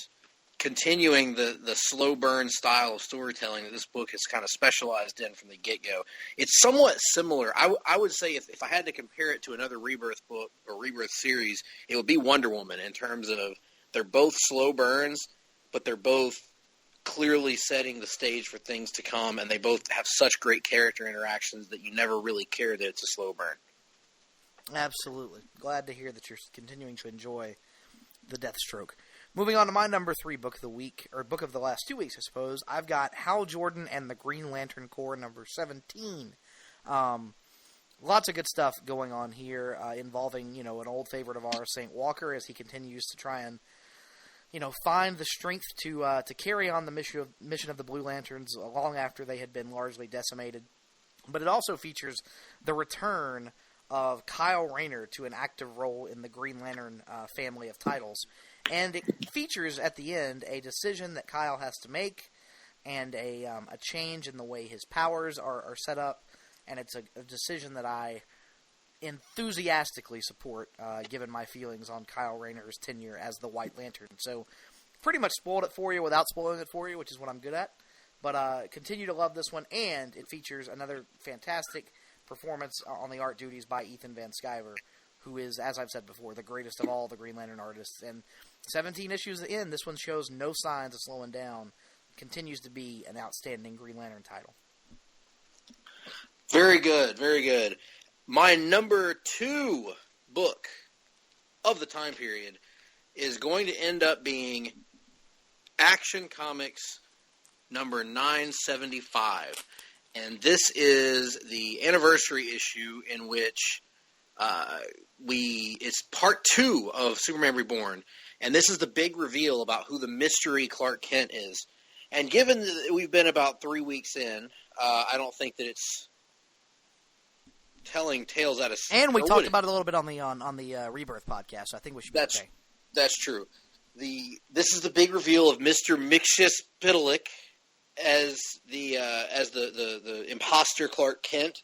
P: continuing the slow burn style of storytelling that this book has kind of specialized in from the get-go. It's somewhat similar. I would say if I had to compare it to another Rebirth book or Rebirth series, it would be Wonder Woman in terms of they're both slow burns, but they're both clearly setting the stage for things to come, and they both have such great character interactions that you never really care that it's a slow burn.
D: Absolutely. Glad to hear that you're continuing to enjoy the Deathstroke. Moving on to my number 3 book of the week, or book of the last 2 weeks, I suppose. I've got Hal Jordan and the Green Lantern Corps, number 17. Lots of good stuff going on here, involving, an old favorite of ours, St. Walker, as he continues to try and, find the strength to carry on the mission of the Blue Lanterns long after they had been largely decimated. But it also features the return of Kyle Rayner to an active role in the Green Lantern family of titles. And it features, at the end, a decision that Kyle has to make and a change in the way his powers are set up. And it's a decision that I enthusiastically support, given my feelings on Kyle Rayner's tenure as the White Lantern. So pretty much spoiled it for you without spoiling it for you, which is what I'm good at. But continue to love this one, and it features another fantastic performance on the art duties by Ethan Van Sciver, who is, as I've said before, the greatest of all the Green Lantern artists. And 17 issues in, this one shows no signs of slowing down. Continues to be an outstanding Green Lantern title.
P: Very good, very good. My number 2 book of the time period is going to end up being Action Comics number 975. And this is the anniversary issue in which it's part 2 of Superman Reborn. And this is the big reveal about who the mystery Clark Kent is. And given that we've been about 3 weeks in, I don't think that it's telling tales out of...
D: And we talked about it a little bit on the Rebirth podcast, so I think we should be okay.
P: That's true. This is the big reveal of Mr. Mxyzptlk as the imposter Clark Kent.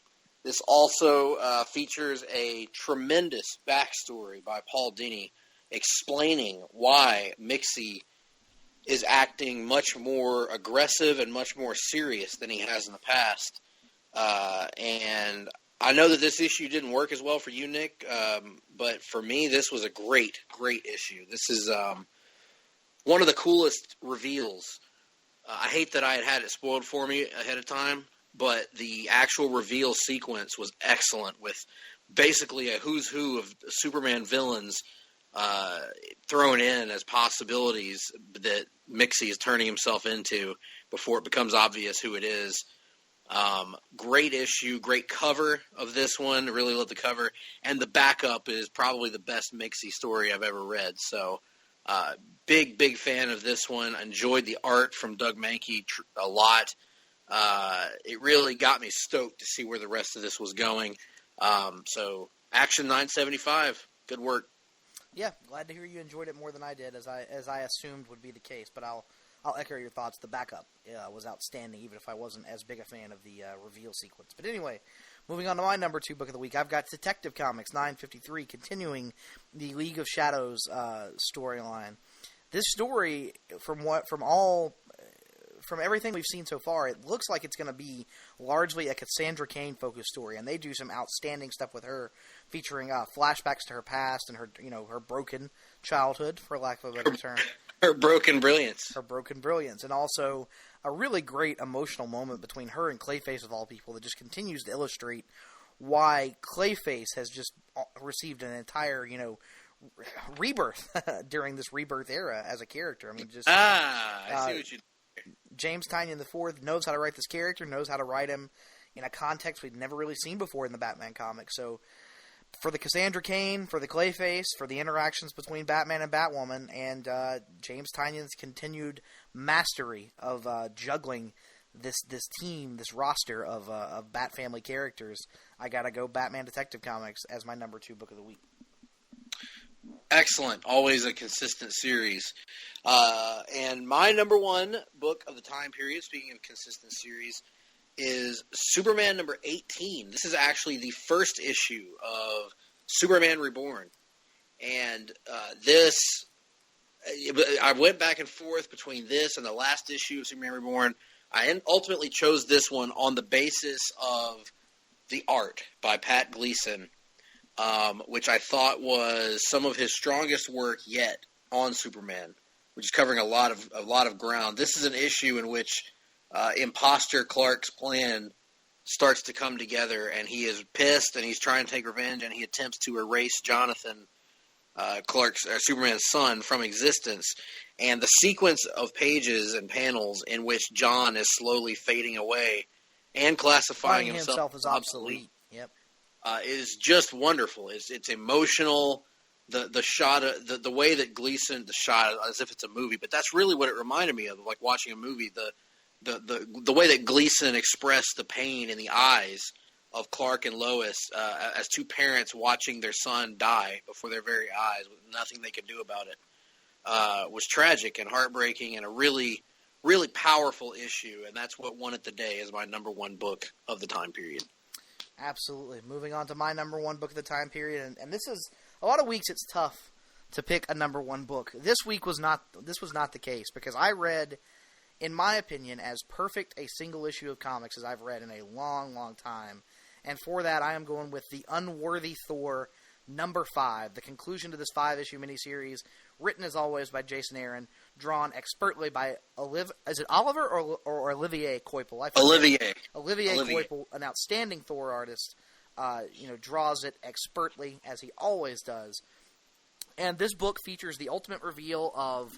P: This also features a tremendous backstory by Paul Dini explaining why Mixie is acting much more aggressive and much more serious than he has in the past. And I know that this issue didn't work as well for you, Nick, but for me, this was a great, great issue. This is one of the coolest reveals. I hate that I had it spoiled for me ahead of time, but the actual reveal sequence was excellent, with basically a who's who of Superman villains thrown in as possibilities that Mixie is turning himself into before it becomes obvious who it is. Great issue, great cover of this one. Really love the cover. And the backup is probably the best Mixie story I've ever read. So, big fan of this one. Enjoyed the art from Doug Mahnke a lot. It really got me stoked to see where the rest of this was going. So, Action 975. Good work.
D: Yeah, glad to hear you enjoyed it more than I did, as I assumed would be the case. But I'll echo your thoughts. The backup was outstanding, even if I wasn't as big a fan of the reveal sequence. But anyway, moving on to my number 2 book of the week, I've got Detective Comics 953, continuing the League of Shadows storyline. This story, from everything we've seen so far, it looks like it's going to be largely a Cassandra Cain focused story, and they do some outstanding stuff with her, featuring flashbacks to her past and her broken childhood, for lack of a better term.
P: Her broken brilliance.
D: And also a really great emotional moment between her and Clayface, of all people, that just continues to illustrate why Clayface has just received an entire, rebirth during this rebirth era as a character. I mean, just...
P: I see what you...
D: James Tynion IV knows how to write this character, knows how to write him in a context we've never really seen before in the Batman comics. So, for the Cassandra Cain, for the Clayface, for the interactions between Batman and Batwoman, and James Tynion's continued mastery of juggling this team, this roster of Bat Family characters, I gotta go Batman Detective Comics as my number 2 book of the week.
P: Excellent. Always a consistent series. And my number 1 book of the time period, speaking of consistent series, is Superman number 18. This is actually the first issue of Superman Reborn. And I went back and forth between this and the last issue of Superman Reborn. I ultimately chose this one on the basis of the art by Pat Gleason, which I thought was some of his strongest work yet on Superman, which is covering a lot of ground. This is an issue in which imposter Clark's plan starts to come together, and he is pissed, and he's trying to take revenge, and he attempts to erase Jonathan, Superman's son, from existence. And the sequence of pages and panels in which John is slowly fading away and classifying himself
D: as obsolete. Yep.
P: Is just wonderful. It's emotional. The shot, the way that Gleason, the shot as if it's a movie, but that's really what it reminded me of, like watching a movie. The way that Gleason expressed the pain in the eyes of Clark and Lois as two parents watching their son die before their very eyes with nothing they could do about it was tragic and heartbreaking, and a really, really powerful issue. And that's what won it the day as my number 1 book of the time period.
D: Absolutely. Moving on to my number 1 book of the time period, and this is, a lot of weeks it's tough to pick a number one book. This was not the case, because I read, in my opinion, as perfect a single issue of comics as I've read in a long, long time. And for that, I am going with The Unworthy Thor, number 5, the conclusion to this 5-issue miniseries, written as always by Jason Aaron, drawn expertly by is it Oliver or Olivier Coipel? Olivier Coipel, an outstanding Thor artist, draws it expertly, as he always does. And this book features the ultimate reveal of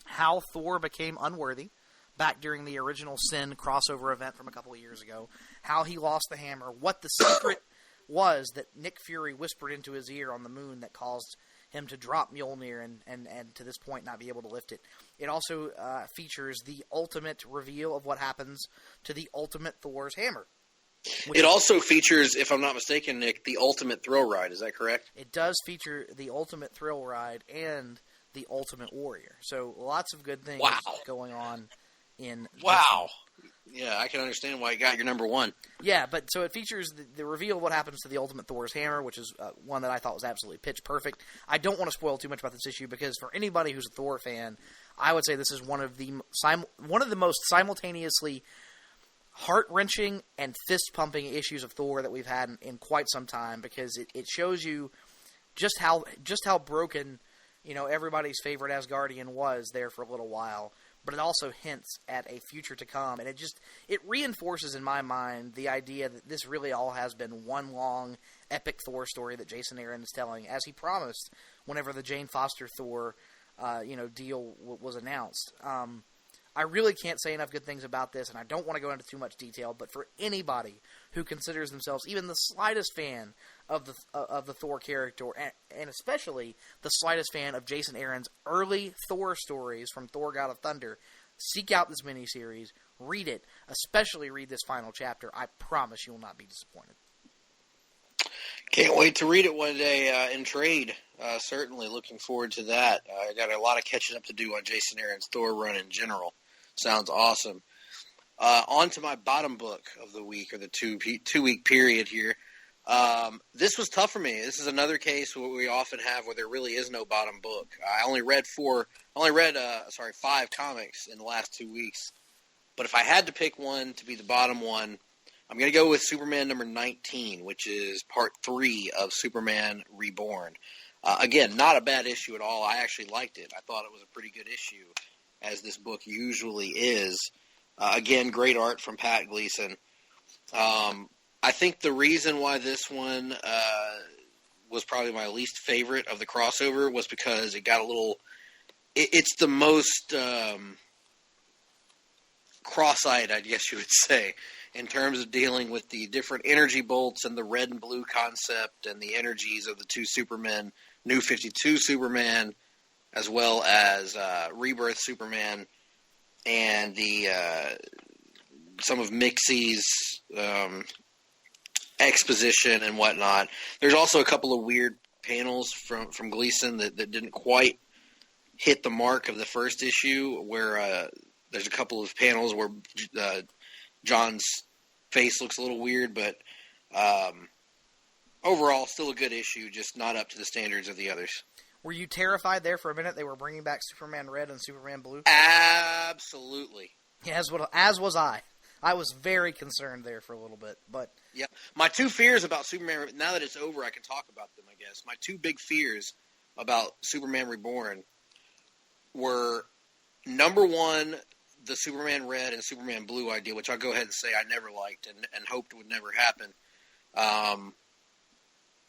D: how Thor became unworthy back during the original Sin crossover event from a couple of years ago, how he lost the hammer, what the secret was that Nick Fury whispered into his ear on the moon that caused him to drop Mjolnir and to this point not be able to lift it. It also features the ultimate reveal of what happens to the ultimate Thor's hammer.
P: It also features, if I'm not mistaken, Nick, the ultimate thrill ride. Is that correct?
D: It does feature the ultimate thrill ride and the ultimate warrior. So lots of good things going on in
P: Wow. Yeah, I can understand why you got your number one.
D: Yeah, but so it features the reveal of what happens to the ultimate Thor's hammer, which is one that I thought was absolutely pitch perfect. I don't want to spoil too much about this issue, because for anybody who's a Thor fan, I would say this is one of the most simultaneously heart-wrenching and fist-pumping issues of Thor that we've had in quite some time, because it shows you just how broken, everybody's favorite Asgardian was there for a little while. But it also hints at a future to come, and it reinforces in my mind the idea that this really all has been one long epic Thor story that Jason Aaron is telling, as he promised whenever the Jane Foster Thor deal was announced. I really can't say enough good things about this, and I don't want to go into too much detail, but for anybody who considers themselves even the slightest fan of the Thor character, and especially the slightest fan of Jason Aaron's early Thor stories from Thor God of Thunder, seek out this miniseries, read it, especially read this final chapter. I promise you will not be disappointed.
P: Can't wait to read it one day in trade. Certainly looking forward to that. I got a lot of catching up to do on Jason Aaron's Thor run in general. Sounds awesome. On to my bottom book of the week, or the two-week period here. This was tough for me. This is another case where we often have where there really is no bottom book. I only read 5 comics in the last 2 weeks. But if I had to pick one to be the bottom one, I'm going to go with Superman number 19, which is part 3 of Superman Reborn. Again, not a bad issue at all. I actually liked it. I thought it was a pretty good issue, as this book usually is. Again, great art from Pat Gleason. I think the reason why this one was probably my least favorite of the crossover was because it got a little... It's the most cross-eyed, I guess you would say, in terms of dealing with the different energy bolts and the red and blue concept and the energies of the two Supermen, New 52 Superman, as well as Rebirth Superman, and the some of Mixie's exposition and whatnot. There's also a couple of weird panels from Gleason that didn't quite hit the mark of the first issue, where there's a couple of panels where John's face looks a little weird, but overall still a good issue, just not up to the standards of the others.
D: Were you terrified there for a minute they were bringing back Superman Red and Superman Blue?
P: Absolutely.
D: As was I. I was very concerned there for a little bit, but...
P: Yep. My two fears about Superman, now that it's over, I can talk about them, I guess. My two big fears about Superman Reborn were, number one, the Superman Red and Superman Blue idea, which I'll go ahead and say I never liked and hoped would never happen.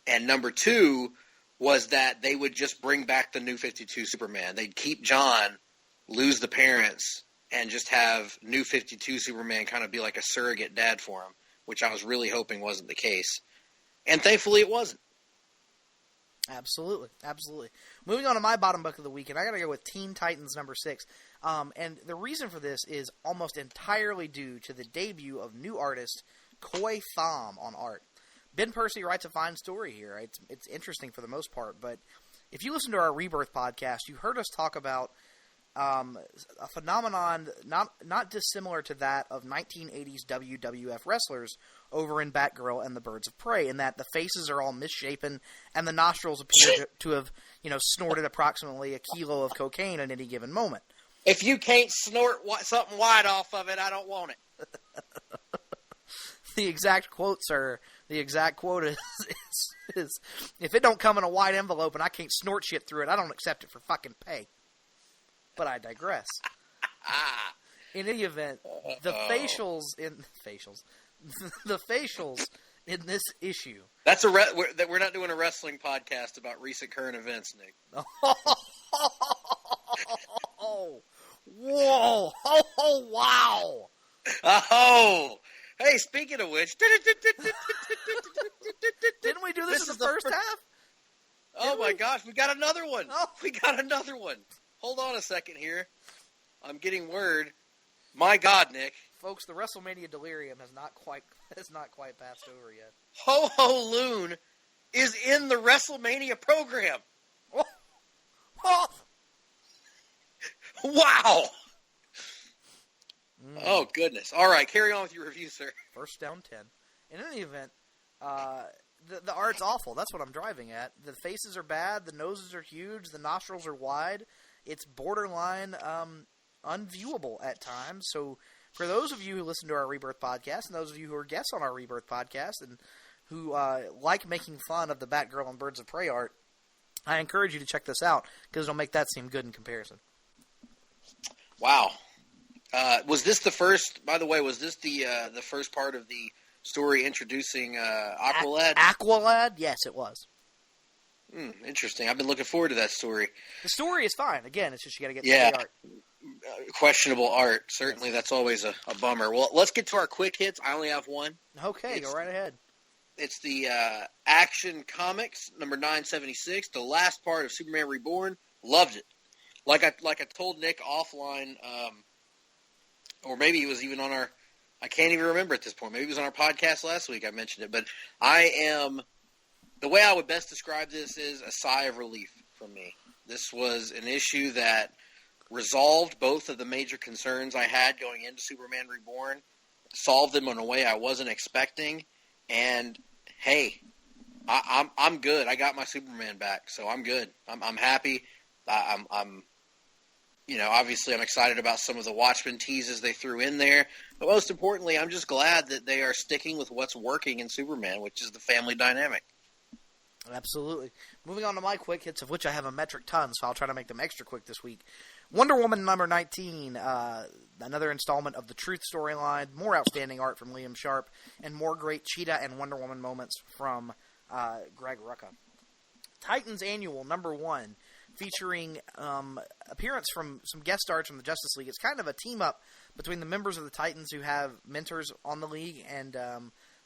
P: And number two was that they would just bring back the New 52 Superman. They'd keep John, lose the parents, and just have New 52 Superman kind of be like a surrogate dad for him, which I was really hoping wasn't the case. And thankfully it wasn't.
D: Absolutely. Moving on to my bottom book of the week, and I got to go with Teen Titans number 6. And the reason for this is almost entirely due to the debut of new artist Koi Pham on art. Ben Percy writes a fine story here. It's interesting for the most part, but if you listen to our Rebirth podcast, you heard us talk about a phenomenon not dissimilar to that of 1980s WWF wrestlers over in Batgirl and the Birds of Prey, in that the faces are all misshapen and the nostrils appear to have, snorted approximately a kilo of cocaine at any given moment.
P: If you can't snort something white off of it, I don't want it.
D: The exact quote, sir. The exact quote is, if it don't come in a white envelope and I can't snort shit through it, I don't accept it for fucking pay. But I digress. In any event, the facials in this issue.
P: That's we're not doing a wrestling podcast about recent current events, Nick.
D: Oh, whoa! Oh, wow!
P: Oh, hey! Speaking of which,
D: didn't we do this in the first half?
P: Oh my gosh, we got another one! Oh. We got another one. Hold on a second here. I'm getting word. My God, Nick.
D: Folks, the WrestleMania delirium has not quite passed over yet.
P: Ho Ho Loon is in the WrestleMania program.
D: Oh. Oh.
P: Wow. Oh, goodness. All right, carry on with your review, sir.
D: First down 10. In any event, the art's awful. That's what I'm driving at. The faces are bad. The noses are huge. The nostrils are wide. It's borderline unviewable at times. So for those of you who listen to our Rebirth podcast and those of you who are guests on our Rebirth podcast and who like making fun of the Batgirl and Birds of Prey art, I encourage you to check this out because it'll make that seem good in comparison.
P: Wow. Was this the first, by the way, was this the first part of the story introducing Aqualad?
D: Aqualad? Yes, it was.
P: Interesting. I've been looking forward to that story.
D: The story is fine. Again, it's just you got to get the art.
P: Questionable art. Certainly, that's always a bummer. Well, let's get to our quick hits. I only have one.
D: Okay, go right ahead.
P: It's the Action Comics, number 976, the last part of Superman Reborn. Loved it. Like I told Nick offline, or maybe it was even on our, I can't even remember at this point. Maybe it was on our podcast last week I mentioned it. But the way I would best describe this is a sigh of relief from me. This was an issue that resolved both of the major concerns I had going into Superman Reborn, solved them in a way I wasn't expecting, and hey, I'm good. I got my Superman back, so I'm good. I'm happy. I'm obviously I'm excited about some of the Watchmen teases they threw in there, but most importantly, I'm just glad that they are sticking with what's working in Superman, which is the family dynamic.
D: Absolutely. Moving on to my quick hits, of which I have a metric ton, so I'll try to make them extra quick this week. Wonder Woman number 19, another installment of the Truth storyline, more outstanding art from Liam Sharp, and more great Cheetah and Wonder Woman moments from Greg Rucka. Titans Annual number 1, featuring appearance from some guest stars from the Justice League. It's kind of a team-up between the members of the Titans who have mentors on the League and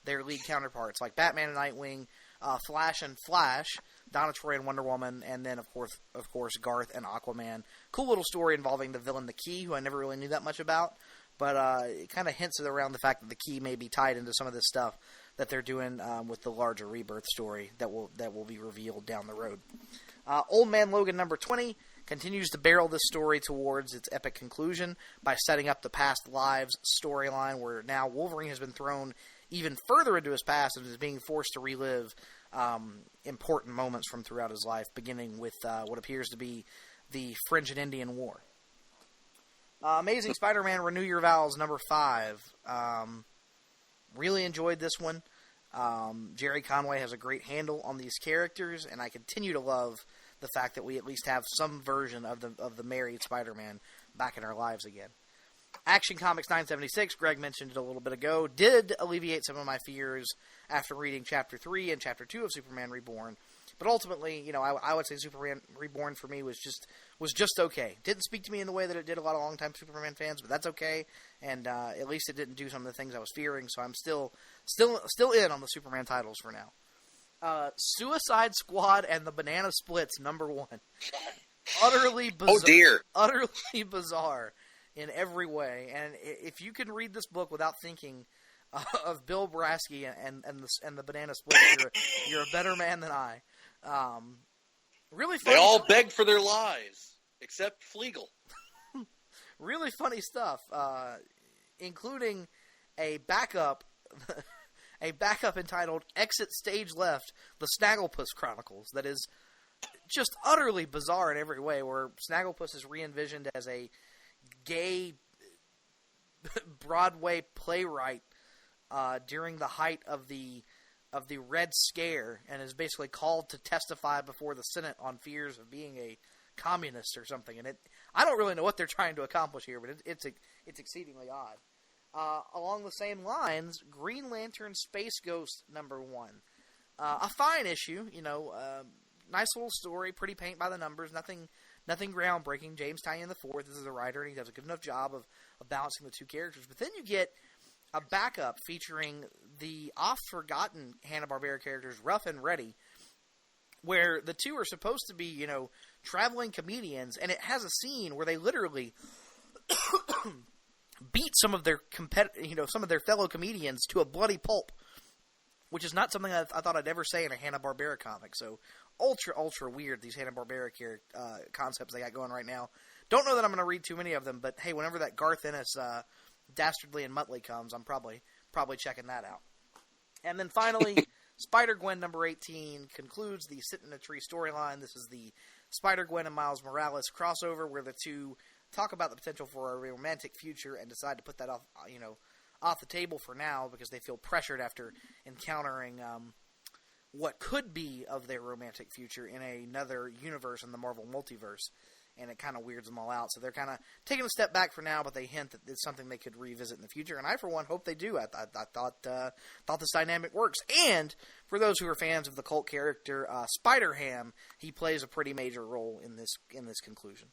D: their League counterparts, like Batman and Nightwing, Flash and Flash, Donna Troy and Wonder Woman, and then, of course, Garth and Aquaman. Cool little story involving the villain, the Key, who I never really knew that much about, but it kind of hints around the fact that the Key may be tied into some of this stuff that they're doing with the larger Rebirth story that will be revealed down the road. Old Man Logan number 20 continues to barrel this story towards its epic conclusion by setting up the past lives storyline, where now Wolverine has been thrown even further into his past and is being forced to relive important moments from throughout his life, beginning with what appears to be the French and Indian War. Amazing Spider-Man Renew Your Vows number 5. Really enjoyed this one. Jerry Conway has a great handle on these characters, and I continue to love the fact that we at least have some version of the married Spider-Man back in our lives again. Action Comics 976, Greg mentioned it a little bit ago, did alleviate some of my fears after reading Chapter 3 and Chapter 2 of Superman Reborn. But ultimately, I would say Superman Reborn for me was just okay. Didn't speak to me in the way that it did a lot of longtime Superman fans, but that's okay. And at least it didn't do some of the things I was fearing, so I'm still in on the Superman titles for now. Suicide Squad and the Banana Splits number 1. Utterly bizarre.
P: Oh dear.
D: Utterly bizarre in every way. And if you can read this book without thinking of Bill Brasky and the Banana Splits, you're a better man than I. Really funny.
P: They all begged for their lives, except Flegel.
D: really funny stuff, including a backup entitled "Exit Stage Left: The Snagglepuss Chronicles." That is just utterly bizarre in every way, where Snagglepuss is re-envisioned as a gay Broadway playwright during the height of the Red Scare, and is basically called to testify before the Senate on fears of being a communist or something. And I don't really know what they're trying to accomplish here, but it's exceedingly odd. Along the same lines, Green Lantern Space Ghost #1, a fine issue, nice little story, pretty paint by the numbers, nothing groundbreaking. James Tynion IV is the writer, and he does a good enough job of balancing the two characters. But then you get a backup featuring the oft-forgotten Hanna-Barbera characters Ruff and Reddy, where the two are supposed to be, traveling comedians, and it has a scene where they literally beat some of their fellow comedians to a bloody pulp, which is not something I thought I'd ever say in a Hanna-Barbera comic. So ultra weird, these Hanna-Barbera concepts they got going right now. Don't know that I'm going to read too many of them, but hey, whenever that Garth Ennis Dastardly and Muttley comes, I'm probably checking that out. And then finally, Spider-Gwen #18 concludes the Sit in a Tree storyline. This is the Spider-Gwen and Miles Morales crossover, where the two talk about the potential for a romantic future and decide to put that off the table for now because they feel pressured after encountering what could be of their romantic future in another universe in the Marvel multiverse. And it kind of weirds them all out. So they're kind of taking a step back for now, but they hint that it's something they could revisit in the future. And I, for one, hope they do. I thought this dynamic works. And for those who are fans of the cult character Spider-Ham, he plays a pretty major role in this conclusion.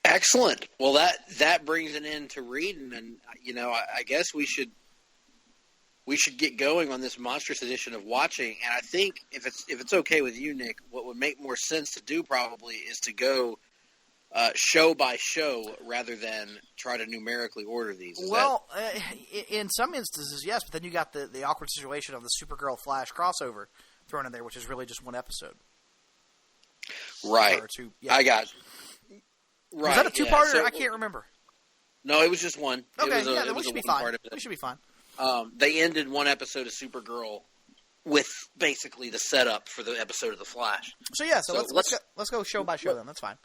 P: Excellent. Well, that brings an end to reading, and I guess we should get going on this monstrous edition of watching. And I think if it's okay with you, Nick, what would make more sense to do probably is to go show by show rather than try to numerically order these.
D: In some instances, yes, but then you got the awkward situation of the Supergirl Flash crossover thrown in there, which is really just one episode.
P: Right.
D: Or two. Yeah.
P: I got you. Right.
D: Was that a two-parter?
P: So,
D: I can't remember.
P: No, it was just one.
D: Okay, we should be fine. We should be fine.
P: They ended one episode of Supergirl with basically the setup for the episode of The Flash.
D: So let's go show by show then. That's fine.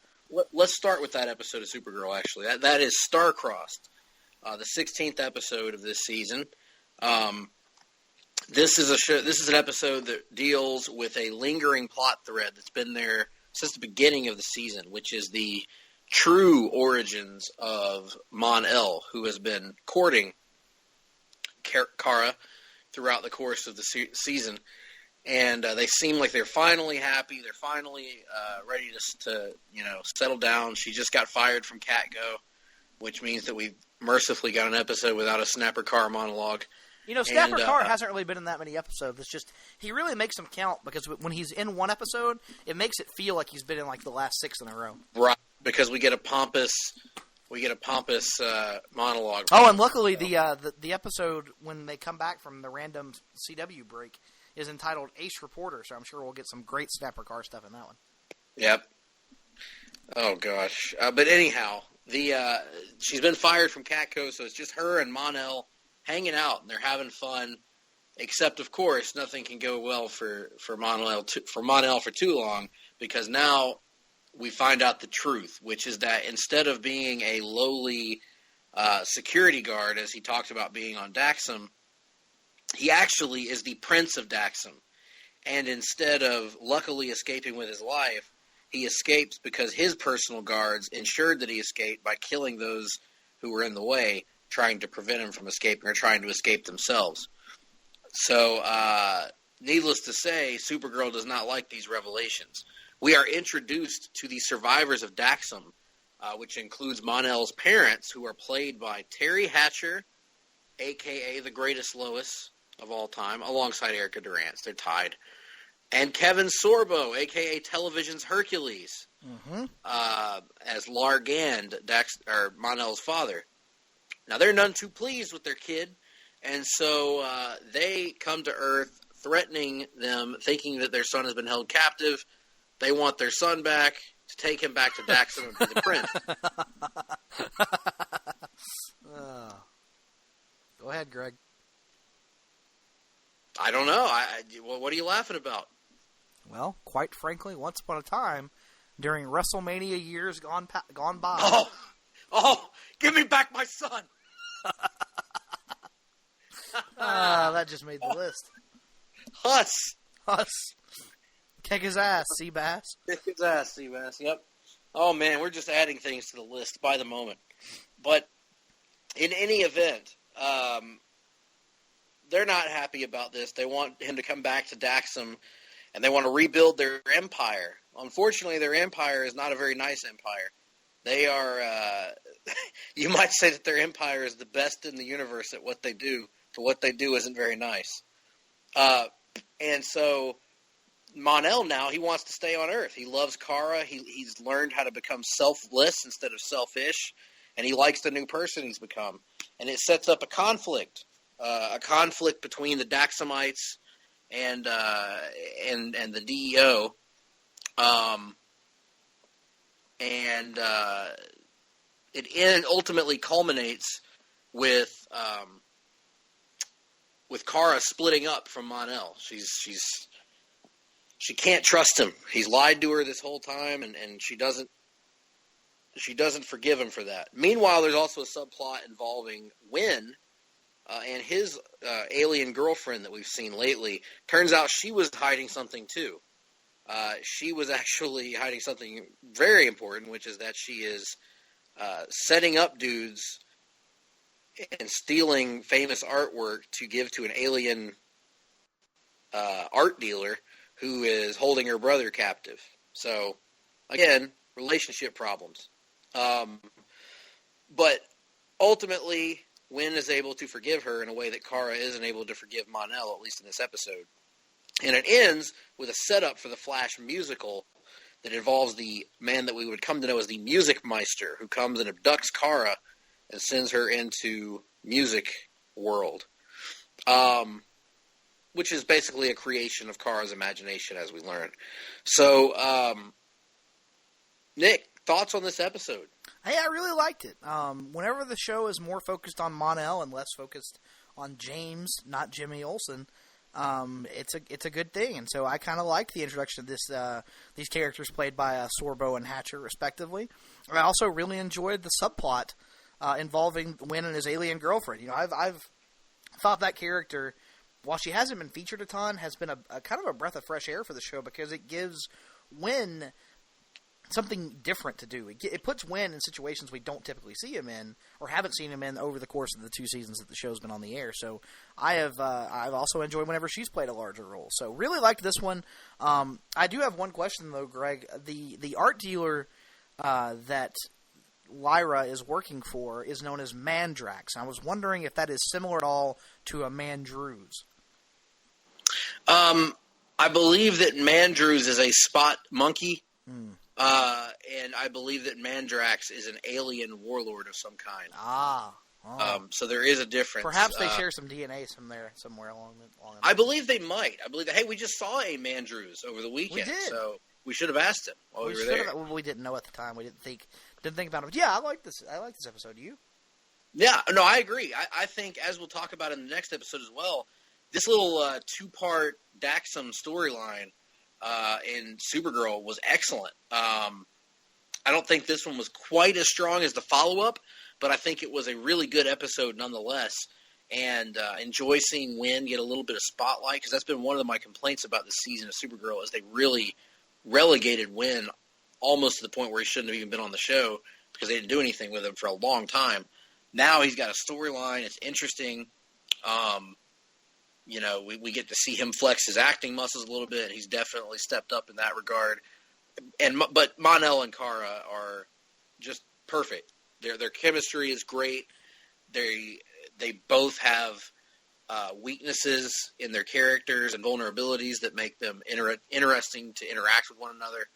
P: Let's start with that episode of Supergirl. Actually, that is Star-Crossed, the 16th episode of this season. This is an episode that deals with a lingering plot thread that's been there since the beginning of the season, which is the true origins of Mon-El, who has been courting Kara throughout the course of the season, and they seem like they're finally happy. They're finally ready to settle down. She just got fired from Catgo, which means that we've mercifully got an episode without a Snapper Carr monologue.
D: Snapper Carr hasn't really been in that many episodes. It's just he really makes them count because when he's in one episode, it makes it feel like he's been in like the last 6 in a row.
P: Right, because we get a pompous monologue.
D: Oh, and luckily the episode when they come back from the random CW break is entitled Ace Reporter, so I'm sure we'll get some great Snapper Carr stuff in that one.
P: Yep. Oh gosh, but anyhow, she's been fired from Catco, so it's just her and Mon-El hanging out, and they're having fun. Except, of course, nothing can go well for Mon-El for too long, because now we find out the truth, which is that instead of being a lowly security guard, as he talked about being on Daxam, he actually is the Prince of Daxam. And instead of luckily escaping with his life, he escapes because his personal guards ensured that he escaped by killing those who were in the way, trying to prevent him from escaping or trying to escape themselves. So, needless to say, Supergirl does not like these revelations. We are introduced to the survivors of Daxam, which includes Mon-El's parents, who are played by Terry Hatcher, a.k.a. the greatest Lois of all time, alongside Erica Durance. They're tied. And Kevin Sorbo, a.k.a. Television's Hercules, as Largand, Mon-El's father. Now, they're none too pleased with their kid, and so they come to Earth threatening them, thinking that their son has been held captive. They want their son back, to take him back to Daxam and be the prince.
D: Go ahead, Greg.
P: I don't know. What are you laughing about?
D: Well, quite frankly, once upon a time, during WrestleMania years gone by.
P: Oh, give me back my son!
D: That just made the list.
P: Huss.
D: Kick his ass, Seabass.
P: Kick his ass, Seabass. Yep. Oh man, we're just adding things to the list by the moment. But in any event, they're not happy about this. They want him to come back to Daxam, and they want to rebuild their empire. Unfortunately, their empire is not a very nice empire. They are, you might say that their empire is the best in the universe at what they do, but what they do isn't very nice. And so Mon-El now, he wants to stay on Earth. He loves Kara. He's learned how to become selfless instead of selfish, and he likes the new person he's become. And it sets up a conflict between the Daxamites and the DEO. It ultimately culminates with Kara splitting up from Mon-El. She can't trust him. He's lied to her this whole time, and she doesn't forgive him for that. Meanwhile, there's also a subplot involving Wynn and his alien girlfriend that we've seen lately. Turns out she was hiding something too. She was actually hiding something very important, which is that she is setting up dudes and stealing famous artwork to give to an alien art dealer who is holding her brother captive. So, again, relationship problems. But ultimately, Wynn is able to forgive her in a way that Kara isn't able to forgive Mon-El, at least in this episode. And it ends with a setup for the Flash musical that involves the man that we would come to know as the Music Meister, who comes and abducts Kara and sends her into music world, which is basically a creation of Kara's imagination, as we learn. So, Nick, thoughts on this episode?
D: Hey, I really liked it. Whenever the show is more focused on Mon-El and less focused on James, not Jimmy Olsen, it's a good thing. And so I kind of like the introduction of these characters played by Sorbo and Hatcher, respectively. I also really enjoyed the subplot involving Wynn and his alien girlfriend. You know, I've thought that character, while she hasn't been featured a ton, has been a kind of a breath of fresh air for the show because it gives Wynn something different to do. It puts Wynn in situations we don't typically see him in, or haven't seen him in over the course of the 2 seasons that the show's been on the air. So I've also enjoyed whenever she's played a larger role. So really liked this one. I do have one question though, Greg. The art dealer that Lyra is working for is known as Mandrax. I was wondering if that is similar at all to a Mandrews.
P: I believe that Mandrews is a spot monkey. And I believe that Mandrax is an alien warlord of some kind. So there is a difference.
D: Perhaps they share some DNA somewhere along the
P: I believe they might. I believe that. Hey, we just saw a Mandrews over the weekend.
D: We did.
P: So we should have asked him while we were there.
D: We didn't know at the time. We didn't think about it. Yeah, I like this. I like this episode. You?
P: Yeah. No, I agree. I think, as we'll talk about in the next episode as well, this little 2-part Daxam storyline in Supergirl was excellent. I don't think this one was quite as strong as the follow-up, but I think it was a really good episode nonetheless, and enjoy seeing Wynn get a little bit of spotlight, because that's been one of my complaints about this season of Supergirl, is they really relegated Wynn almost to the point where he shouldn't have even been on the show, because they didn't do anything with him for a long time. Now he's got a storyline, it's interesting. You know, we get to see him flex his acting muscles a little bit. He's definitely stepped up in that regard. But Mon-El and Kara are just perfect. Their chemistry is great. They both have weaknesses in their characters and vulnerabilities that make them interesting to interact with one another,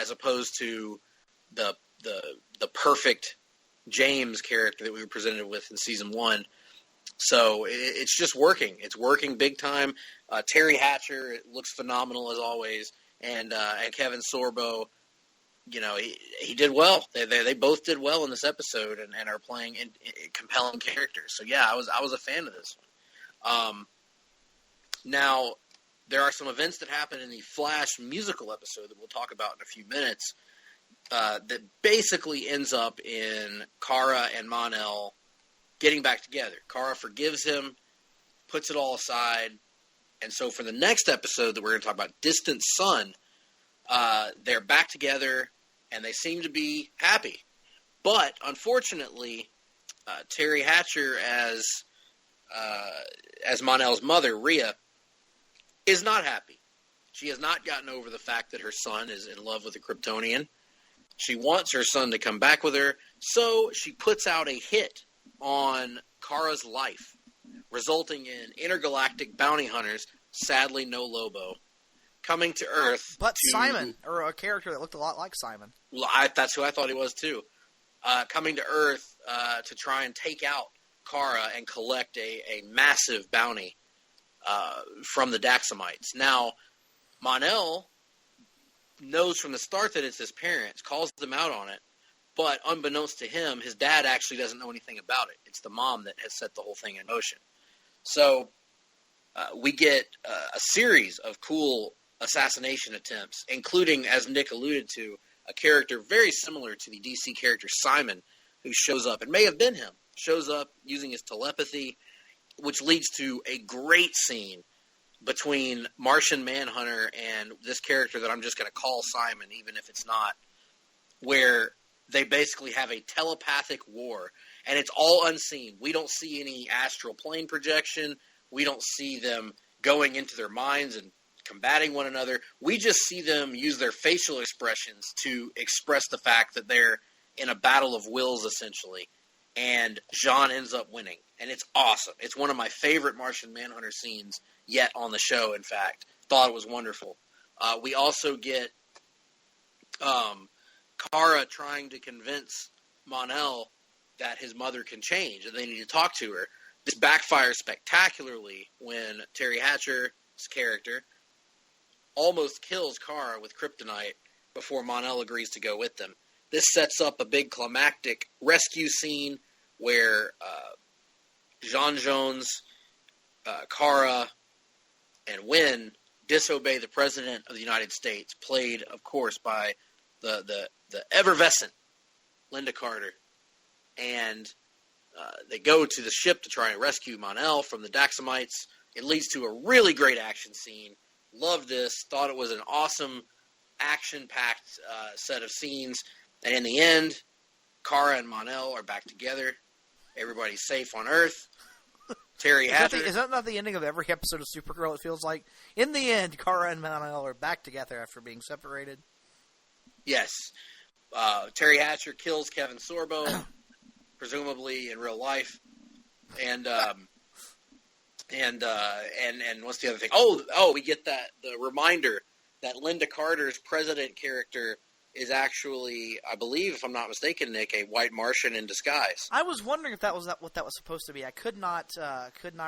P: as opposed to the perfect James character that we were presented with in season 1. So it's just working. It's working big time. Terry Hatcher looks phenomenal as always, and Kevin Sorbo he did well. They both did well in this episode and are playing in compelling characters. So yeah, I was a fan of this one. Now there are some events that happen in the Flash musical episode that we'll talk about in a few minutes that basically ends up in Kara and Mon-El getting back together. Kara forgives him, puts it all aside, and so for the next episode that we're going to talk about, Distant Sun, they're back together and they seem to be happy. But unfortunately, Terry Hatcher as Mon-El's mother, Rhea, is not happy. She has not gotten over the fact that her son is in love with a Kryptonian. She wants her son to come back with her, so she puts out a hit on Kara's life, resulting in intergalactic bounty hunters, sadly no Lobo, coming to Earth.
D: But Simon, or a character that looked a lot like Simon.
P: Well, that's who I thought he was too. Coming to Earth to try and take out Kara and collect a massive bounty from the Daxamites. Now, Mon-El knows from the start that it's his parents, calls them out on it, but unbeknownst to him, his dad actually doesn't know anything about it. It's the mom that has set the whole thing in motion. So we get a series of cool assassination attempts, including, as Nick alluded to, a character very similar to the DC character Simon, who shows up, and may have been him, shows up using his telepathy, which leads to a great scene between Martian Manhunter and this character that I'm just going to call Simon, even if it's not, where they basically have a telepathic war, and it's all unseen. We don't see any astral plane projection. We don't see them going into their minds and combating one another. We just see them use their facial expressions to express the fact that they're in a battle of wills, essentially. And Jean ends up winning. And it's awesome. It's one of my favorite Martian Manhunter scenes yet on the show, in fact. Thought it was wonderful. We also get Kara trying to convince Mon-El that his mother can change and they need to talk to her. This backfires spectacularly when Terry Hatcher's character almost kills Kara with kryptonite before Mon-El agrees to go with them. This sets up a big climactic rescue scene where Jean Jones, Kara, and Wynn disobey the President of the United States, played, of course, by the effervescent Linda Carter. And they go to the ship to try and rescue Mon-El from the Daxamites. It leads to a really great action scene. Loved this. Thought it was an awesome, action-packed set of scenes. And in the end, Kara and Mon-El are back together. Everybody's safe on Earth. Terry Hatcher.
D: Is that not the ending of every episode of Supergirl, it feels like? In the end, Kara and Mon-El are back together after being separated.
P: Yes. Terry Hatcher kills Kevin Sorbo, presumably in real life. And what's the other thing? Oh, we get the reminder that Linda Carter's President character is actually, I believe, if I'm not mistaken, Nick, a white Martian in disguise.
D: I was wondering if that was what that was supposed to be. I could not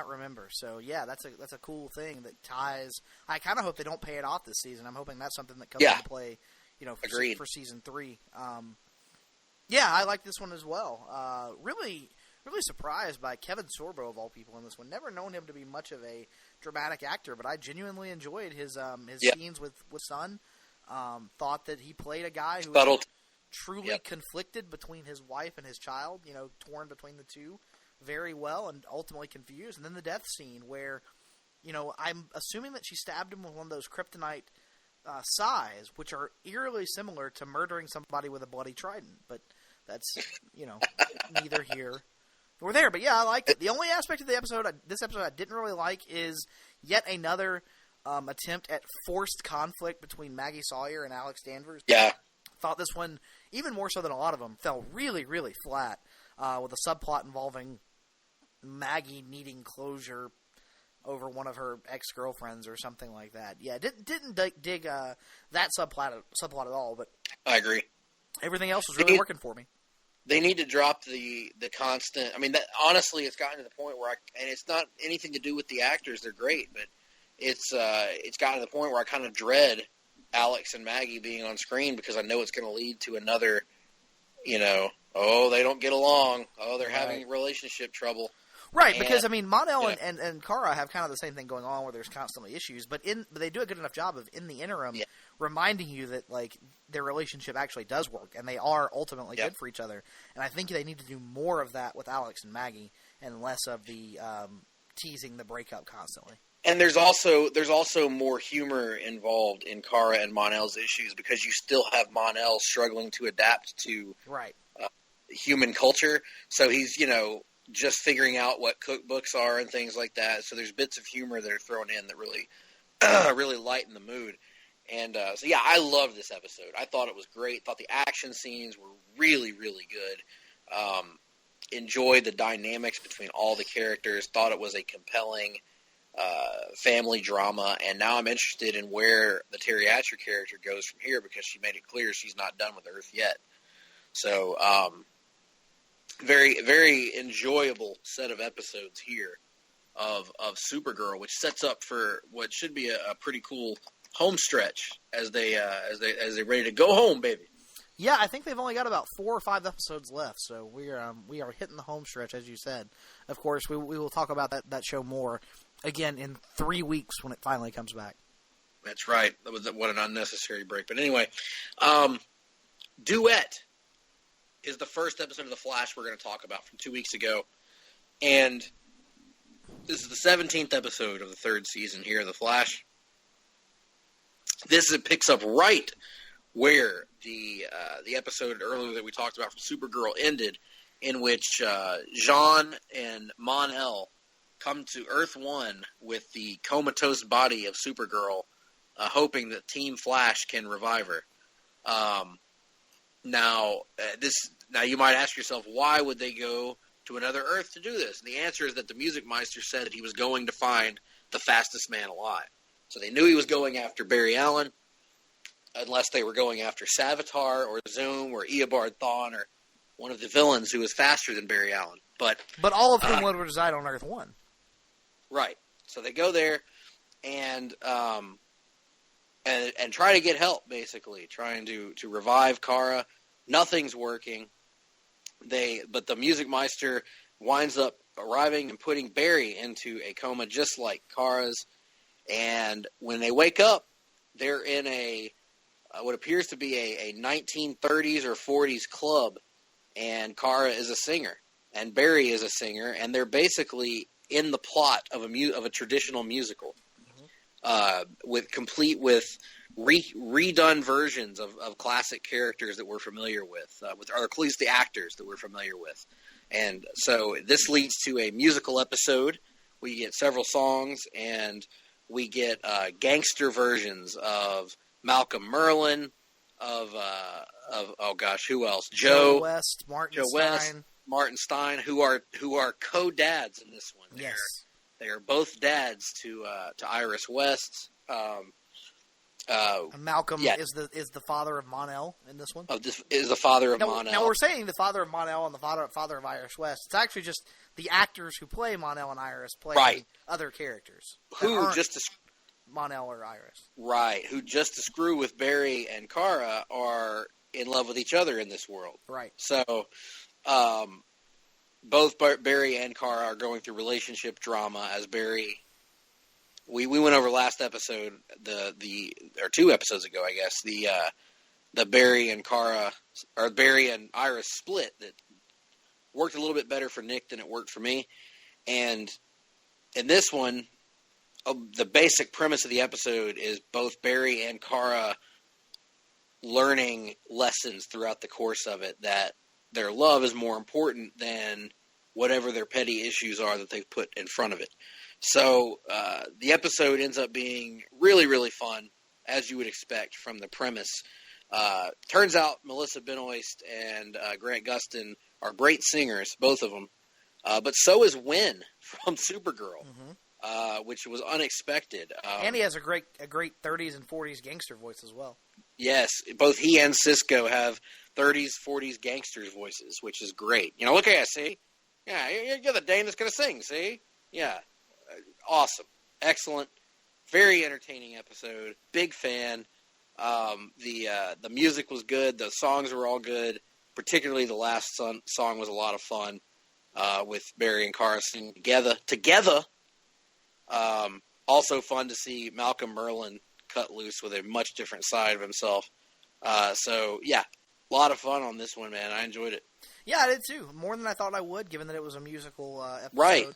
D: remember. So yeah, that's a cool thing that ties. I kind of hope they don't pay it off this season. I'm hoping that's something that comes into play, for season 3. Yeah, I like this one as well. Really surprised by Kevin Sorbo of all people in this one. Never known him to be much of a dramatic actor, but I genuinely enjoyed his scenes with Son. Thought that he played a guy who was truly conflicted between his wife and his child, torn between the two very well and ultimately confused. And then the death scene where, I'm assuming that she stabbed him with one of those kryptonite sais, which are eerily similar to murdering somebody with a bloody trident. But that's, neither here nor there. But yeah, I liked it. The only aspect of this episode I didn't really like is yet another attempt at forced conflict between Maggie Sawyer and Alex Danvers.
P: Yeah.
D: Thought this one, even more so than a lot of them, fell really, really flat with a subplot involving Maggie needing closure over one of her ex-girlfriends or something like that. Yeah, didn't dig that subplot at all, but
P: I agree.
D: Everything else was really working for me.
P: They need to drop the constant. I mean, honestly, it's gotten to the point where and it's not anything to do with the actors; they're great, but it's gotten to the point where I kind of dread Alex and Maggie being on screen because I know it's going to lead to another, they don't get along. Oh, they're having relationship trouble.
D: Right, because, Mon-El and Kara have kind of the same thing going on where there's constantly issues, but they do a good enough job of, in the interim, reminding you that, their relationship actually does work, and they are ultimately good for each other. And I think they need to do more of that with Alex and Maggie, and less of the teasing the breakup constantly. And
P: there's also more humor involved in Kara and Mon-El's issues because you still have Mon-El struggling to adapt to human culture. So he's, just figuring out what cookbooks are and things like that. So there's bits of humor that are thrown in that really really lighten the mood. And I loved this episode. I thought it was great. Thought the action scenes were really, really good. Enjoyed the dynamics between all the characters. Thought it was a compelling family drama. And now I'm interested in where the Terry Hatcher character goes from here because she made it clear she's not done with Earth yet. So, very, very enjoyable set of episodes here of Supergirl, which sets up for what should be a pretty cool home stretch as they're ready to go home, baby.
D: Yeah, I think they've only got about 4 or 5 episodes left, so we are hitting the home stretch, as you said. Of course, we will talk about that show more again in 3 weeks when it finally comes back.
P: That's right. What an unnecessary break. But anyway, Duet is the first episode of The Flash we're going to talk about from 2 weeks ago. And this is the 17th episode of the 3rd season here of The Flash. It picks up right where the episode earlier that we talked about from Supergirl ended, in which Jean and Mon-El come to Earth 1 with the comatose body of Supergirl, hoping that Team Flash can revive her. Now you might ask yourself, why would they go to another Earth to do this? And the answer is that the Music Meister said that he was going to find the fastest man alive. So they knew he was going after Barry Allen, unless they were going after Savitar or Zoom or Eobard Thawne or one of the villains who was faster than Barry Allen. But
D: all of whom would reside on Earth 1.
P: Right. So they go there and try to get help, basically, trying to revive Kara. Nothing's working. But the Music Meister winds up arriving and putting Barry into a coma just like Kara's. And when they wake up, they're in what appears to be a 1930s or 40s club, and Kara is a singer, and Barry is a singer, and they're basically in the plot of a traditional musical, with redone versions of classic characters that we're familiar with, or at least the actors that we're familiar with. And so this leads to a musical episode. We get several songs, and we get gangster versions of Malcolm Merlin, of who else?
D: Joe West,
P: Martin Stein, who are co-dads in this one.
D: Yes,
P: they are both dads to Iris West.
D: Malcolm is the father of Mon-El in this one.
P: Is the father of Mon-El.
D: Now we're saying the father of Mon-El and the father of Iris West. It's actually just the actors who play Mon-El and Iris play other characters
P: who just to
D: Mon-El or Iris.
P: Right, who just to screw with Barry and Kara are in love with each other in this world.
D: Right.
P: So, both Barry and Kara are going through relationship drama as Barry. We went over last episode, or 2 episodes ago, I guess, the Barry and Kara, or Barry and Iris split that worked a little bit better for Nick than it worked for me. And in this one, the basic premise of the episode is both Barry and Kara learning lessons throughout the course of it, that their love is more important than whatever their petty issues are that they've put in front of it. So the episode ends up being really, really fun, as you would expect from the premise. Turns out Melissa Benoist and Grant Gustin are great singers, both of them. But so is Wynn from Supergirl, which was unexpected.
D: And he has a great 30s and 40s gangster voice as well.
P: Yes, both he and Cisco have 30s, 40s gangsters voices, which is great. Look at you, see? Yeah, you're the Dane that's going to sing, see? Yeah. Awesome. Excellent. Very entertaining episode. Big fan. The music was good. The songs were all good. Particularly the last song was a lot of fun with Barry and Cara singing together. Also fun to see Malcolm Merlin cut loose with a much different side of himself. So, yeah, a lot of fun on this one, man. I enjoyed it.
D: Yeah, I did too. More than I thought I would, given that it was a musical episode.
P: Right.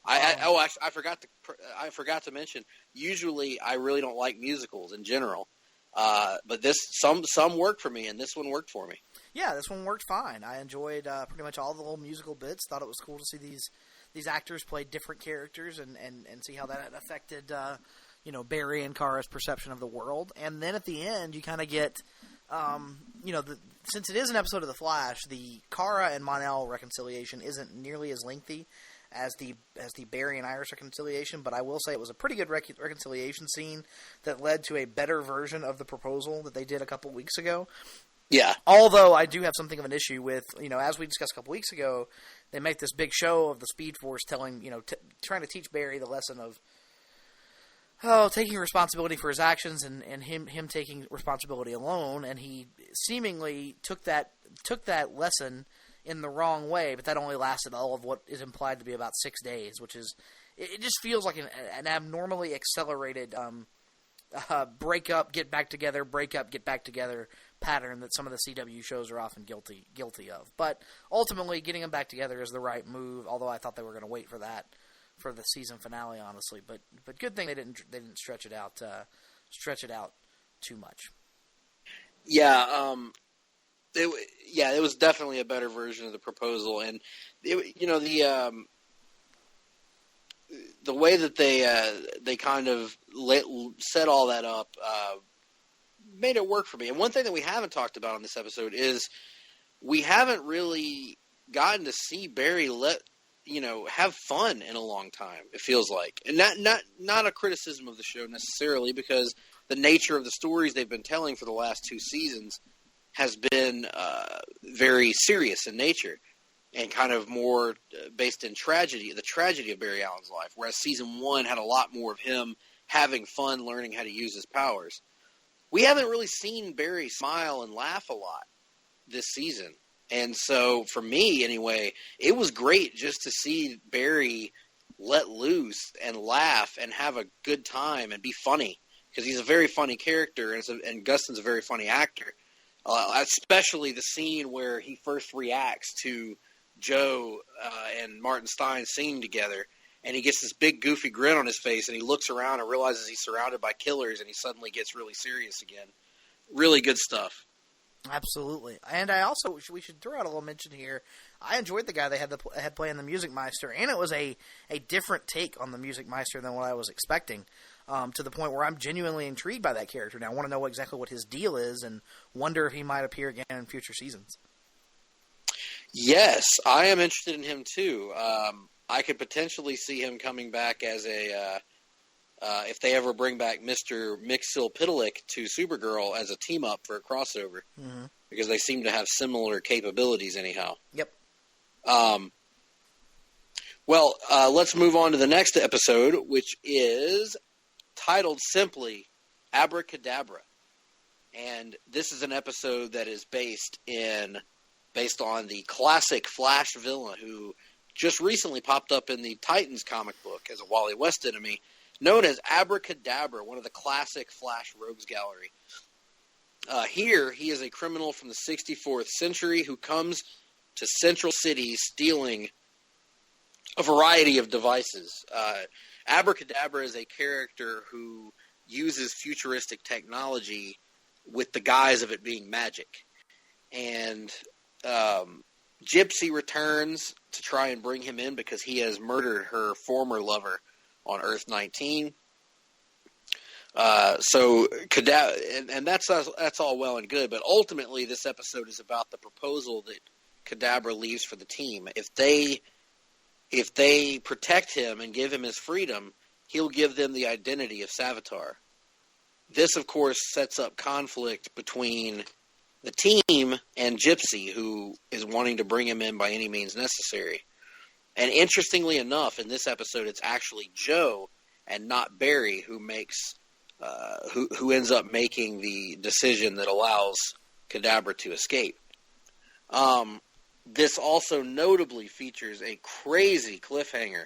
P: I forgot to mention. Usually, I really don't like musicals in general, but some work for me, and this one worked for me.
D: Yeah, this one worked fine. I enjoyed pretty much all the little musical bits. Thought it was cool to see these actors play different characters and see how that had affected Barry and Cara's perception of the world. And then at the end, you kind of get since it is an episode of The Flash, the Cara and Mon-El reconciliation isn't nearly as lengthy as the Barry and Iris reconciliation, but I will say it was a pretty good reconciliation scene that led to a better version of the proposal that they did a couple weeks ago.
P: Yeah.
D: Although I do have something of an issue with, as we discussed a couple weeks ago, they make this big show of the Speed Force telling, trying to teach Barry the lesson of taking responsibility for his actions and him taking responsibility alone, and he seemingly took that lesson in the wrong way, but that only lasted all of what is implied to be about 6 days, which is, it just feels like an abnormally accelerated break up, get back together, break up, get back together pattern that some of the CW shows are often guilty of. But ultimately, getting them back together is the right move, although I thought they were going to wait for that for the season finale, honestly. But good thing they didn't stretch it out too much.
P: Yeah, it was definitely a better version of the proposal, and the way that they kind of set all that up made it work for me. And one thing that we haven't talked about on this episode is we haven't really gotten to see Barry have fun in a long time. It feels like, and not a criticism of the show necessarily, because the nature of the stories they've been telling for the last 2 seasons has been very serious in nature and kind of more based in tragedy, the tragedy of Barry Allen's life, whereas season 1 had a lot more of him having fun, learning how to use his powers. We haven't really seen Barry smile and laugh a lot this season. And so, for me, anyway, it was great just to see Barry let loose and laugh and have a good time and be funny, because he's a very funny character, and Gustin's a very funny actor. Especially the scene where he first reacts to Joe and Martin Stein singing together, and he gets this big goofy grin on his face, and he looks around and realizes he's surrounded by killers, and he suddenly gets really serious again. Really good stuff.
D: Absolutely. And we should throw out a little mention here. I enjoyed the guy they had playing the Music Meister, and it was a different take on the Music Meister than what I was expecting, to the point where I'm genuinely intrigued by that character now. I want to know exactly what his deal is and wonder if he might appear again in future seasons.
P: Yes, I am interested in him too. I could potentially see him coming back as if they ever bring back Mr. Mxyzptlk to Supergirl as a team-up for a crossover. Mm-hmm. Because they seem to have similar capabilities anyhow.
D: Yep.
P: Let's move on to the next episode, which is titled simply Abracadabra. And this is an episode that is based on the classic Flash villain who just recently popped up in the Titans comic book as a Wally West enemy, known as Abracadabra, one of the classic Flash rogues gallery. Here, he is a criminal from the 64th century who comes to Central City stealing a variety of devices. Abracadabra is a character who uses futuristic technology with the guise of it being magic. And Gypsy returns to try and bring him in because he has murdered her former lover on Earth 19. And that's all well and good, but ultimately this episode is about the proposal that Kadabra leaves for the team. If they protect him and give him his freedom, he'll give them the identity of Savitar. This, of course, sets up conflict between the team and Gypsy, who is wanting to bring him in by any means necessary. And interestingly enough, in this episode, it's actually Joe and not Barry who makes who ends up making the decision that allows Kadabra to escape. This also notably features a crazy cliffhanger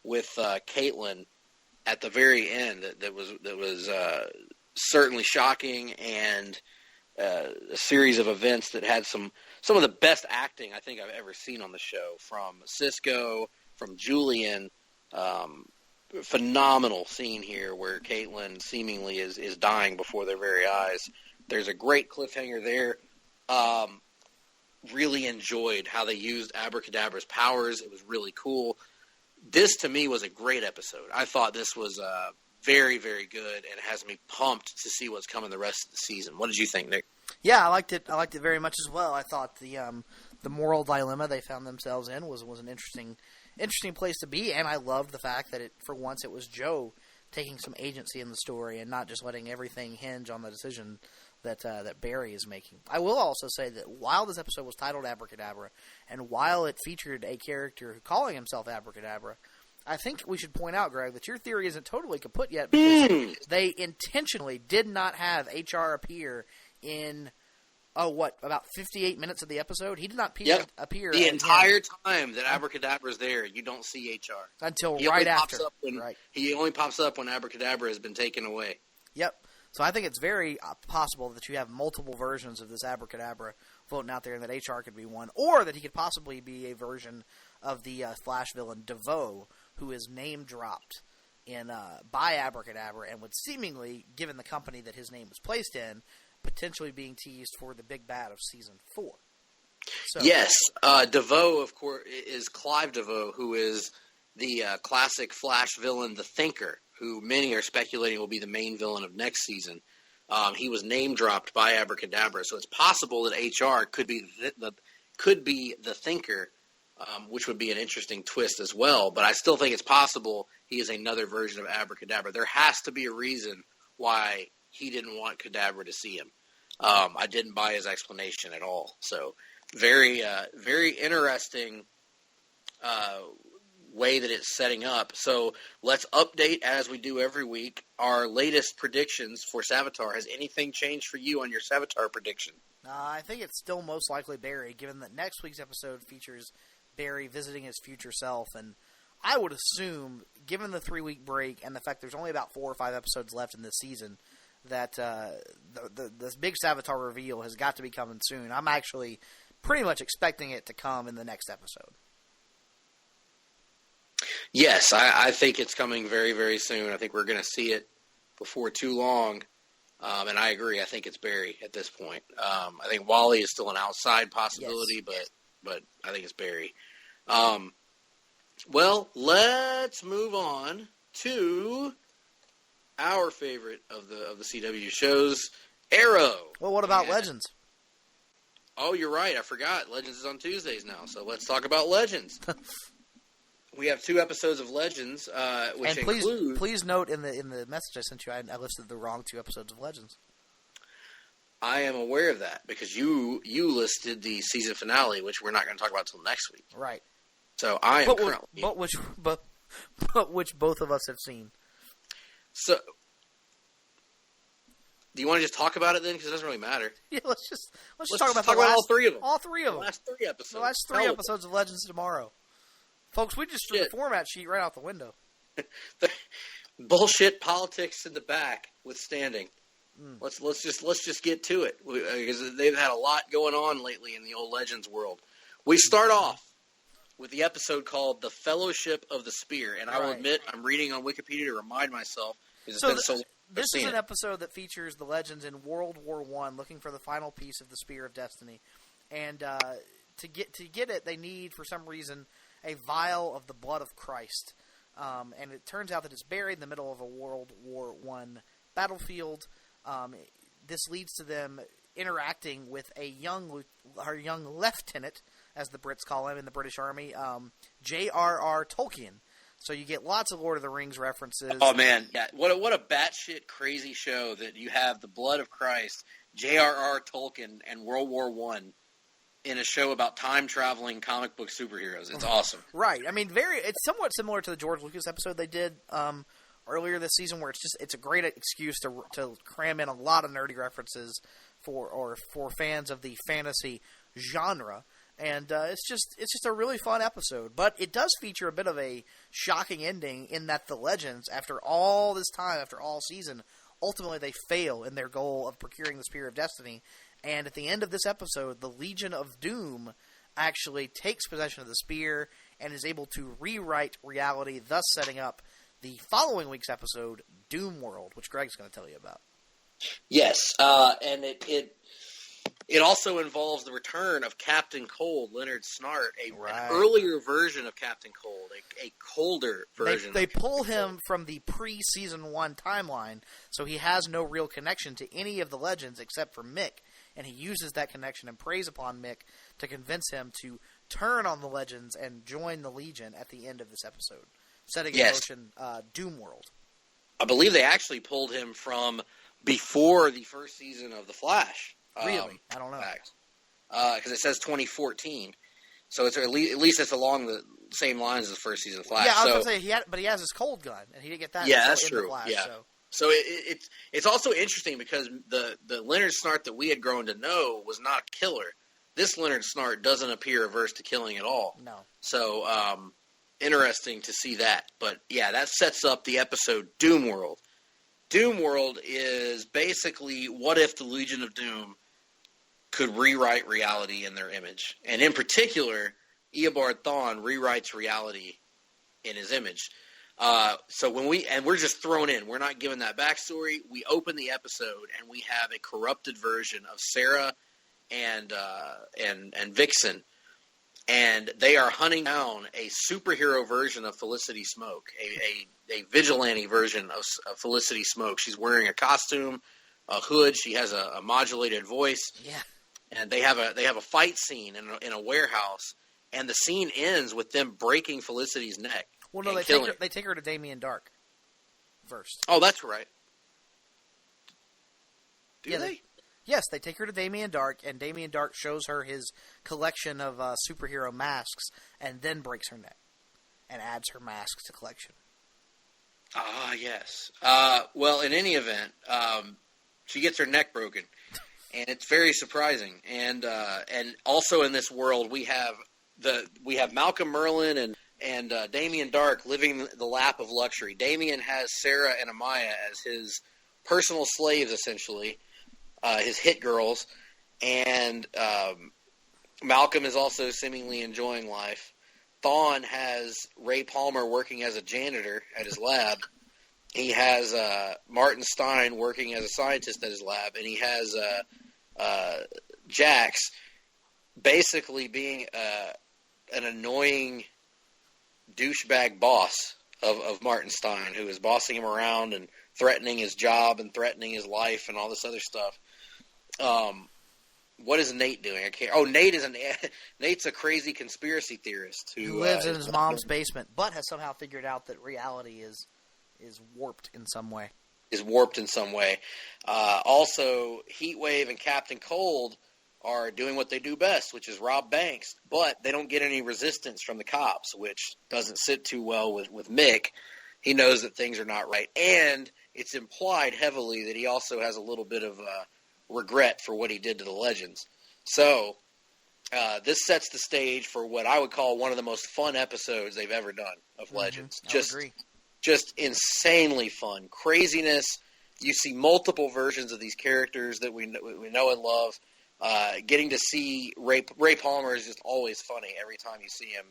P: with Caitlin at the very end that was certainly shocking, and a series of events that had some of the best acting I think I've ever seen on the show, from Cisco, from Julian. Phenomenal scene here where Caitlin seemingly is dying before their very eyes. There's a great cliffhanger there. Really enjoyed how they used Abracadabra's powers. It was really cool. This, to me, was a great episode. I thought this was very, very good, and has me pumped to see what's coming the rest of the season. What did you think, Nick?
D: Yeah, I liked it. I liked it very much as well. I thought the moral dilemma they found themselves in was an interesting place to be, and I loved the fact that for once it was Joe taking some agency in the story and not just letting everything hinge on the decision that Barry is making. I will also say that while this episode was titled Abracadabra, and while it featured a character calling himself Abracadabra, I think we should point out, Greg, that your theory isn't totally kaput yet, because they intentionally did not have HR appear in about 58 minutes of the episode? He did not appear
P: the entire time that Abracadabra is there. You don't see HR
D: until right after.
P: He only pops up when Abracadabra has been taken away.
D: Yep. So I think it's very possible that you have multiple versions of this Abracadabra floating out there, and that HR could be one, or that he could possibly be a version of the Flash villain DeVoe, who is name dropped by Abracadabra, and would seemingly, given the company that his name was placed in, potentially being teased for the big bad of season 4. So,
P: yes, DeVoe, of course, is Clive DeVoe, who is the classic Flash villain, the Thinker, who many are speculating will be the main villain of next season. He was name dropped by Abracadabra, so it's possible that HR could be the Thinker, which would be an interesting twist as well. But I still think it's possible he is another version of Abracadabra. There has to be a reason why he didn't want Kadabra to see him. I didn't buy his explanation at all. So very interesting way that it's setting up. So let's update, as we do every week, our latest predictions for Savitar. Has anything changed for you on your Savitar prediction?
D: I think it's still most likely Barry, given that next week's episode features Barry visiting his future self. And I would assume, given the 3-week break and the fact there's only about 4 or 5 episodes left in this season, that this big Savitar reveal has got to be coming soon. I'm actually pretty much expecting it to come in the next episode.
P: Yes, I think it's coming very, very soon. I think we're going to see it before too long. And I agree. I think it's Barry at this point. I think Wally is still an outside possibility, yes. but I think it's Barry. Well, let's move on to our favorite of the CW shows, Arrow.
D: Well, what about Legends?
P: Oh, you're right. I forgot. Legends is on Tuesdays now, so let's talk about Legends. We have 2 episodes of Legends, which include...
D: Please note in the message I sent you, I listed the wrong 2 episodes of Legends.
P: I am aware of that, because you listed the season finale, which we're not going to talk about until next week.
D: Right.
P: So I am currently...
D: But which both of us have seen.
P: So, do you want to just talk about it then? Because it doesn't really matter.
D: Yeah, let's just talk about
P: all 3 of them.
D: All 3 of them.
P: The last 3 episodes.
D: The last 3 episodes of Legends tomorrow. Folks, we just threw the format sheet right out the window.
P: Bullshit politics in the back withstanding. Let's just get to it, because they've had a lot going on lately in the old Legends world. We start off with the episode called The Fellowship of the Spear. And I will admit, I'm reading on Wikipedia to remind myself. This
D: is an episode that features the Legends in World War I looking for the final piece of the Spear of Destiny. And to get it, they need, for some reason, a vial of the blood of Christ. And it turns out that it's buried in the middle of a World War I battlefield. This leads to them interacting with a young lieutenant, as the Brits call him in the British Army, J.R.R. Tolkien. So you get lots of Lord of the Rings references.
P: Oh, man. Yeah. What a batshit crazy show that you have the blood of Christ, J.R.R. Tolkien, and World War I in a show about time-traveling comic book superheroes. It's awesome.
D: Right. I mean, it's somewhat similar to the George Lucas episode they did earlier this season, where it's a great excuse to cram in a lot of nerdy references for fans of the fantasy genre. And it's just a really fun episode. But it does feature a bit of a shocking ending in that the Legends, after all this time, after all season, ultimately they fail in their goal of procuring the Spear of Destiny. And at the end of this episode, the Legion of Doom actually takes possession of the Spear and is able to rewrite reality, thus setting up the following week's episode, Doom World, which Greg's going to tell you about.
P: Yes, and it also involves the return of Captain Cold, Leonard Snart, an earlier version of Captain Cold, a colder version.
D: They pull him from the pre-Season 1 timeline, so he has no real connection to any of the Legends except for Mick, and he uses that connection and preys upon Mick to convince him to turn on the Legends and join the Legion at the end of this episode, setting in motion Doom World.
P: I believe they actually pulled him from before the first season of The Flash.
D: Really? I don't know.
P: Because it says 2014. So it's at least it's along the same lines as the first season of Flash.
D: Yeah, I was going to say, but he has his cold gun, and he didn't get that
P: that's
D: in
P: true.
D: The Flash.
P: Yeah.
D: So
P: it's also interesting because the Leonard Snart that we had grown to know was not killer. This Leonard Snart doesn't appear averse to killing at all.
D: No.
P: So interesting to see that. But yeah, that sets up the episode Doom World. Doom World is basically what if the Legion of Doom could rewrite reality in their image. And in particular, Eobard Thawne rewrites reality in his image. So we're just thrown in. We're not given that backstory. We open the episode and we have a corrupted version of Sarah and Vixen, and they are hunting down a superhero version of Felicity Smoke, a vigilante version of Felicity Smoke. She's wearing a costume, a hood. She has a modulated voice.
D: Yeah.
P: And they have a fight scene in a warehouse, and the scene ends with them breaking Felicity's neck.
D: Well, no, they take her to Damien Dark first.
P: Oh, that's right.
D: Do they? Yes, they take her to Damien Dark, and Damien Dark shows her his collection of superhero masks, and then breaks her neck, and adds her masks to collection.
P: Ah, yes. Well, in any event, she gets her neck broken, and it's very surprising. And also in this world, we have Malcolm Merlin and Damien Dark living the lap of luxury. Damien has Sarah and Amaya as his personal slaves, essentially. His hit girls, and Malcolm is also seemingly enjoying life. Thawne has Ray Palmer working as a janitor at his lab. He has Martin Stein working as a scientist at his lab, and he has Jax basically being an annoying douchebag boss of Martin Stein, who is bossing him around and threatening his job and threatening his life and all this other stuff. What is Nate doing? Nate's a crazy conspiracy theorist who
D: lives in his mom's basement, but has somehow figured out that reality is warped in some way. Also, Heatwave and Captain Cold are doing what they do best, which is rob banks, but they don't get any resistance from the cops, which doesn't sit too well with Mick. He knows that things are not right, and it's implied heavily that he also has a little bit of regret for what he did to the Legends. So this sets the stage for what I would call one of the most fun episodes they've ever done of Legends. I agree.
P: Just insanely fun. Craziness. You see multiple versions of these characters that we know and love. Getting to see Ray Palmer is just always funny every time you see him.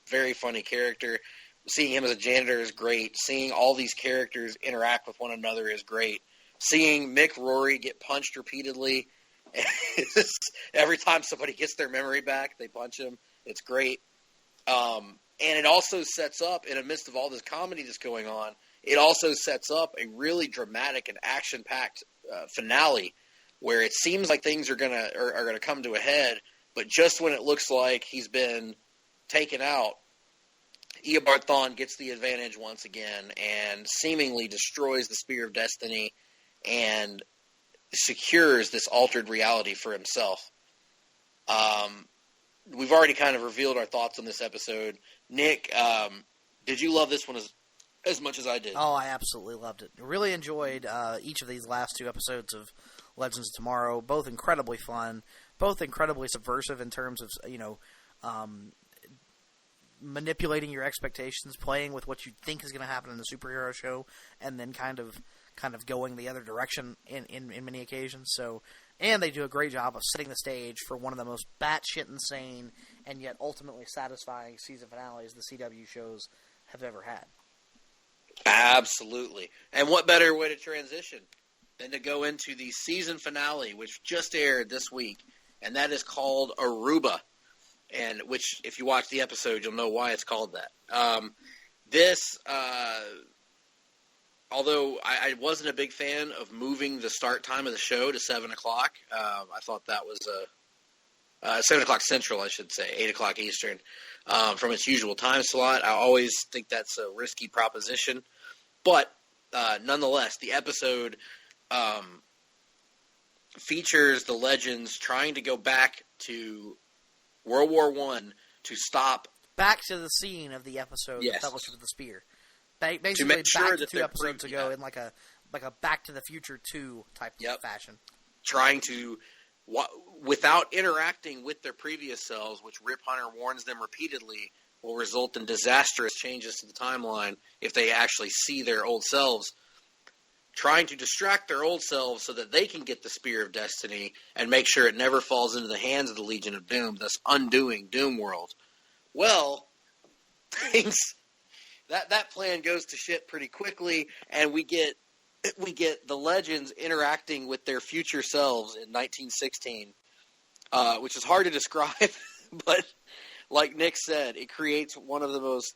P: Very funny character. Seeing him as a janitor is great. Seeing all these characters interact with one another is great. Seeing Mick Rory get punched repeatedly. Every time somebody gets their memory back, they punch him. It's great. And it also sets up, in the midst of all this comedy that's going on, it also sets up a really dramatic and action-packed finale where it seems like things are gonna come to a head, but just when it looks like he's been taken out, Eobard Thawne gets the advantage once again and seemingly destroys the Spear of Destiny and secures this altered reality for himself. We've already kind of revealed our thoughts on this episode. Nick, did you love this one as much as I did.
D: Oh, I absolutely loved it. Really enjoyed each of these last 2 episodes of Legends of Tomorrow. Both incredibly fun, both incredibly subversive in terms of, manipulating your expectations, playing with what you think is going to happen in the superhero show, and then kind of going the other direction in many occasions. So, and they do a great job of setting the stage for one of the most batshit insane and yet ultimately satisfying season finales the CW shows have ever had.
P: Absolutely. And what better way to transition than to go into the season finale, which just aired this week, and that is called Aruba. And which, if you watch the episode, you'll know why it's called that. Although I wasn't a big fan of moving the start time of the show to 7 o'clock, I thought that was 7 o'clock Central, I should say, 8 o'clock Eastern, from its usual time slot. I always think that's a risky proposition. But nonetheless, the episode features the Legends trying to go back to World War I to stop.
D: Back to the scene of the episode,
P: yes.
D: Fellowship of the Spear. Basically,
P: to make sure
D: back
P: that
D: to 2 episodes ago in like a Back to the Future 2 type of fashion.
P: Trying to, without interacting with their previous selves, which Rip Hunter warns them repeatedly will result in disastrous changes to the timeline if they actually see their old selves, trying to distract their old selves so that they can get the Spear of Destiny and make sure it never falls into the hands of the Legion of Doom, thus undoing Doom World. Well, that plan goes to shit pretty quickly, and we get the Legends interacting with their future selves in 1916, which is hard to describe, but like Nick said, it creates one of the most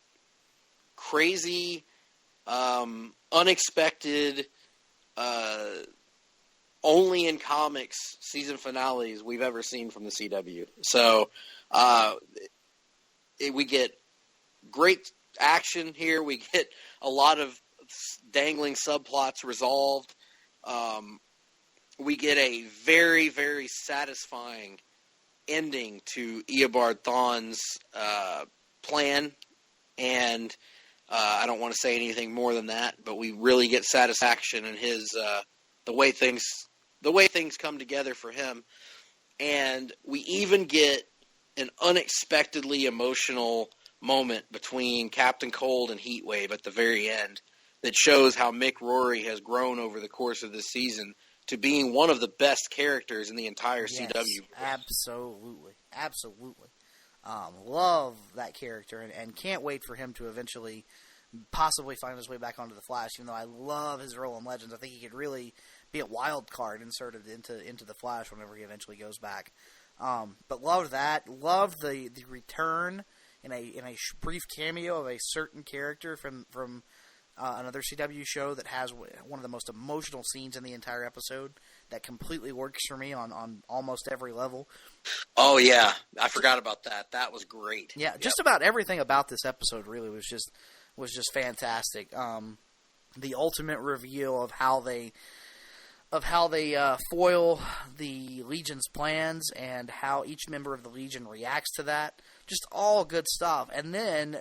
P: crazy, unexpected, only in comics season finales we've ever seen from the CW. So we get great action here. We get a lot of dangling subplots resolved. We get a very, very satisfying ending to Eobard Thawne's plan, and I don't want to say anything more than that, but we really get satisfaction in his the way things come together for him, and we even get an unexpectedly emotional moment between Captain Cold and Heatwave at the very end that shows how Mick Rory has grown over the course of this season to being one of the best characters in the entire CW.
D: Absolutely. Love that character and can't wait for him to eventually possibly find his way back onto the Flash, even though I love his role in Legends. I think he could really be a wild card inserted into the Flash whenever he eventually goes back. But loved that. Loved the return in a brief cameo of a certain character from another CW show that has one of the most emotional scenes in the entire episode that completely works for me on almost every level.
P: Oh yeah, I forgot about that. That was great.
D: Yeah, just about everything about this episode really was just fantastic. The ultimate reveal of how they foil the Legion's plans and how each member of the Legion reacts to that. Just all good stuff. And then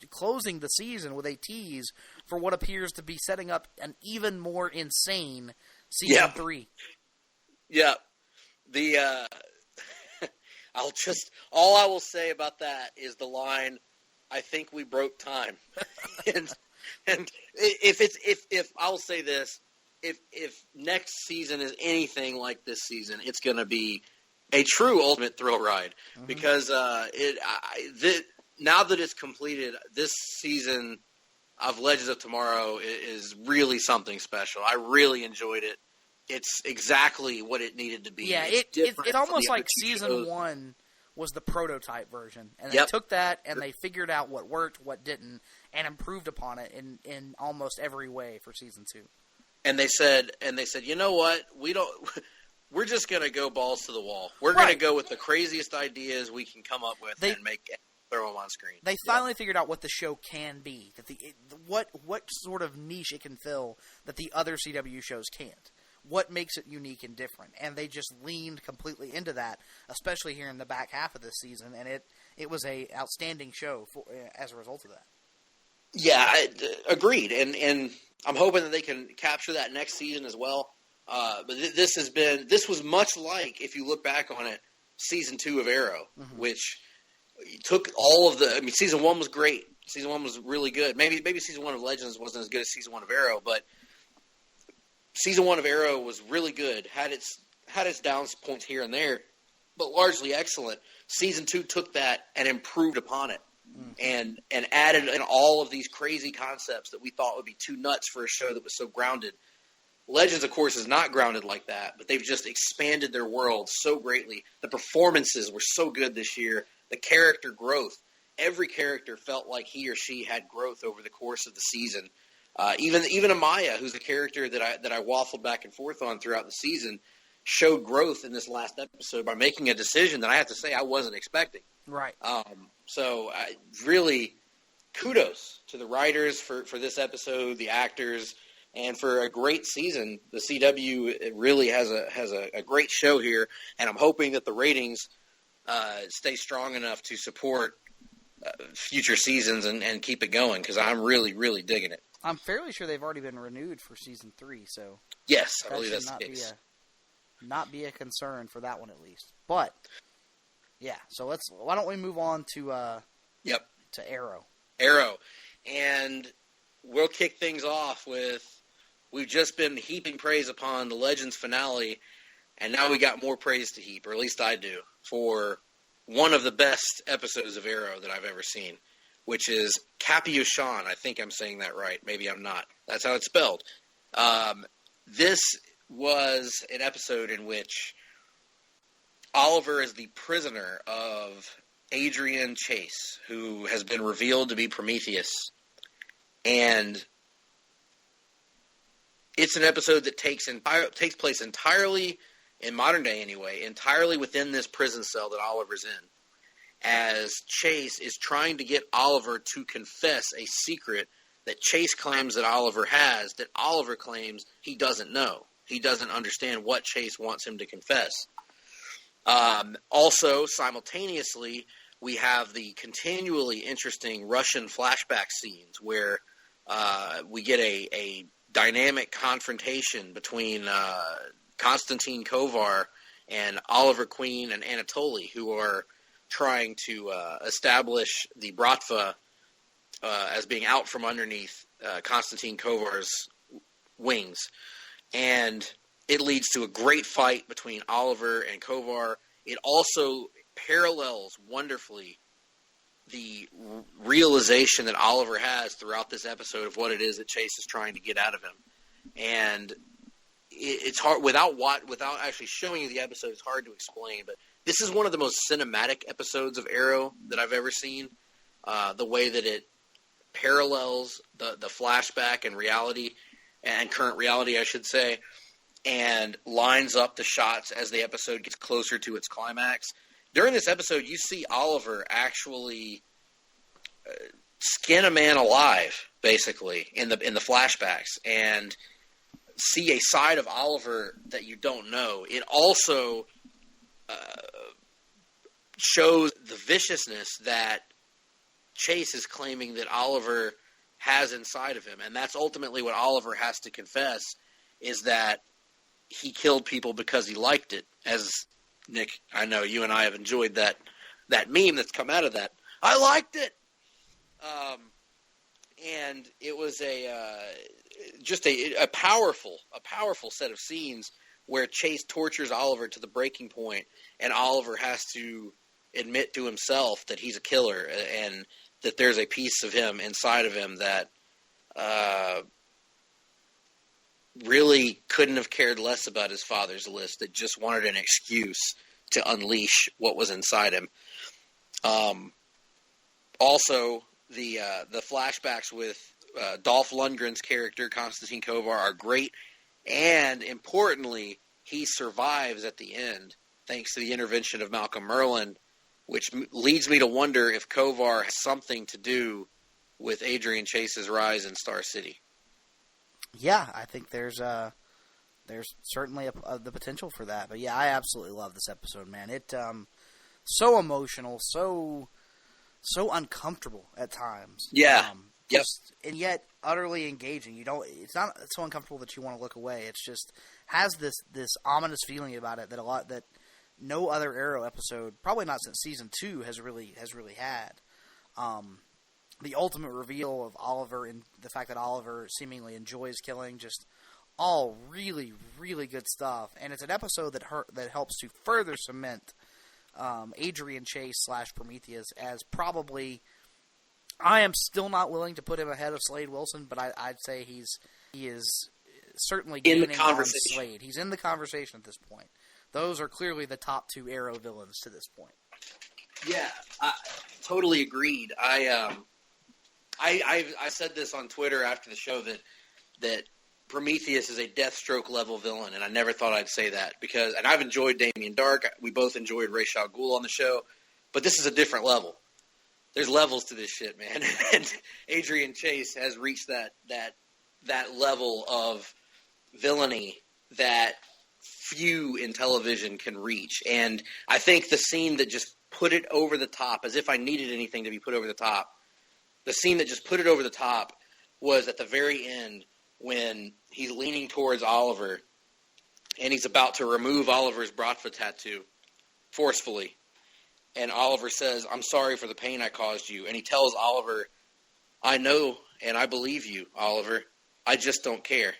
D: closing the season with a tease for what appears to be setting up an even more insane season 3.
P: Yeah. All I will say about that is the line, "I think we broke time." and if I'll say this, if next season is anything like this season, it's going to be a true ultimate thrill ride, because now that it's completed, this season of Legends of Tomorrow is really something special. I really enjoyed it. It's exactly what it needed to be.
D: Yeah, it's almost like season 1 was the prototype version, and they took that and they figured out what worked, what didn't, and improved upon it in almost every way for season 2.
P: And they said, you know what? We're just going to go balls to the wall. We're going to go with the craziest ideas we can come up with and throw them on screen.
D: They finally figured out what the show can be, that what sort of niche it can fill that the other CW shows can't. What makes it unique and different, and they just leaned completely into that, especially here in the back half of this season, and it was a outstanding show as a result of that.
P: Yeah, agreed, and I'm hoping that they can capture that next season as well. But this was much like, if you look back on it, season 2 of Arrow, which took all of the. I mean, season 1 was great. Season 1 was really good. Maybe season 1 of Legends wasn't as good as season 1 of Arrow, but season 1 of Arrow was really good. Had its down points here and there, but largely excellent. Season 2 took that and improved upon it. And added in all of these crazy concepts that we thought would be too nuts for a show that was so grounded. Legends, of course, is not grounded like that, but they've just expanded their world so greatly. The performances were so good this year. The character growth. Every character felt like he or she had growth over the course of the season. Even Amaya, who's a character that I waffled back and forth on throughout the season, showed growth in this last episode by making a decision that I have to say I wasn't expecting.
R: Right.
P: So really kudos to the writers for this episode, the actors, and for a great season. The CW really has a great show here, and I'm hoping that the ratings stay strong enough to support future seasons and keep it going, because I'm really, really digging it.
R: I'm fairly sure they've already been renewed for season 3, so
P: yes, I believe that's the case.
R: Not be a concern for that one at least. But yeah, so why don't we move on to to Arrow.
P: And we'll kick things off with, we've just been heaping praise upon the Legends finale, and now we got more praise to heap, or at least I do, for one of the best episodes of Arrow that I've ever seen, which is Capiushan. I think I'm saying that right. Maybe I'm not. That's how it's spelled. This was an episode in which Oliver is the prisoner of Adrian Chase, who has been revealed to be Prometheus. And it's an episode that takes place entirely, in modern day anyway, entirely within this prison cell that Oliver's in, as Chase is trying to get Oliver to confess a secret that Chase claims that Oliver has, that Oliver claims he doesn't know. He doesn't understand what Chase wants him to confess. Also, simultaneously, we have the continually interesting Russian flashback scenes where we get a dynamic confrontation between Konstantin Kovar and Oliver Queen and Anatoly, who are trying to establish the Bratva as being out from underneath Konstantin Kovar's wings. And it leads to a great fight between Oliver and Kovar. It also parallels wonderfully the realization that Oliver has throughout this episode of what it is that Chase is trying to get out of him. And it's hard, without actually showing you the episode, it's hard to explain, but this is one of the most cinematic episodes of Arrow that I've ever seen. The way that it parallels the flashback and reality, and current reality, I should say, and lines up the shots as the episode gets closer to its climax. During this episode, you see Oliver actually skin a man alive, basically, in the flashbacks, and see a side of Oliver that you don't know. It also shows the viciousness that Chase is claiming that Oliver has inside of him, and that's ultimately what Oliver has to confess, is that he killed people because he liked it. As Nick, I know you and I have enjoyed that meme that's come out of that. I liked it, and it was just a powerful set of scenes where Chase tortures Oliver to the breaking point, and Oliver has to admit to himself that he's a killer and that there's a piece of him inside of him that really couldn't have cared less about his father's list, that just wanted an excuse to unleash what was inside him. Also, the flashbacks with Dolph Lundgren's character, Konstantin Kovar, are great, and importantly, he survives at the end thanks to the intervention of Malcolm Merlyn, which leads me to wonder if Kovar has something to do with Adrian Chase's rise in Star City.
R: Yeah, I think there's certainly the potential for that. But yeah, I absolutely love this episode, man. It so emotional, so uncomfortable at times.
P: Yeah.
R: just and yet utterly engaging. It's not so uncomfortable that you want to look away. It's just has this ominous feeling about it that no other Arrow episode, probably not since season 2, has really had. The ultimate reveal of Oliver and the fact that Oliver seemingly enjoys killing, just all really, really good stuff. And it's an episode that helps to further cement Adrian Chase / Prometheus as probably. I am still not willing to put him ahead of Slade Wilson, but I'd say he is certainly
P: in the
R: gaining
P: conversation.
R: on Slade. He's in the conversation at this point. Those are clearly the top 2 Arrow villains to this point.
P: Yeah, I totally agreed. I said this on Twitter after the show that Prometheus is a Deathstroke level villain, and I never thought I'd say that and I've enjoyed Damien Dark. We both enjoyed Ra's al Ghul on the show, but this is a different level. There's levels to this shit, man, and Adrian Chase has reached that level of villainy that few in television can reach. And I think the scene that just put it over the top, as if I needed anything to be put over the top, the scene that just put it over the top was at the very end when he's leaning towards Oliver and he's about to remove Oliver's Bratva tattoo forcefully. And Oliver says, "I'm sorry for the pain I caused you." And he tells Oliver, "I know and I believe you, Oliver. I just don't care."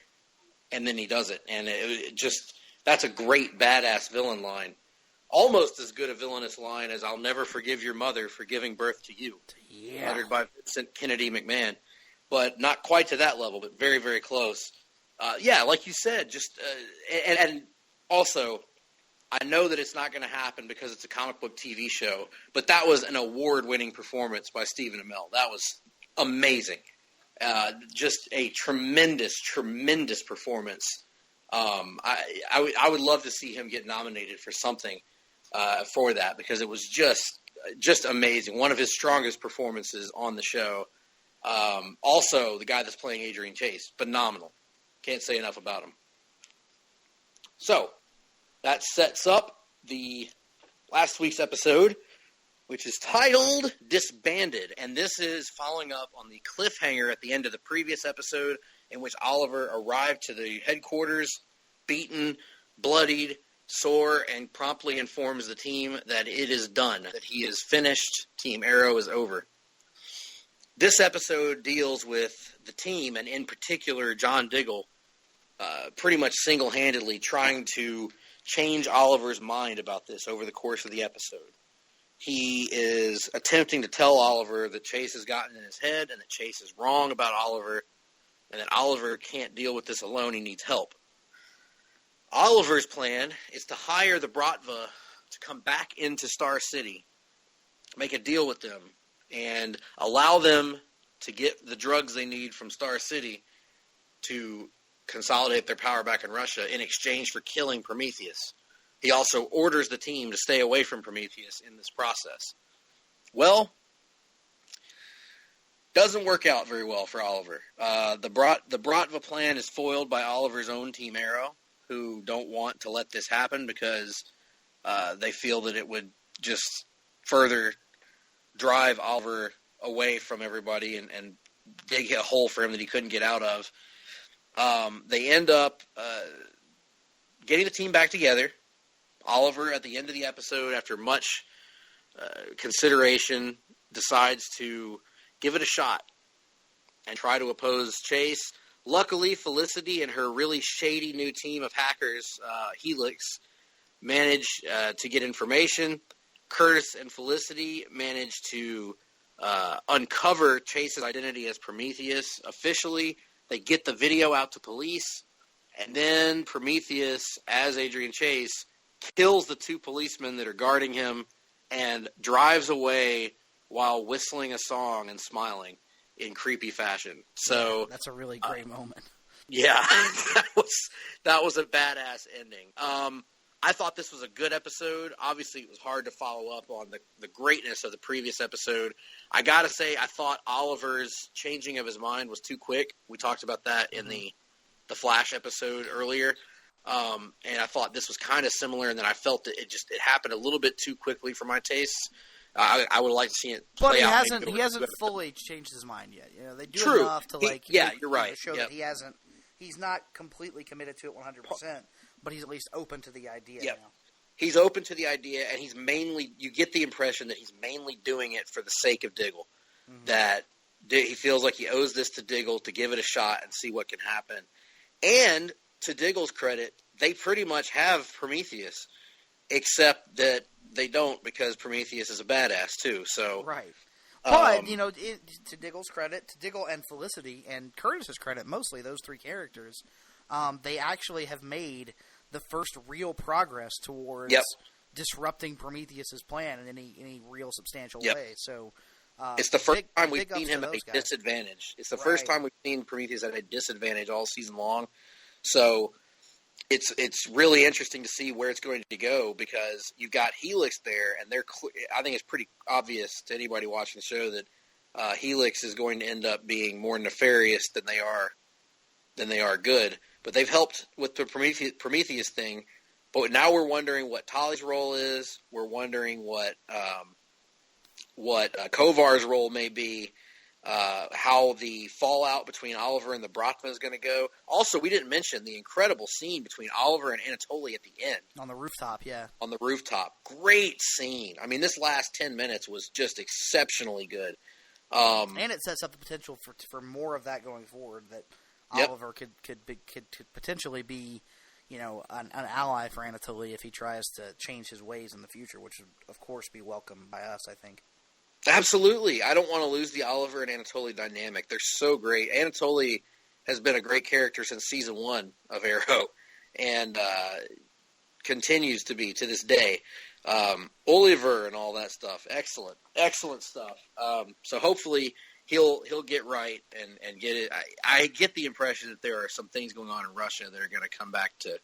P: And then he does it. And it just, that's a great badass villain line. Almost as good a villainous line as "I'll never forgive your mother for giving birth to you."
R: Yeah.
P: Uttered by Vincent Kennedy McMahon. But not quite to that level, but very, very close. Yeah, like you said, just and also, I know that it's not going to happen because it's a comic book TV show, but that was an award-winning performance by Stephen Amell. That was amazing. Just a tremendous, tremendous performance. I would love to see him get nominated for something for that because it was just amazing. One of his strongest performances on the show. Also, the guy that's playing Adrian Chase, phenomenal. Can't say enough about him. So, that sets up the last week's episode, which is titled Disbanded. And this is following up on the cliffhanger at the end of the previous episode in which Oliver arrived to the headquarters, beaten, bloodied, sore, and promptly informs the team that it is done, that he is finished, Team Arrow is over. This episode deals with the team, and in particular John Diggle, pretty much single-handedly trying to change Oliver's mind about this over the course of the episode. He is attempting to tell Oliver that Chase has gotten in his head and that Chase is wrong about Oliver and that Oliver can't deal with this alone. He needs help. Oliver's plan is to hire the Bratva to come back into Star City, make a deal with them, and allow them to get the drugs they need from Star City to consolidate their power back in Russia in exchange for killing Prometheus. He also orders the team to stay away from Prometheus in this process. Well, doesn't work out very well for Oliver. The Bratva plan is foiled by Oliver's own Team Arrow, who don't want to let this happen because they feel that it would just further drive Oliver away from everybody and dig a hole for him that he couldn't get out of. They end up getting the team back together. Oliver, at the end of the episode, after much consideration, decides to give it a shot and try to oppose Chase. Luckily, Felicity and her really shady new team of hackers, Helix, manage to get information. Curtis and Felicity manage to uncover Chase's identity as Prometheus officially. They get the video out to police, and then Prometheus, as Adrian Chase, kills the 2 policemen that are guarding him and drives away while whistling a song and smiling in creepy fashion. So
R: that's a really great moment.
P: Yeah, that was a badass ending. I thought this was a good episode. Obviously, it was hard to follow up on the greatness of the previous episode. I gotta say, I thought Oliver's changing of his mind was too quick. We talked about that in the Flash episode earlier. And I thought this was kind of similar, and then I felt that it happened a little bit too quickly for my tastes. I would like to see it
R: But
P: play
R: he
P: out.
R: hasn't fully changed his mind yet. You know, they do
P: True.
R: enough to
P: You're right.
R: show that he's not completely committed to it 100%, but he's at least open to the idea now.
P: He's open to the idea, and you get the impression that he's mainly doing it for the sake of Diggle. Mm-hmm. That he feels like he owes this to Diggle to give it a shot and see what can happen. And to Diggle's credit, they pretty much have Prometheus, except that they don't because Prometheus is a badass too. So
R: right. But, to Diggle's credit, to Diggle and Felicity, and Curtis's credit, mostly, those three characters, they actually have made the first real progress towards disrupting Prometheus's plan in any real substantial way. So
P: it's the first time we've seen him at a disadvantage. It's the first time we've seen Prometheus at a disadvantage all season long. So it's really interesting to see where it's going to go because you've got Helix there, and I think it's pretty obvious to anybody watching the show that Helix is going to end up being more nefarious than they are good. But they've helped with the Prometheus thing. But now we're wondering what Tali's role is. We're wondering what Kovar's role may be. How the fallout between Oliver and the Brachma is going to go. Also, we didn't mention the incredible scene between Oliver and Anatoly at the end.
R: On the rooftop, yeah.
P: On the rooftop. Great scene. I mean, this last 10 minutes was just exceptionally good.
R: And it sets up the potential for more of that going forward, that Oliver could potentially be, an ally for Anatoly if he tries to change his ways in the future, which would, of course, be welcomed by us, I think.
P: Absolutely. I don't want to lose the Oliver and Anatoly dynamic. They're so great. Anatoly has been a great character since season 1 of Arrow and continues to be to this day. Oliver and all that stuff. Excellent. Excellent stuff. So hopefully he'll get right and get it. I get the impression that there are some things going on in Russia that are going to come back to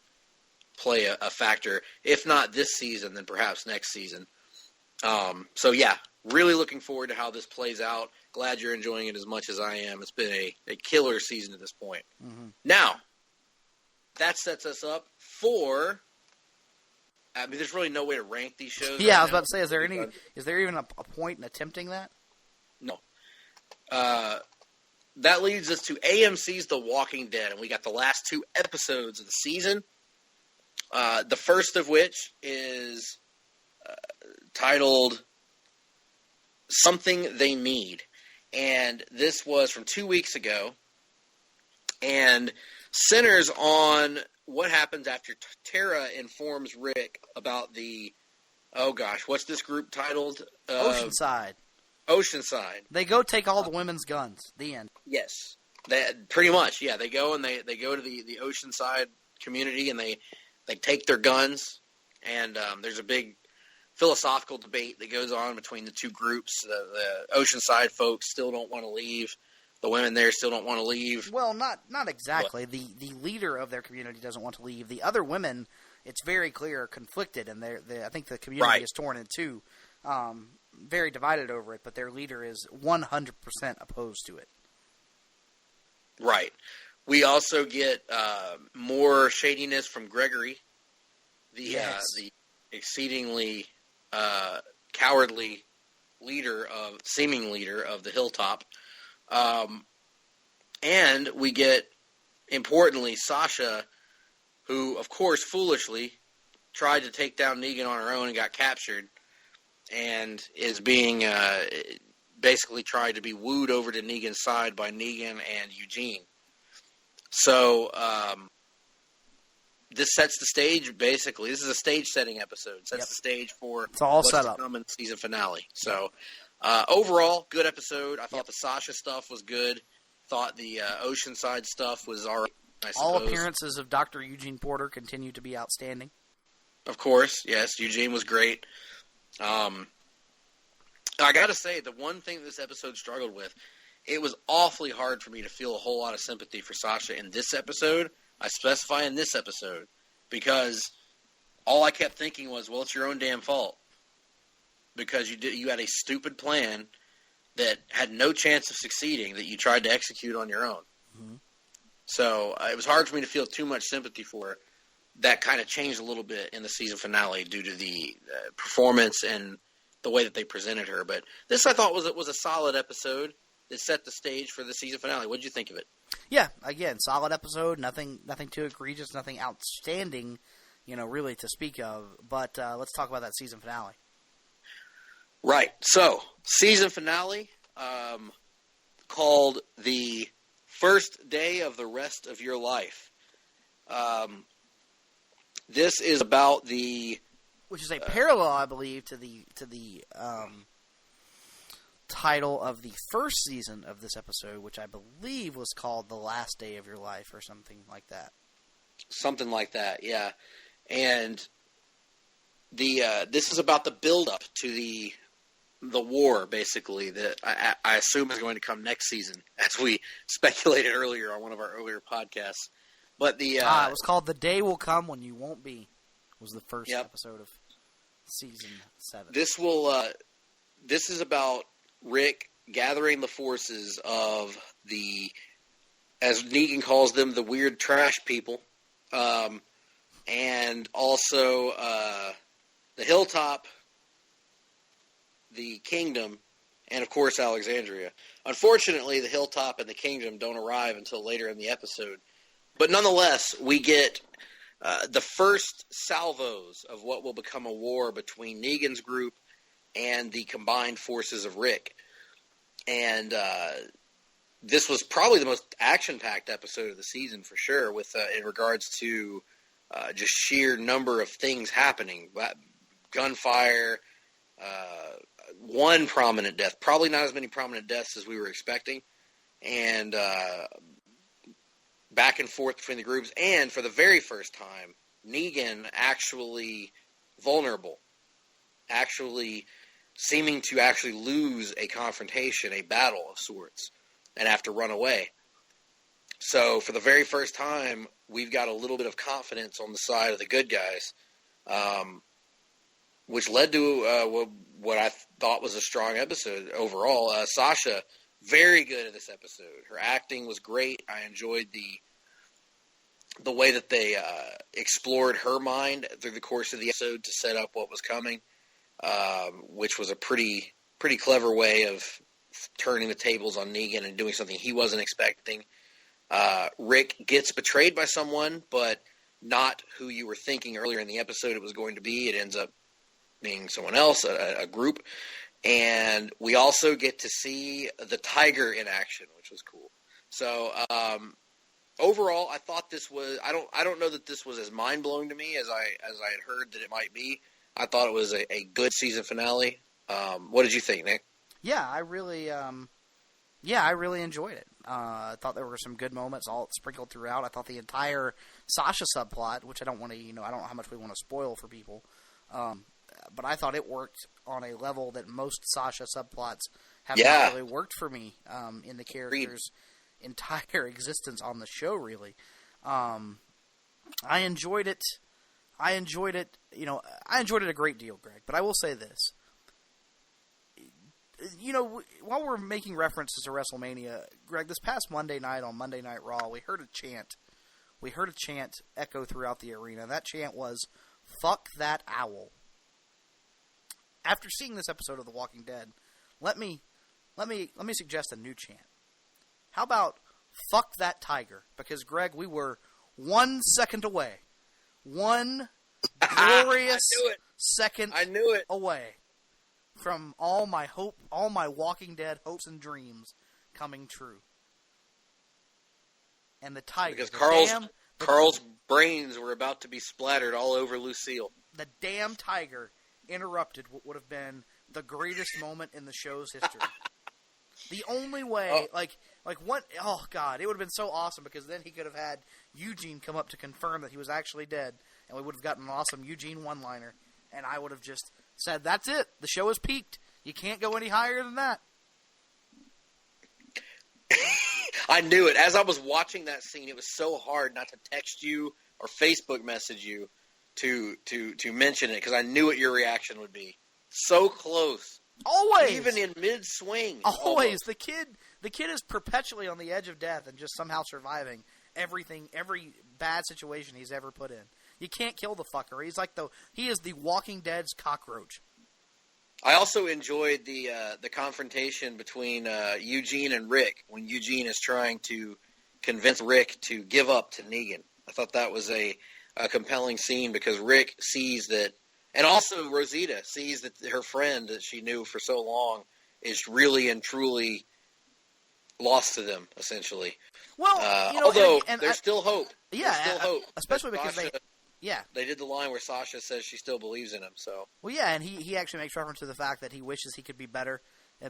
P: play a factor. If not this season, then perhaps next season. So yeah, really looking forward to how this plays out. Glad you're enjoying it as much as I am. It's been a killer season at this point. Mm-hmm. Now, that sets us up for. I mean, there's really no way to rank these shows.
R: Yeah, I was about to say, is there even a point in attempting that?
P: No. That leads us to AMC's The Walking Dead, and we got the last 2 episodes of the season. The first of which is titled Something They Need. And this was from 2 weeks ago and centers on what happens after Tara informs Rick about the, what's this group titled?
R: Oceanside.
P: Oceanside.
R: They go take all the women's guns. The end.
P: Yes. Pretty much, yeah. They go and they go to the Oceanside community and they take their guns and there's a big philosophical debate that goes on between the two groups. The Oceanside folks still don't want to leave. The women there still don't want to leave.
R: Well, not exactly. The leader of their community doesn't want to leave. The other women, it's very clear, are conflicted, and I think the community is torn in two, very divided over it. But their leader is 100% opposed to it.
P: Right. We also get more shadiness from Gregory, the exceedingly cowardly seeming leader of the Hilltop. And we get, importantly, Sasha, who, of course, foolishly tried to take down Negan on her own and got captured, and is being basically tried to be wooed over to Negan's side by Negan and Eugene. So this sets the stage, basically. This is a stage-setting episode. It sets the stage for what's to come in the season finale. So overall, good episode. I thought the Sasha stuff was good. Thought the Oceanside stuff was all right, I suppose.
R: All appearances of Dr. Eugene Porter continue to be outstanding.
P: Of course, yes. Eugene was great. I got to say, the one thing this episode struggled with, it was awfully hard for me to feel a whole lot of sympathy for Sasha in this episode. I specify in this episode, because all I kept thinking was, well, it's your own damn fault. Because you had a stupid plan that had no chance of succeeding that you tried to execute on your own. Mm-hmm. So it was hard for me to feel too much sympathy for her. That kind of changed a little bit in the season finale due to the performance and the way that they presented her. But this I thought was a solid episode that set the stage for the season finale. What did you think of it?
R: Yeah, again, solid episode. Nothing too egregious. Nothing outstanding, really to speak of. But let's talk about that season finale.
P: Right. So, season finale, called The First Day of the Rest of Your Life. This is about
R: which is a parallel, I believe, to the title of the first season of this episode, which I believe was called The Last Day of Your Life or something like that.
P: Something like that, yeah. And this is about the build-up to the war, basically, that I assume is going to come next season, as we speculated earlier on one of our earlier podcasts. But it
R: was called The Day Will Come When You Won't Be, was the first episode of season 7.
P: This is about Rick gathering the forces of as Negan calls them, the weird trash people, and also the Hilltop, the Kingdom, and of course Alexandria. Unfortunately, the Hilltop and the Kingdom don't arrive until later in the episode. But nonetheless, we get the first salvos of what will become a war between Negan's group and the combined forces of Rick. And this was probably the most action-packed episode of the season for sure, with in regards to just sheer number of things happening. Gunfire, one prominent death, probably not as many prominent deaths as we were expecting, and back and forth between the groups, and for the very first time, Negan actually vulnerable, actually seeming to actually lose a confrontation, a battle of sorts, and have to run away. So for the very first time, we've got a little bit of confidence on the side of the good guys, which led to what I thought was a strong episode overall. Sasha, very good at this episode. Her acting was great. I enjoyed the way that they explored her mind through the course of the episode to set up what was coming, which was a pretty clever way of turning the tables on Negan and doing something he wasn't expecting. Rick gets betrayed by someone, but not who you were thinking earlier in the episode it was going to be. It ends up being someone else, a group. And we also get to see the Tiger in action, which was cool. So overall, I thought this was. I don't know that this was as mind blowing to me as I had heard that it might be. I thought it was a good season finale. What did you think, Nick?
R: Yeah, I really enjoyed it. I thought there were some good moments all sprinkled throughout. I thought the entire Sasha subplot, which I don't want to, I don't know how much we want to spoil for people, but I thought it worked on a level that most Sasha subplots have not really worked for me in the character's entire existence on the show, really. I enjoyed it. I enjoyed it a great deal, Greg, but I will say this. While we're making references to WrestleMania, Greg, this past Monday night on Monday Night Raw, we heard a chant. We heard a chant echo throughout the arena. That chant was, "Fuck that owl." After seeing this episode of The Walking Dead, let me suggest a new chant. How about "Fuck that tiger"? Because, Greg, we were 1 second away. One glorious second away from all my Walking Dead hopes and dreams coming true. And the tiger.
P: Because Carl's brains were about to be splattered all over Lucille.
R: The damn tiger interrupted what would have been the greatest moment in the show's history. The only way, oh God, it would have been so awesome because then he could have had Eugene come up to confirm that he was actually dead, and we would have gotten an awesome Eugene one-liner, and I would have just said, "That's it. The show has peaked. You can't go any higher than that."
P: I knew it. As I was watching that scene, it was so hard not to text you or Facebook message you to mention it because I knew what your reaction would be. So close.
R: Always.
P: Even in mid-swing.
R: Always. The kid is perpetually on the edge of death and just somehow surviving every bad situation he's ever put in. You can't kill the fucker. He is the Walking Dead's cockroach.
P: I also enjoyed the confrontation between Eugene and Rick when Eugene is trying to convince Rick to give up to Negan. I thought that was a compelling scene because Rick sees that, and also Rosita sees that her friend that she knew for so long is really and truly lost to them, essentially.
R: Well,
P: although there's still hope.
R: Yeah,
P: there's still hope.
R: Especially because
P: Sasha,
R: they
P: did the line where Sasha says she still believes in him. So
R: well, yeah, and he actually makes reference to the fact that he wishes he could be better,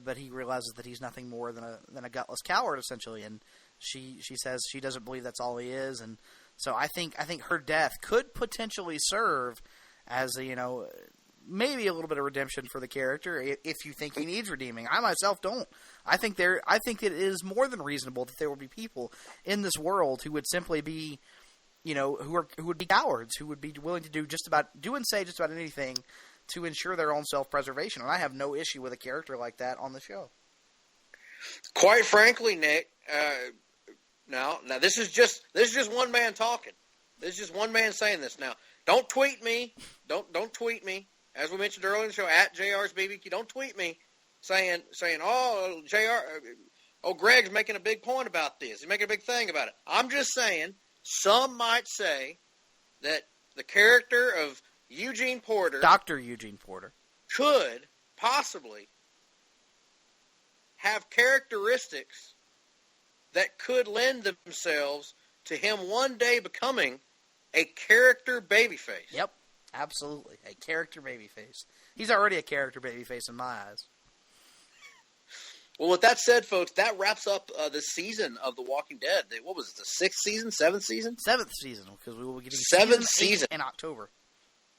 R: but he realizes that he's nothing more than a gutless coward, essentially. And she says she doesn't believe that's all he is, and so I think her death could potentially serve as maybe a little bit of redemption for the character if you think he needs redeeming. I myself don't. I think it is more than reasonable that there will be people in this world who would simply be, who would be cowards, who would be willing to do and say just about anything to ensure their own self-preservation. And I have no issue with a character like that on the show.
P: Quite frankly, Nick, now this is just one man talking. This is just one man saying this. Now, don't tweet me. Don't tweet me. As we mentioned earlier in the show, at JR's BBQ, don't tweet me saying, oh, Greg's making a big point about this. He's making a big thing about it. I'm just saying, some might say that the character of Eugene Porter,
R: Dr. Eugene Porter,
P: could possibly have characteristics that could lend themselves to him one day becoming a character babyface.
R: Yep. Absolutely. A character babyface. He's already a character babyface in my eyes.
P: Well, with that said, folks, that wraps up the season of The Walking Dead. What was it, the 6th season? 7th season?
R: 7th season, because we will be getting
P: 7th season
R: in October.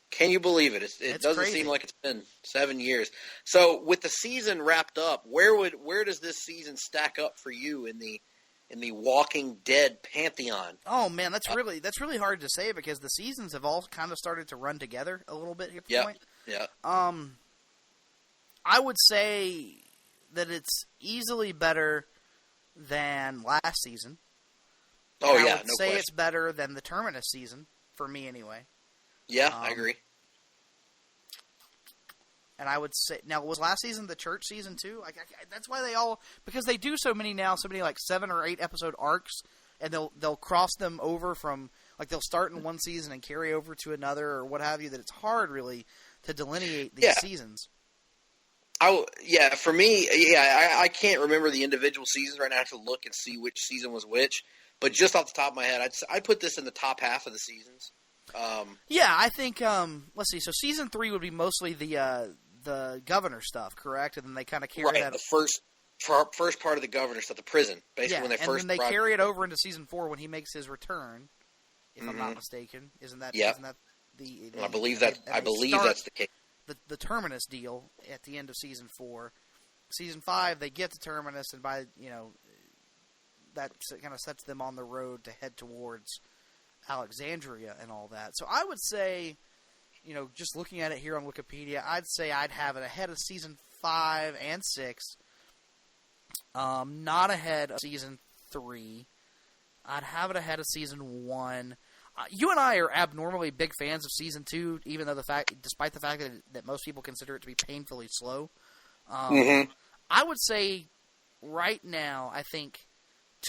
P: Can you believe it? It doesn't
R: crazy.
P: Seem like it's been 7 years. So, with the season wrapped up, where does this season stack up for you in the Walking Dead pantheon?
R: Oh man, that's really hard to say because the seasons have all kind of started to run together a little bit here.
P: Yeah.
R: I would say that it's easily better than last season.
P: Oh
R: and
P: yeah,
R: I would say it's better than the Terminus season for me anyway.
P: Yeah, I agree.
R: And I would say, now, was last season the church season too? That's why because they do so many like 7 or 8 episode arcs, and they'll cross them over from, like they'll start in one season and carry over to another or what have you, that it's hard really to delineate these seasons.
P: For me, I can't remember the individual seasons right now. I have to look and see which season was which, but just off the top of my head, I'd put this in the top half of the seasons.
R: I think, let's see, so season 3 would be mostly the governor stuff, correct? And then they kind of carry that.
P: The first part of the governor stuff, the prison, basically when they first.
R: And then they carry it over into season 4 when he makes his return, if I'm not mistaken. Isn't that the
P: I believe that's the case.
R: The Terminus deal at the end of season 4. Season 5, they get to Terminus, and by that kind of sets them on the road to head towards Alexandria and all that. So I would say, just looking at it here on Wikipedia, I'd say I'd have it ahead of season 5 and 6. Not ahead of season 3. I'd have it ahead of season 1. You and I are abnormally big fans of season 2, even though despite the fact that most people consider it to be painfully slow. I would say right now, I think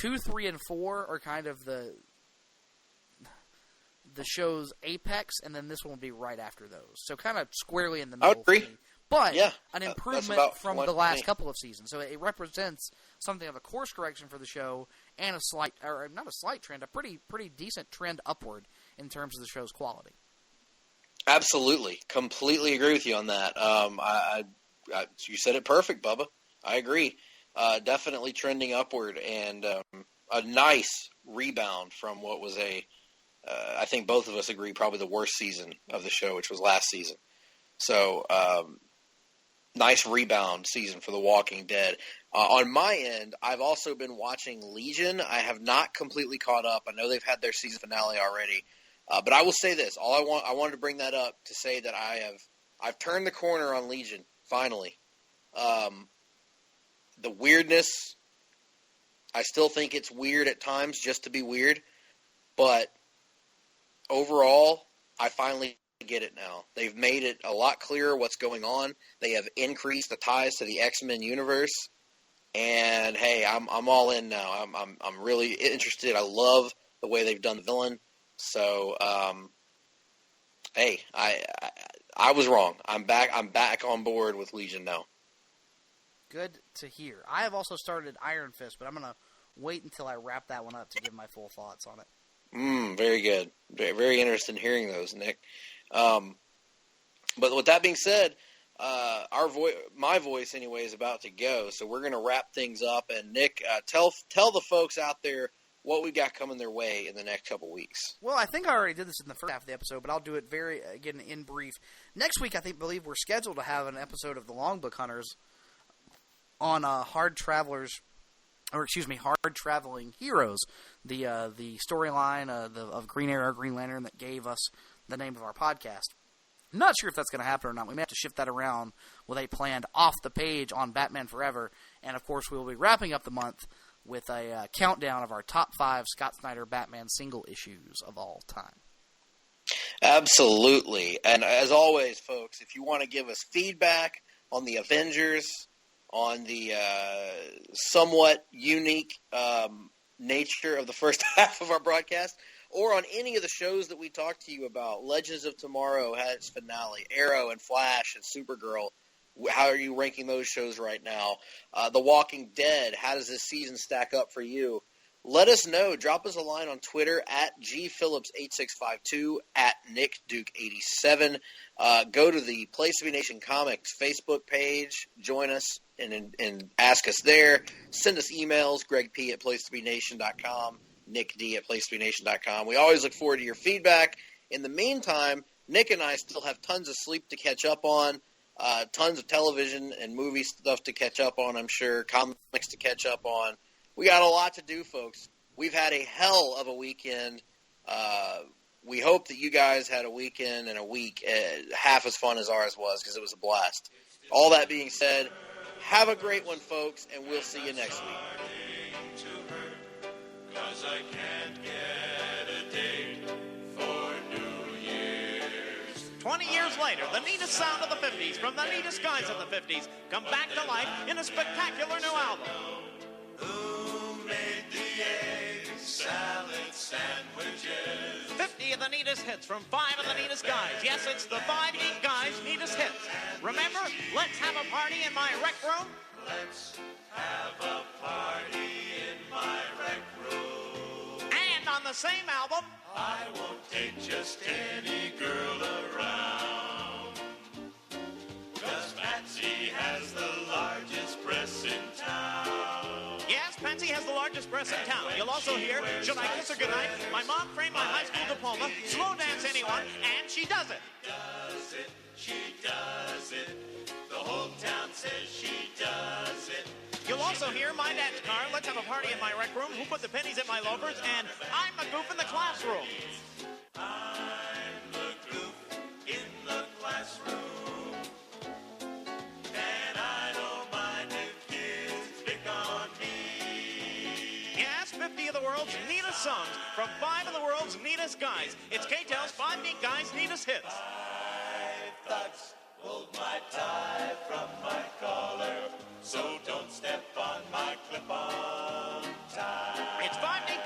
R: 2, 3, and 4 are kind of the show's apex, and then this one will be right after those. So kind of squarely in the middle.
P: I agree.
R: But an improvement from the last couple of seasons. So it represents something of a course correction for the show and a slight, or not a slight trend, a pretty decent trend upward in terms of the show's quality.
P: Absolutely. Completely agree with you on that. You said it perfect, Bubba. I agree. Definitely trending upward and a nice rebound from what was I think both of us agree, probably the worst season of the show, which was last season. So, nice rebound season for The Walking Dead. On my end, I've also been watching Legion. I have not completely caught up. I know they've had their season finale already. But I will say this. I wanted to bring that up to say that I've turned the corner on Legion, finally. The weirdness, I still think it's weird at times just to be weird. But overall, I finally get it now. They've made it a lot clearer what's going on. They have increased the ties to the X-Men universe. And hey, I'm all in now. I'm really interested. I love the way they've done the villain. So, hey, I was wrong. I'm back on board with Legion now.
R: Good to hear. I have also started Iron Fist, but I'm gonna wait until I wrap that one up to give my full thoughts on it.
P: Very good. Very, very interested in hearing those, Nick. But with that being said, my voice anyway is about to go, so we're going to wrap things up. And Nick, tell the folks out there what we got coming their way in the next couple weeks.
R: Well, I think I already did this in the first half of the episode, but I'll do it again in brief. Next week, I believe we're scheduled to have an episode of the Longbook Hunters on Hard-Traveling Heroes, the storyline of Green Arrow, Green Lantern that gave us the name of our podcast. I'm not sure if that's going to happen or not. We may have to shift that around with a planned off the page on Batman Forever. And, of course, we will be wrapping up the month with a countdown of our top 5 Scott Snyder Batman single issues of all time.
P: Absolutely. And as always, folks, if you want to give us feedback on the Avengers, on the somewhat unique nature of the first half of our broadcast, or on any of the shows that we talked to you about. Legends of Tomorrow had its finale. Arrow and Flash and Supergirl. How are you ranking those shows right now? The Walking Dead. How does this season stack up for you? Let us know. Drop us a line on Twitter at gphillips8652, at nickduke87. Go to the Place to Be Nation Comics Facebook page. Join us and ask us there. Send us emails. Greg P. at placetobenation.com. Nick D. at placetobenation.com. We always look forward to your feedback. In the meantime, Nick and I still have tons of sleep to catch up on, tons of television and movie stuff to catch up on, I'm sure, comics to catch up on. We got a lot to do, folks. We've had a hell of a weekend. We hope that you guys had a weekend and a week half as fun as ours was, because it was a blast. All that being said, have a great one, folks, and we'll see you next week.
B: 'Cause I can't get a date for New Year's.
S: 20 years later, the neatest sound of the 50s from the neatest guys of the 50s come back to life in a spectacular new album.
B: Who made the egg salad sandwiches?
S: 50 of the neatest hits from 5 of the neatest guys. Yes, it's the 5 neat guys' neatest hits. Remember, let's have a party in my rec room.
B: Let's have a party in my rec room.
S: And on the same album,
B: I won't take just any girl around. 'Cause Patsy has the largest breasts in town.
S: yes, Patsy has the largest breasts in town. You'll also hear, should I kiss her goodnight? My mom framed my high school diploma, slow dance anyone, and she does it.
B: Does it, she does it. The whole town says she does it.
S: You'll also hear my dad's car, let's have a party in my rec room, who put the pennies in my loafers, and I'm the goof in the classroom.
B: I'm the goof in the classroom. And I don't mind if kids pick on me.
S: Yes, 50 of the world's neatest songs from 5 of the world's neatest guys. It's K-Tel's 5 Neat Guys' neatest hits.
B: 5 thugs pulled my tie from my collar, so don't step on my clip-on tie.
S: It's 5 Neat